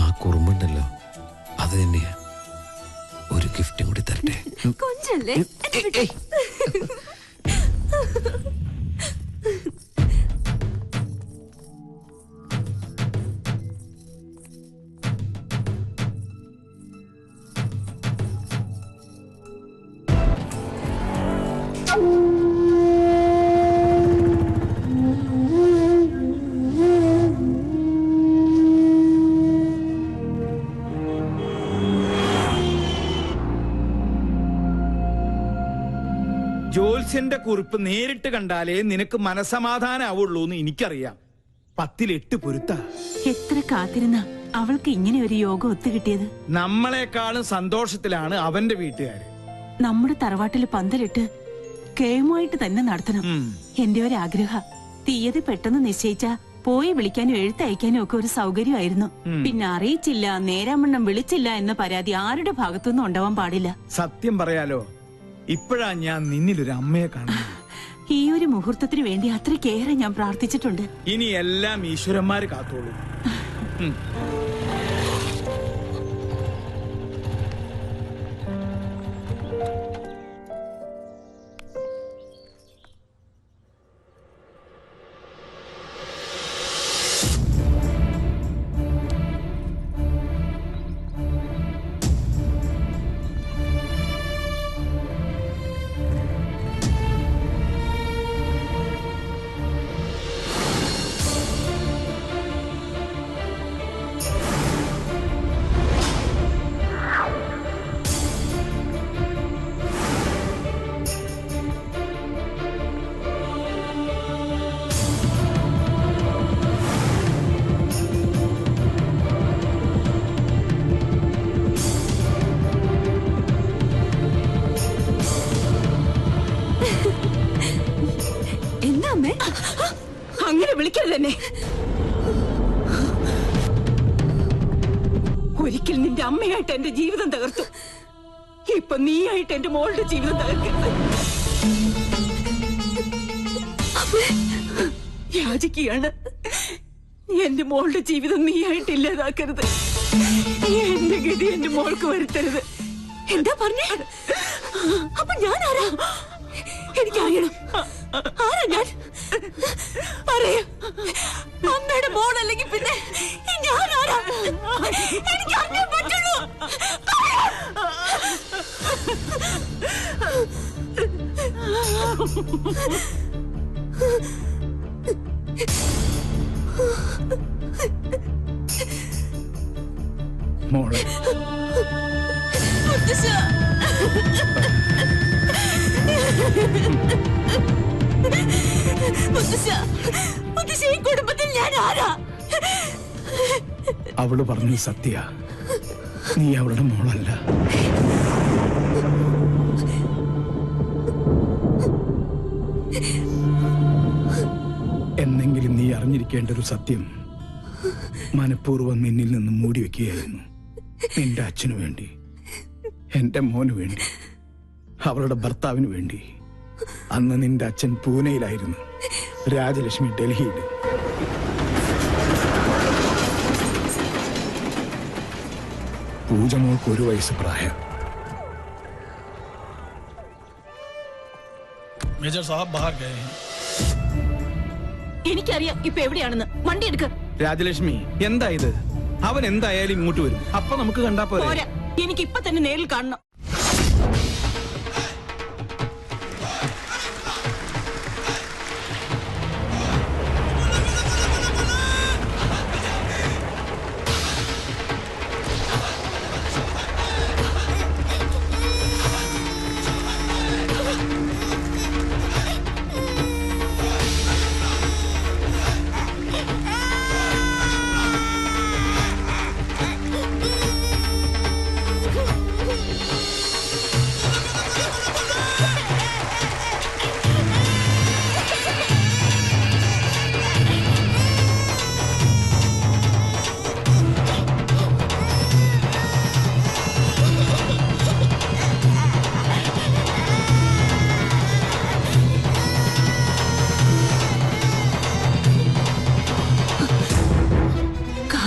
ആ കുറുമ്പുണ്ടല്ലോ, അത് തന്നെയാ. ഒരു ഗിഫ്റ്റും കൂടി തരട്ടെ. കൊഞ്ചല്ലേ? ജോത്സ്യന്റെ കുറിപ്പ് നേരിട്ട് കണ്ടാലേ നിനക്ക് മനസമാധാനാവുള്ളൂ എന്ന് എനിക്കറിയാം. 10 8 പൊരുത്ത. എത്ര കാത്തിരുന്ന അവൾക്ക് ഇങ്ങനെ ഒരു യോഗം ഒത്തുകിട്ടിയത്. നമ്മളെക്കാളും സന്തോഷത്തിലാണ് അവന്റെ വീട്ടുകാര്. നമ്മുടെ തറവാട്ടിൽ പന്തലിട്ട് കേമുമായിട്ട് തന്നെ നടത്തണം. എന്റെ ഒരു ആഗ്രഹം. തീയതി പെട്ടെന്ന് നിശ്ചയിച്ച പോയി വിളിക്കാനും എഴുത്തയക്കാനും ഒക്കെ ഒരു സൗകര്യമായിരുന്നു. പിന്നെ അറിയിച്ചില്ല, നേരാമണ്ണം വിളിച്ചില്ല എന്ന പരാതി ആരുടെ ഭാഗത്തുനിന്നും ഉണ്ടാവാൻ പാടില്ല. സത്യം പറയാലോ, ഇപ്പോഴാ ഞാൻ നിന്നിലൊരു അമ്മയെ കാണുന്നത്. ഈ ഒരു മുഹൂർത്തത്തിന് വേണ്ടി അത്രയ്ക്കേറെ ഞാൻ പ്രാർത്ഥിച്ചിട്ടുണ്ട്. ഇനി എല്ലാം ഈശ്വരന്മാര് കാത്തോളൂ. അമ്മേ അങ്ങനെ വിളിക്കരുത് എന്നെ. ഒരിക്കൽ നിന്റെ അമ്മയായിട്ട് എന്റെ ജീവിതം തകർത്തു. ഇപ്പൊ നീയായിട്ട് എന്റെ മോളുടെ ജീവിതം തകർക്കരുത്. യാചിക്കുകയാണ്. എന്റെ മോളുടെ ജീവിതം നീയായിട്ട് ഇല്ലാതാക്കരുത്. എന്റെ ഗതി എന്റെ മോൾക്ക് വരുത്തരുത്. എന്താ പറഞ്ഞേ? അപ്പൊ ഞാൻ ആരാ? എനിക്കറിയണം. ആരാ ഞാൻ? പറയാ. അമ്മയുടെ മോളല്ലെങ്കിൽ പിന്നെ ഞാൻ ആരാ? എനിക്ക് അറിയാൻ പറ്റുള്ളൂ. മോളെ ഈ കുടുംബത്തിൽ ഞാൻ ആരാ? അവള് പറഞ്ഞത് സത്യ. നീ അവളുടെ മോളല്ല. എന്നെങ്കിലും നീ അറിഞ്ഞിരിക്കേണ്ട ഒരു സത്യം മനഃപൂർവ്വം നിന്നിൽ നിന്നും മൂടി വെക്കുകയായിരുന്നു. നിന്റെ അച്ഛനു വേണ്ടി, എന്റെ മോനു വേണ്ടി, അവളുടെ ഭർത്താവിന് വേണ്ടി. അന്ന് നിന്റെ അച്ഛൻ പൂനെയിലായിരുന്നു, രാജലക്ഷ്മി ഡൽഹിയിൽ. പൂജമോൾക്ക് 1 വയസ്സ് പ്രായം. मेजर साहब बाहर गए हैं. എനിക്കറിയാം ഇപ്പൊ എവിടെയാണെന്ന്. വണ്ടി എടുക്ക. രാജലക്ഷ്മി, എന്താ ഇത്? അവൻ എന്തായാലും ഇങ്ങോട്ട് വരും. അപ്പൊ നമുക്ക് കണ്ടാ പോരാ. എനിക്ക് ഇപ്പൊ തന്നെ നേരിൽ കാണണം.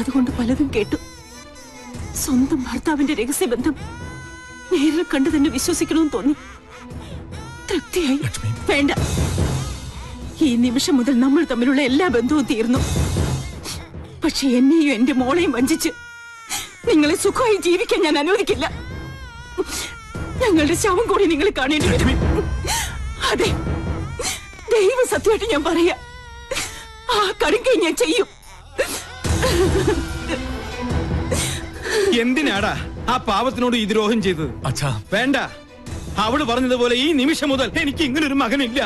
അതുകൊണ്ട് പലതും കേട്ടു. സ്വന്തം ഭർത്താവിന്റെ രഹസ്യബന്ധം നേരിൽ കണ്ടു തന്നെ വിശ്വസിക്കണമെന്ന് തോന്നി. തൃപ്തിയായി. വേണ്ട, ഈ നിമിഷം മുതൽ നമ്മൾ തമ്മിലുള്ള എല്ലാ ബന്ധവും തീർന്നു. പക്ഷെ എന്നെയും എന്റെ മോളെയും വഞ്ചിച്ച് നിങ്ങളെ സുഖമായി ജീവിക്കാൻ ഞാൻ അനുവദിക്കില്ല. ഞങ്ങളുടെ ശവം കൂടി നിങ്ങൾ കാണേണ്ടി വരും. അതെ, ദൈവ സത്യമായിട്ട് ഞാൻ പറയാ, ആ കടുങ്കൈ ഞാൻ ചെയ്യും. എന്തിനാടാ ആ പാവത്തിനോട് ഈ ദ്രോഹം ചെയ്തത്? അച്ഛാ വേണ്ട. അവള് പറഞ്ഞതുപോലെ ഈ നിമിഷം മുതൽ എനിക്ക് ഇങ്ങനൊരു മകനില്ല.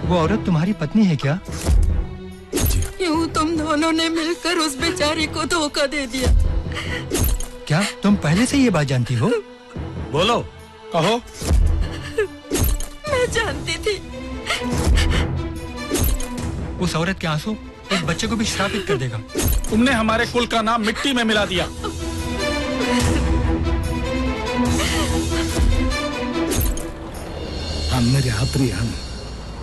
वो औरत तुम्हारी पत्नी है क्या? यूं तुम दोनों ने मिलकर उस बेचारी को धोखा दे दिया। क्या तुम पहले से ये बात जानती हो? बोलो, कहो। मैं जानती थी। उस औरत के आंसू एक बच्चे को भी श्रापित कर देगा। तुमने हमारे कुल का नाम मिट्टी में मिला दिया. അന്ന് രാത്രിയാണ്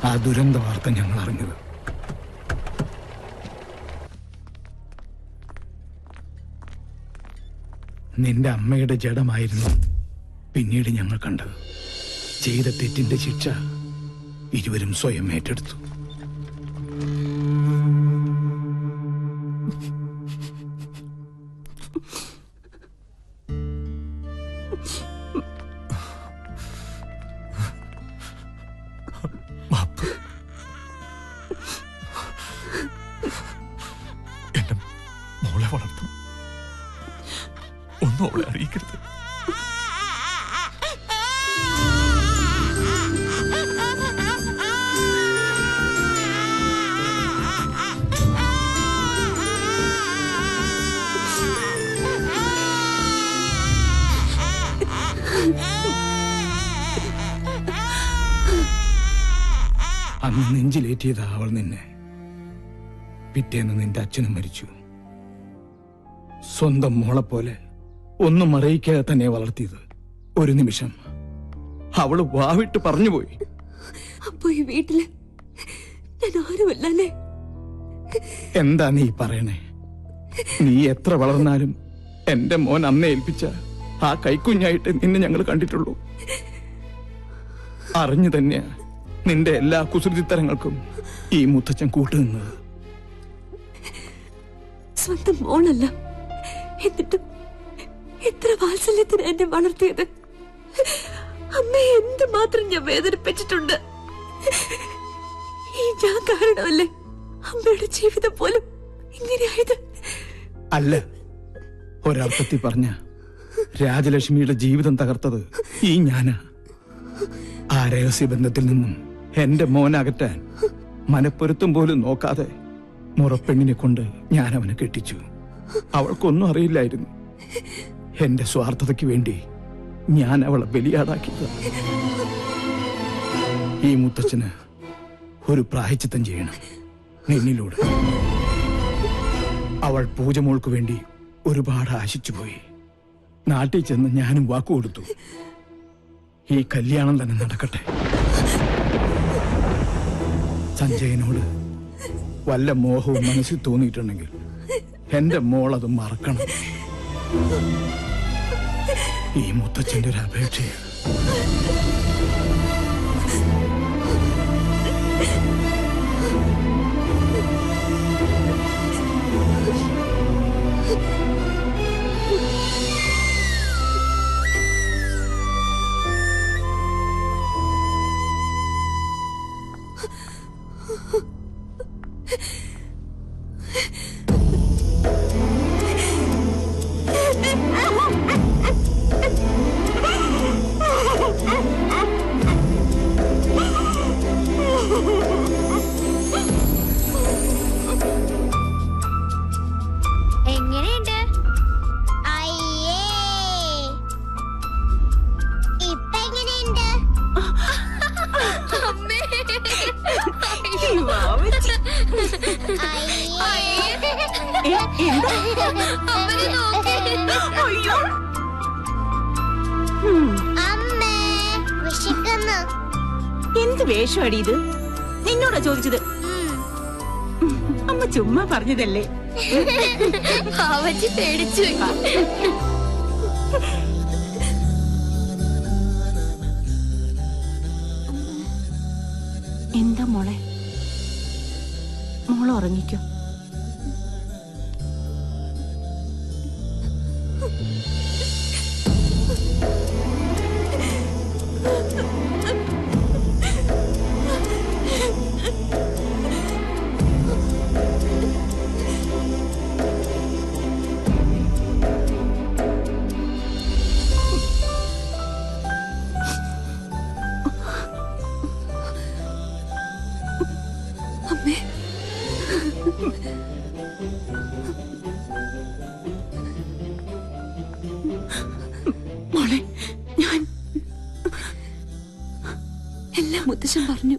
ആ ദുരന്ത വാർത്ത ഞങ്ങൾ അറിഞ്ഞത്. നിന്റെ അമ്മയുടെ ജഡമായിരുന്നു പിന്നീട് ഞങ്ങൾ കണ്ടത്. ചെയ്ത തെറ്റിന്റെ ശിക്ഷ ഇരുവരും സ്വയം ഏറ്റെടുത്തു. എന്റെ മോളെ വളർത്തും, ഒന്നും അവളെ അറിയിക്കരുത്. അന്ന് നെഞ്ചിലേറ്റിയതാ അവൾ നിന്നെ. പിറ്റേന്ന് നിന്റെ അച്ഛനും മരിച്ചു. സ്വന്തം മോളെ പോലെ ഒന്നും അറിയിക്കാതെ തന്നെ വളർത്തിയത്. ഒരു നിമിഷം അവള് വാവിട്ട് പറഞ്ഞുപോയി. അപ്പൊ ഈ വീട്ടില് ഞാൻ ആരുമല്ലേ? എന്താ നീ പറയണേ? നീ എത്ര വളർന്നാലും എന്റെ മോൻ അമ്മ ഏൽപ്പിച്ച ആ കൈക്കുഞ്ഞായിട്ട് നിന്നെ ഞങ്ങൾ കണ്ടിട്ടുള്ളൂ. അറിഞ്ഞു തന്നെയാ നിന്റെ എല്ലാ കുസൃതിത്തരങ്ങൾക്കും ഈ മുത്തച്ഛൻ കൂട്ടുനിന്നത്. സ്വന്തം മോളല്ല, എന്നിട്ടും എത്ര വാത്സല്യത്തിന് എന്നെ വളർത്തിയത്. അമ്മയെ എന്തുമാത്രം ഞാൻ വേദനിപ്പിച്ചിട്ടുണ്ട്. ഈ ഞാൻ കാരണമല്ലേ അമ്മയുടെ ജീവിതം പോലും ഇങ്ങനെയായത്? അല്ല, ഒരർത്ഥത്തിൽ പറഞ്ഞ രാജലക്ഷ്മിയുടെ ജീവിതം തകർത്തത് ഈ ഞാനാ. ആ രഹസ്യബന്ധത്തിൽ നിന്നും എന്റെ മോനകറ്റാൻ മനപ്പൊരുത്തം പോലും നോക്കാതെ മുറപ്പെണ്ണിനെ കൊണ്ട് ഞാൻ അവനെ കെട്ടിച്ചു. അവൾക്കൊന്നും അറിയില്ലായിരുന്നു. എന്റെ സ്വാർത്ഥതയ്ക്ക് വേണ്ടി ഞാൻ അവളെ ബലിയാടാക്കിയത്. ഈ മുത്തച്ഛന് ഒരു പ്രായശ്ചിത്തം ചെയ്യണം നിന്നിലൂടെ. അവൾ പൂജമോൾക്ക് വേണ്ടി ഒരുപാട് ആശിച്ചുപോയി. നാട്ടിൽ ചെന്ന് ഞാനും വാക്കുകൊടുത്തു, ഈ കല്യാണം തന്നെ നടക്കട്ടെ. സഞ്ജയനോട് വല്ല മോഹവും മനസ്സിൽ തോന്നിയിട്ടുണ്ടെങ്കിൽ എന്റെ മോളത് മറക്കണം. ഈ മുത്തച്ഛന്റെ ഒരു അപേക്ഷയാണ്. എങ്ങനെയുണ്ട്? അയ്യേ, ഇപ്പൊ എങ്ങനെയുണ്ട്? അമ്മേ, വിശക്കുന്നു. എന്ത് വേഷമാടി ഇത്? നിന്നോടാ ചോദിച്ചത്? അമ്മ ചുമ്മാ പറഞ്ഞതല്ലേ. അവച്ചി പേടിച്ചു. എന്താ മോളെ? മോള് ഉറങ്ങിക്കോ. അമ്മേ, മോളെ, ഞാൻ എല്ലാം മുത്തശ്ശൻ പറഞ്ഞു.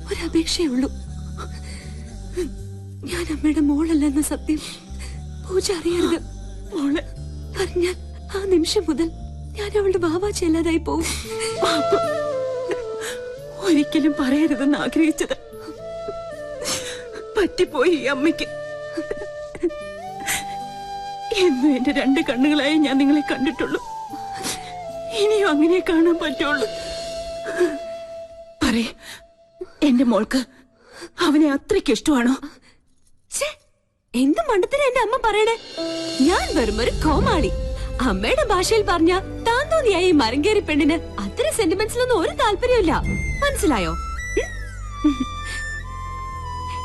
ഒരപേക്ഷയേ ഉള്ളൂ. ഞാൻ അമ്മയുടെ മോളല്ലെന്ന സത്യം പൂജ അറിയരുത്. മോളെ പറഞ്ഞാൽ ആ നിമിഷം മുതൽ ഞാൻ അവളുടെ ബാബാച്ചി അല്ലാതായി പോവും. ഒരിക്കലും പറയരുതെന്ന് ആഗ്രഹിച്ചത് പറ്റിപ്പോയി ഈ അമ്മയ്ക്ക്. എന്നും എന്റെ രണ്ട് കണ്ണുകളായി ഞാൻ നിങ്ങളെ കണ്ടിട്ടുള്ളൂ. ഇനിയും അങ്ങനെ കാണാൻ പറ്റുള്ളൂ. പറയേ, എന്റെ മോൾക്ക് അവനെ അത്രയ്ക്ക് ഇഷ്ടമാണോ? എന്ത് മണ്ടത്തിന് എന്റെ അമ്മ പറയണേ? ഞാൻ വെറും ഒരു കോമാളി. അമ്മയുടെ ഭാഷയിൽ പറഞ്ഞ താൻ തോന്നിയായ ഈ മരങ്കേറി പെണ്ണിന് അത്തരം സെന്റിമെന്റ്സിലൊന്നും ഒരു താല്പര്യമില്ല. മനസ്സിലായോ?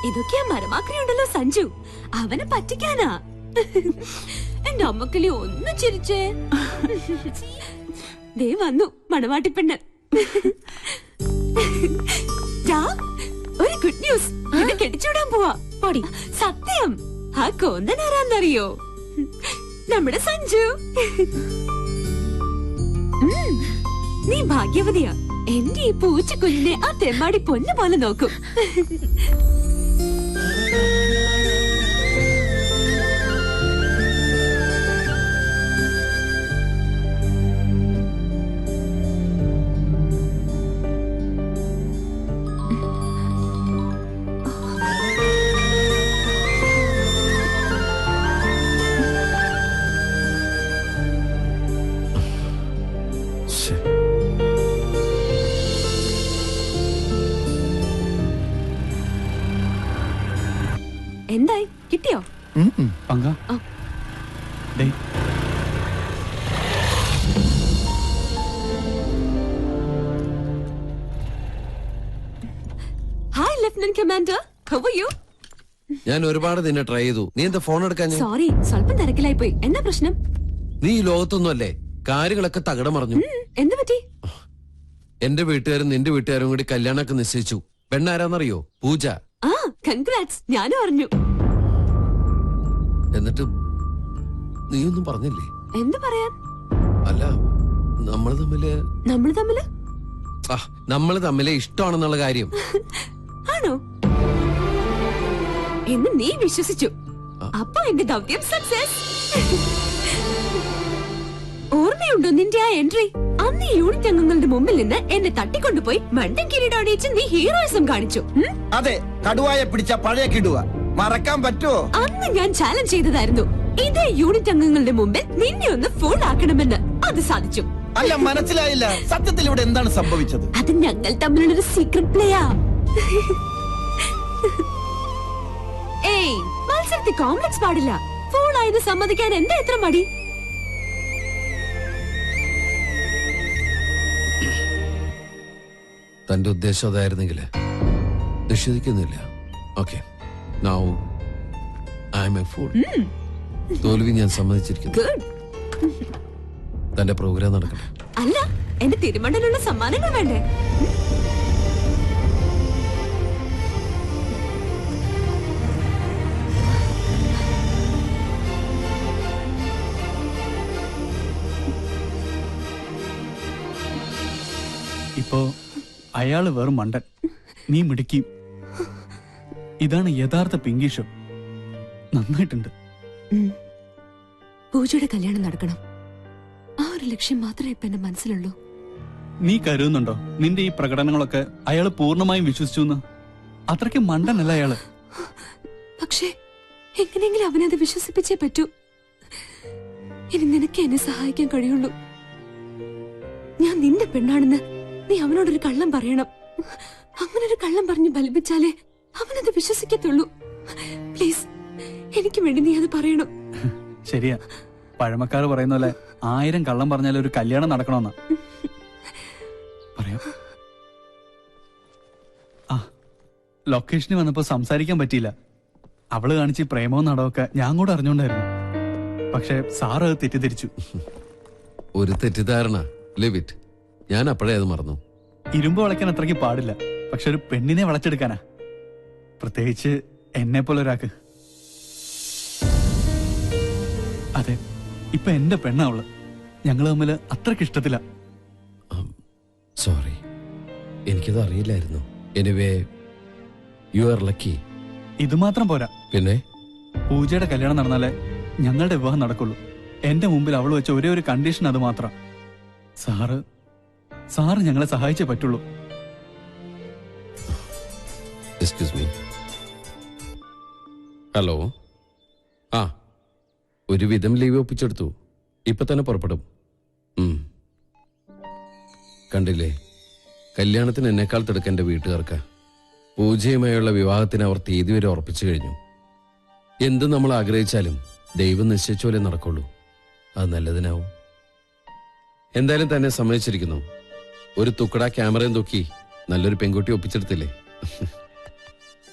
ഇതൊക്കെയാ മരമാക്രിയുണ്ടല്ലോ സഞ്ജു, അവനെ പറ്റിക്കാനാ. എന്റെ അമ്മക്കിളി ഒന്ന് ചിരിച്ചേ. ദേ വന്നു മണവാട്ടിപ്പെണ്ണ്. ഒരു ഗുഡ് ന്യൂസ്, എന്നെ കെട്ടിച്ചൂടാൻ പോവാ. പൊടി സത്യം. ആ കോന്തൻ ആരാന്നറിയോ? നമ്മുടെ സഞ്ജു. നീ ഭാഗ്യവതിയാ. എന്റെ ഈ പൂച്ചക്കുഞ്ഞിനെ ആ തെമ്മാടി പൊന്നു പോലെ നോക്കും. എന്തായി, കിട്ടിയോ? പങ്ക hi lieutenant commander, how are you? ഞാൻ ഒരുപാട് നിന്നെ ട്രൈ ചെയ്തു. നീ എന്താ ഫോൺ എടുക്കാൻ? സോറി, സ്വല്പം തിരക്കിലായി പോയി. എന്താ പ്രശ്നം? നീ ഈ ലോകത്തൊന്നും അല്ലേ, കാര്യങ്ങളൊക്കെ തകിടം മറിഞ്ഞു. എന്ത് പറ്റി? എന്റെ വീട്ടുകാരും നിന്റെ വീട്ടുകാരും കൂടി കല്യാണമൊക്കെ നിശ്ചയിച്ചു. പെണ്ണാരാന്നറിയോ? പൂജ. ആ, കൺഗ്രാറ്റ്സ്, ഞാനും അറിഞ്ഞു. എന്നിട്ട് നീയൊന്നും പറഞ്ഞില്ലേ? എന്ത് പറയാൻ? അല്ല, നമ്മള് തമ്മില് ഇഷ്ടമാണെന്നുള്ള കാര്യം. ആണോ എന്ന് നീ വിശ്വസിച്ചു? അപ്പൊ എന്റെ ദൗത്യം സക്സസ്. ഓർമ്മയുണ്ടോ നിന്റെ ആ എൻട്രി? അന്ന് ഈ യൂണിറ്റ് അംഗങ്ങളുടെ മുമ്പിൽ നിന്ന് എന്നെ തട്ടിക്കൊണ്ടുപോയി മണ്ടൻ കിരീടം അണിയിച്ച് നീ ഹീറോയിസം കാണിച്ചു. അതെ, കടുവായെ പിടിച്ച പഴയ കിടുവ മറക്കാൻ പറ്റുമോ? അന്ന് ഞാൻ ചാലഞ്ച് ചെയ്തതായിരുന്നു, ഇതേ യൂണിറ്റ് അംഗങ്ങളുടെ മുമ്പിൽ നിന്നെ ഒന്ന് ഫോൺ ആക്കണമെന്ന്. അത് സാധിച്ചു. അല്ല, മനസ്സിലായില്ല. സത്യത്തിൽ ഇവിടെ എന്താണ് സംഭവിച്ചത്? അത് ഞങ്ങൾ തമ്മിലുള്ളൊരു സീക്രട്ട് പ്ലേയാ. ഏയ്, മത്സരത്തിൽ കോംപ്ലക്സ് പാടില്ല. ഫോൺ ആയത് സമ്മതിക്കാൻ എന്താ എത്ര മടി? തന്റെ ഉദ്ദേശം അതായിരുന്നെങ്കിൽ നിഷേധിക്കുന്നില്ല. Okay, now I am a fool. തോൽവി ഞാൻ സമ്മതിച്ചിരിക്കുന്നു. തന്റെ പ്രോഗ്രാം നടക്കട്ടെ. അല്ല, എന്റെ തിരുമണ്ടലുള്ള സമ്മാനങ്ങൾ വേണ്ടേ? ഇപ്പോ അയാള് വെറും മണ്ടൻ, നീ മിടുക്കി. ഇതാണ് യഥാർത്ഥ പിങ്കി ഷോ. നന്നായിട്ടുണ്ട്. പൂജയുടെ കല്യാണം നടക്കണം. ആ ഒരു ലക്ഷ്യം മാത്രമേ ഇപ്പൊ എന്റെ മനസ്സിലുള്ളൂ. നീ കരുതുന്നുണ്ടോ നിന്റെ ഈ പ്രകടനങ്ങളൊക്കെ അയാള് പൂർണ്ണമായും വിശ്വസിച്ചു? അത്രയ്ക്ക് മണ്ടനല്ല അയാള്. പക്ഷേ എങ്ങനെയെങ്കിലും അവനത് വിശ്വസിപ്പിച്ചേ പറ്റൂ. ഇനി നിനക്ക് എന്നെ സഹായിക്കാൻ കഴിയുള്ളൂ. ഞാൻ നിന്റെ പെണ്ണാണെന്ന് നീ അവനോടൊരു കള്ളം പറയണം. അങ്ങനൊരു കള്ളം പറഞ്ഞ് ബലിപ്പിച്ചാലേ അവനത് വിശ്വസിക്കത്തുള്ളൂ. പ്ലീസ്, എനിക്ക് വേണ്ടി നീ അത് പറയണം. ശരിയാ, പഴമക്കാർ പറയുന്ന പോലെ 1000 കള്ളം പറഞ്ഞാൽ ഒരു കല്യാണം നടക്കണമെന്നാ പറയാം. ആ, ലൊക്കേഷനിൽ വന്നപ്പോ സംസാരിക്കാൻ പറ്റിയില്ല. അവള് കാണിച്ച് പ്രേമവും നടവൊക്കെ ഞാൻ കൂടെ അറിഞ്ഞോണ്ടായിരുന്നു. പക്ഷെ സാറ് അത് തെറ്റിദ്ധരിച്ചു. ഒരു തെറ്റിദ്ധാരണ. Live it. ഞാൻ അപ്പോഴേ അത് മറന്നു. ഇരുമ്പ് വളയ്ക്കാൻ അത്രയ്ക്ക് പാടില്ല, പക്ഷെ ഒരു പെണ്ണിനെ വളച്ചെടുക്കാനാ, പ്രത്യേകിച്ച് എന്നെ പോലെ ഒരാൾക്ക്. അതെ, ഇപ്പൊ എന്റെ പെണ്ണാ അവള്. ഞങ്ങള് തമ്മില് അത്രയ്ക്ക് ഇഷ്ടത്തില്ല. സോറി, എനിക്കത് അറിയില്ലായിരുന്നു. Anyway, you are lucky. ഇത് മാത്രം പോരാ. പിന്നെ പൂജയുടെ കല്യാണം നടന്നാലേ ഞങ്ങളുടെ വിവാഹം നടക്കുള്ളൂ. എന്റെ മുമ്പിൽ അവള് വെച്ച ഒരേ ഒരു കണ്ടീഷൻ അത് മാത്രം. സാറ് ഞങ്ങളെ സഹായിച്ചേ പറ്റുള്ളൂ. Excuse me. ഹലോ. ആ, ഒരുവിധം ലീവ് ഒപ്പിച്ചെടുത്തു. ഇപ്പൊ തന്നെ പുറപ്പെടും. കണ്ടില്ലേ, കല്യാണത്തിന് എന്നെക്കാൾ തിടുക്കം എന്റെ വീട്ടുകാർക്ക്. പൂജയുമായുള്ള വിവാഹത്തിന് അവർ തീയതി വരെ ഉറപ്പിച്ചു കഴിഞ്ഞു. എന്ത് നമ്മൾ ആഗ്രഹിച്ചാലും ദൈവം നിശ്ചയിച്ച പോലെ നടക്കുള്ളൂ. അത് നല്ലതിനാവും. എന്തായാലും തന്നെ സമ്മതിച്ചിരിക്കുന്നു. ഒരു തുക്കട ക്യാമറയും തൂക്കി നല്ലൊരു പെൺകുട്ടി ഒപ്പിച്ചെടുത്തില്ലേ.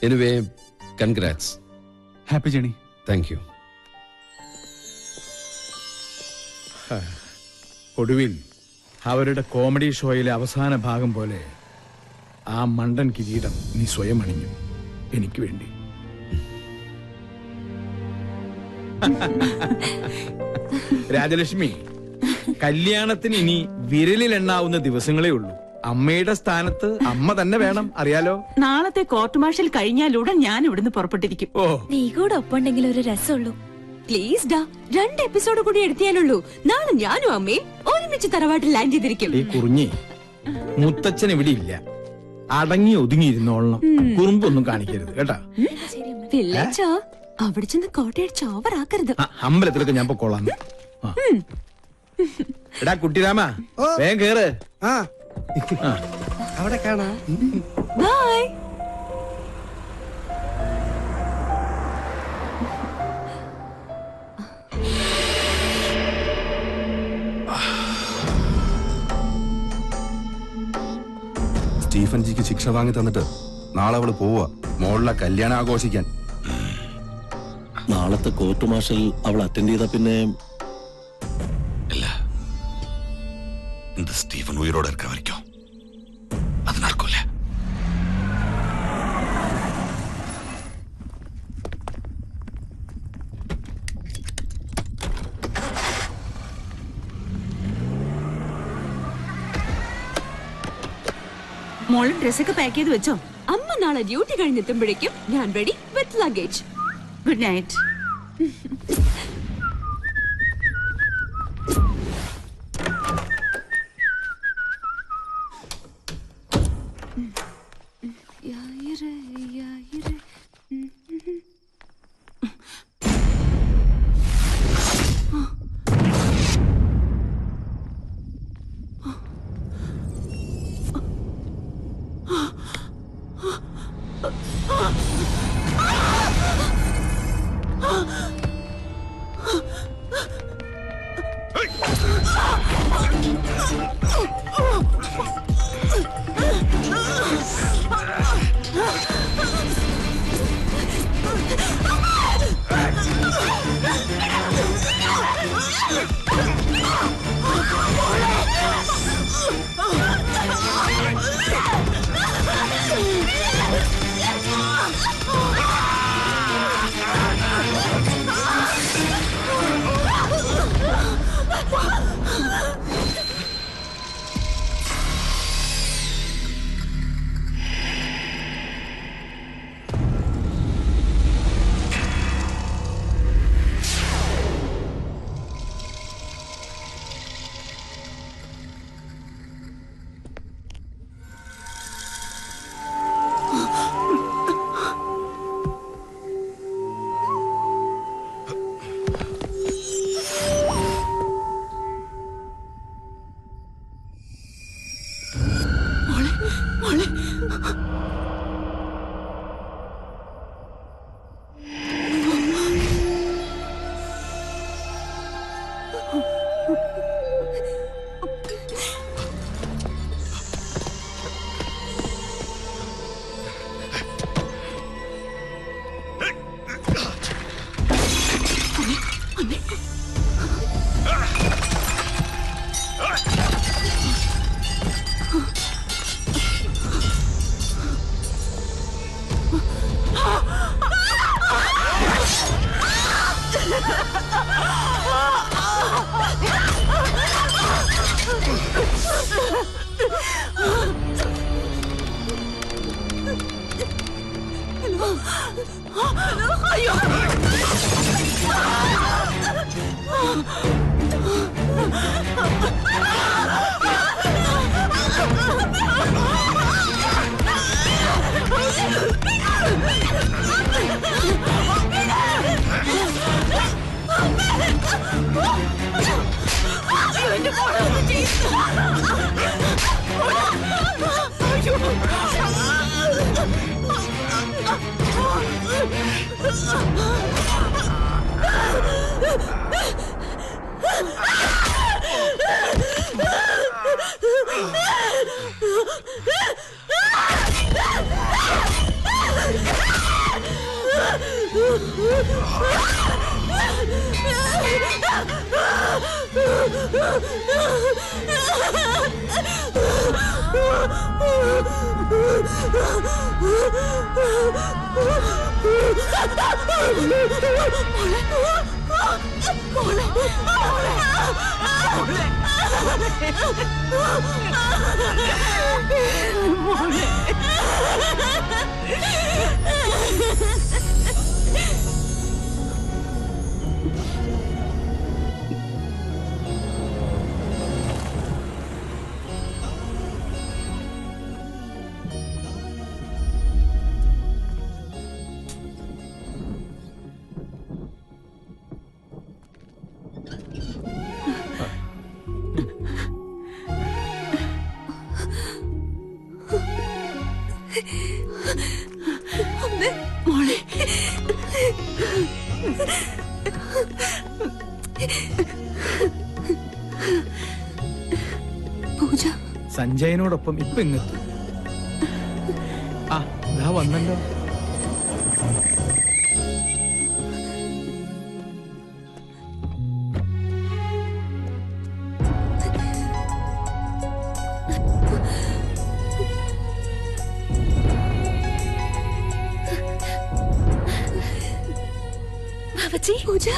Anyway, congrats. Happy journey. Thank you. ഒടുവിൽ അവരുടെ കോമഡി ഷോയിലെ അവസാന ഭാഗം പോലെ ആ മണ്ടൻ കിരീടം നീ സ്വയം അണിഞ്ഞു എനിക്ക് വേണ്ടി. രാജലക്ഷ്മി, കല്യാണത്തിന് ഇനി വിരലിൽ എണ്ണാവുന്ന ദിവസങ്ങളേ ഉള്ളൂ. അമ്മയുടെ സ്ഥാനത്ത് അമ്മ തന്നെ വേണം, അറിയാലോ. നാളത്തെ കോർട്ട് മാർഷൽ കഴിഞ്ഞാലുടൻ ഞാൻ ഇവിടുന്ന് പുറപ്പെട്ടിരിക്കും. നീ കൂടെ ഒപ്പുണ്ടെങ്കിൽ ഒരു രസമുള്ളൂ. പ്ലീസ് ഡാ, 2 എപ്പിസോഡ് കൂടി എടുത്തിയാലുള്ളൂ. നാളെ ഞാനും അമ്മയും ഒരുമിച്ച് തറവാട്ടിൽ ലാൻഡ് ചെയ്തിരിക്കും. ഈ കുറിഞ്ഞി മുത്തച്ഛൻ ഇവിടെ ഇല്ല, അടങ്ങി ഒതുങ്ങിയിരുന്നോളണം. കുറുമ്പൊന്നും കാണിക്കരുത് കേട്ടാ. പിള്ളേച്ചാ അവിടെ ചെന്ന് കോട്ടയടിച്ച് ഓവറാക്കരുത്. അമ്പലത്തിലൊക്കെ ഞാൻ പൊക്കോളാം. എടാ കുട്ടിരാമ, വേഗം കേറ്. അവിടെ കാണാം. ബൈ. സ്റ്റീഫൻ ജിക്ക് ശിക്ഷ വാങ്ങി തന്നിട്ട് നാളെ അവള് പോവാ മോളിലെ കല്യാണം ആഘോഷിക്കാൻ. നാളത്തെ കോർട്ട് മാർഷൽ അവൾ അറ്റൻഡ് ചെയ്ത പിന്നെ இல்ல இந்த ஸ்டீவன் உயிரோட இருக்க வரைக்கும் அது நடக்கும்ல. മോളും ഡ്രസ്സൊക്കെ പാക്ക് ചെയ്ത് വെച്ചോ? അമ്മ നാളെ ഡ്യൂട്ടി കഴിഞ്ഞെത്തുമ്പോഴേക്കും ഞാൻ ready with luggage. Good night. മോളെ മോളെ പൂജ സഞ്ജയനോടൊപ്പം ഇപ്പൊ ഇങ്ങെത്തും. ആ ഇതാ വന്നല്ലോ. ബാബച്ചി, പൂജ,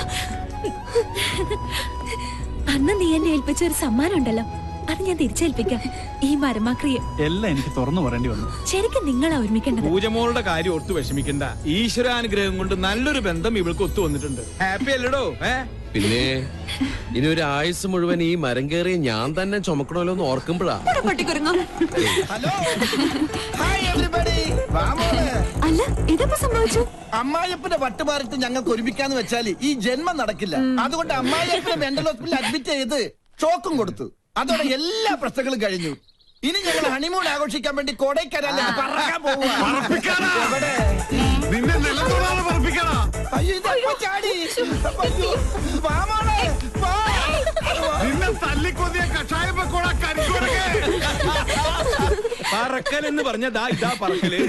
അന്ന് നീ എന്നെ ഏൽപ്പിച്ച ഒരു സമ്മാനം ഉണ്ടല്ലോ, അത് ഞാൻ തിരിച്ചേൽപ്പിക്കാം. ഈ മരമാക്രിയം എല്ലാം എനിക്ക് തുറന്നു പറയേണ്ടി വന്നു. ശരിക്കും നിങ്ങളാ ഒരുമിക്കേണ്ടത്. പൂജമോളുടെ കാര്യം ഓർത്ത് വിഷമിക്കണ്ട. ഈശ്വരാനുഗ്രഹം കൊണ്ട് നല്ലൊരു ബന്ധം ഇവൾക്ക് ഒത്തു വന്നിട്ടുണ്ട്. ഹാപ്പി അല്ലടോ? പിന്നെ ഇനി ഒരു ആയുസ് മുഴുവൻ ഈ മരം കയറി ഞാൻ തന്നെ ചുമക്കണമല്ലോ എന്ന് ഓർക്കുമ്പോഴാ. Hello, hi everybody. അല്ല, ഇതെപ്പോ സംഭവിച്ചു? അമ്മായിയപ്പന്റെ വട്ടുമാറിട്ട് ഞങ്ങൾക്ക് ഒരുമിക്കാന്ന് വെച്ചാൽ ഈ ജന്മം നടക്കില്ല. അതുകൊണ്ട് അമ്മായിയപ്പനെ മെന്റൽ ഹോസ്പിറ്റലിൽ അഡ്മിറ്റ് ചെയ്ത് ഷോക്കും കൊടുത്തു. അതോടെ എല്ലാ പ്രശ്നങ്ങളും കഴിഞ്ഞു. ഇനി ഞങ്ങൾ ഹണിമൂൺ ആഘോഷിക്കാൻ വേണ്ടി കൊടൈക്കനാലിലേക്ക് പറക്കാൻ പോവുക. അയ്യോ, ഇതപ്പോ ചാടി. അയ്യോ, വാ മോളെ, വാ. പറക്കൽ എന്ന് പറഞ്ഞ ഇതാ പറക്കല്.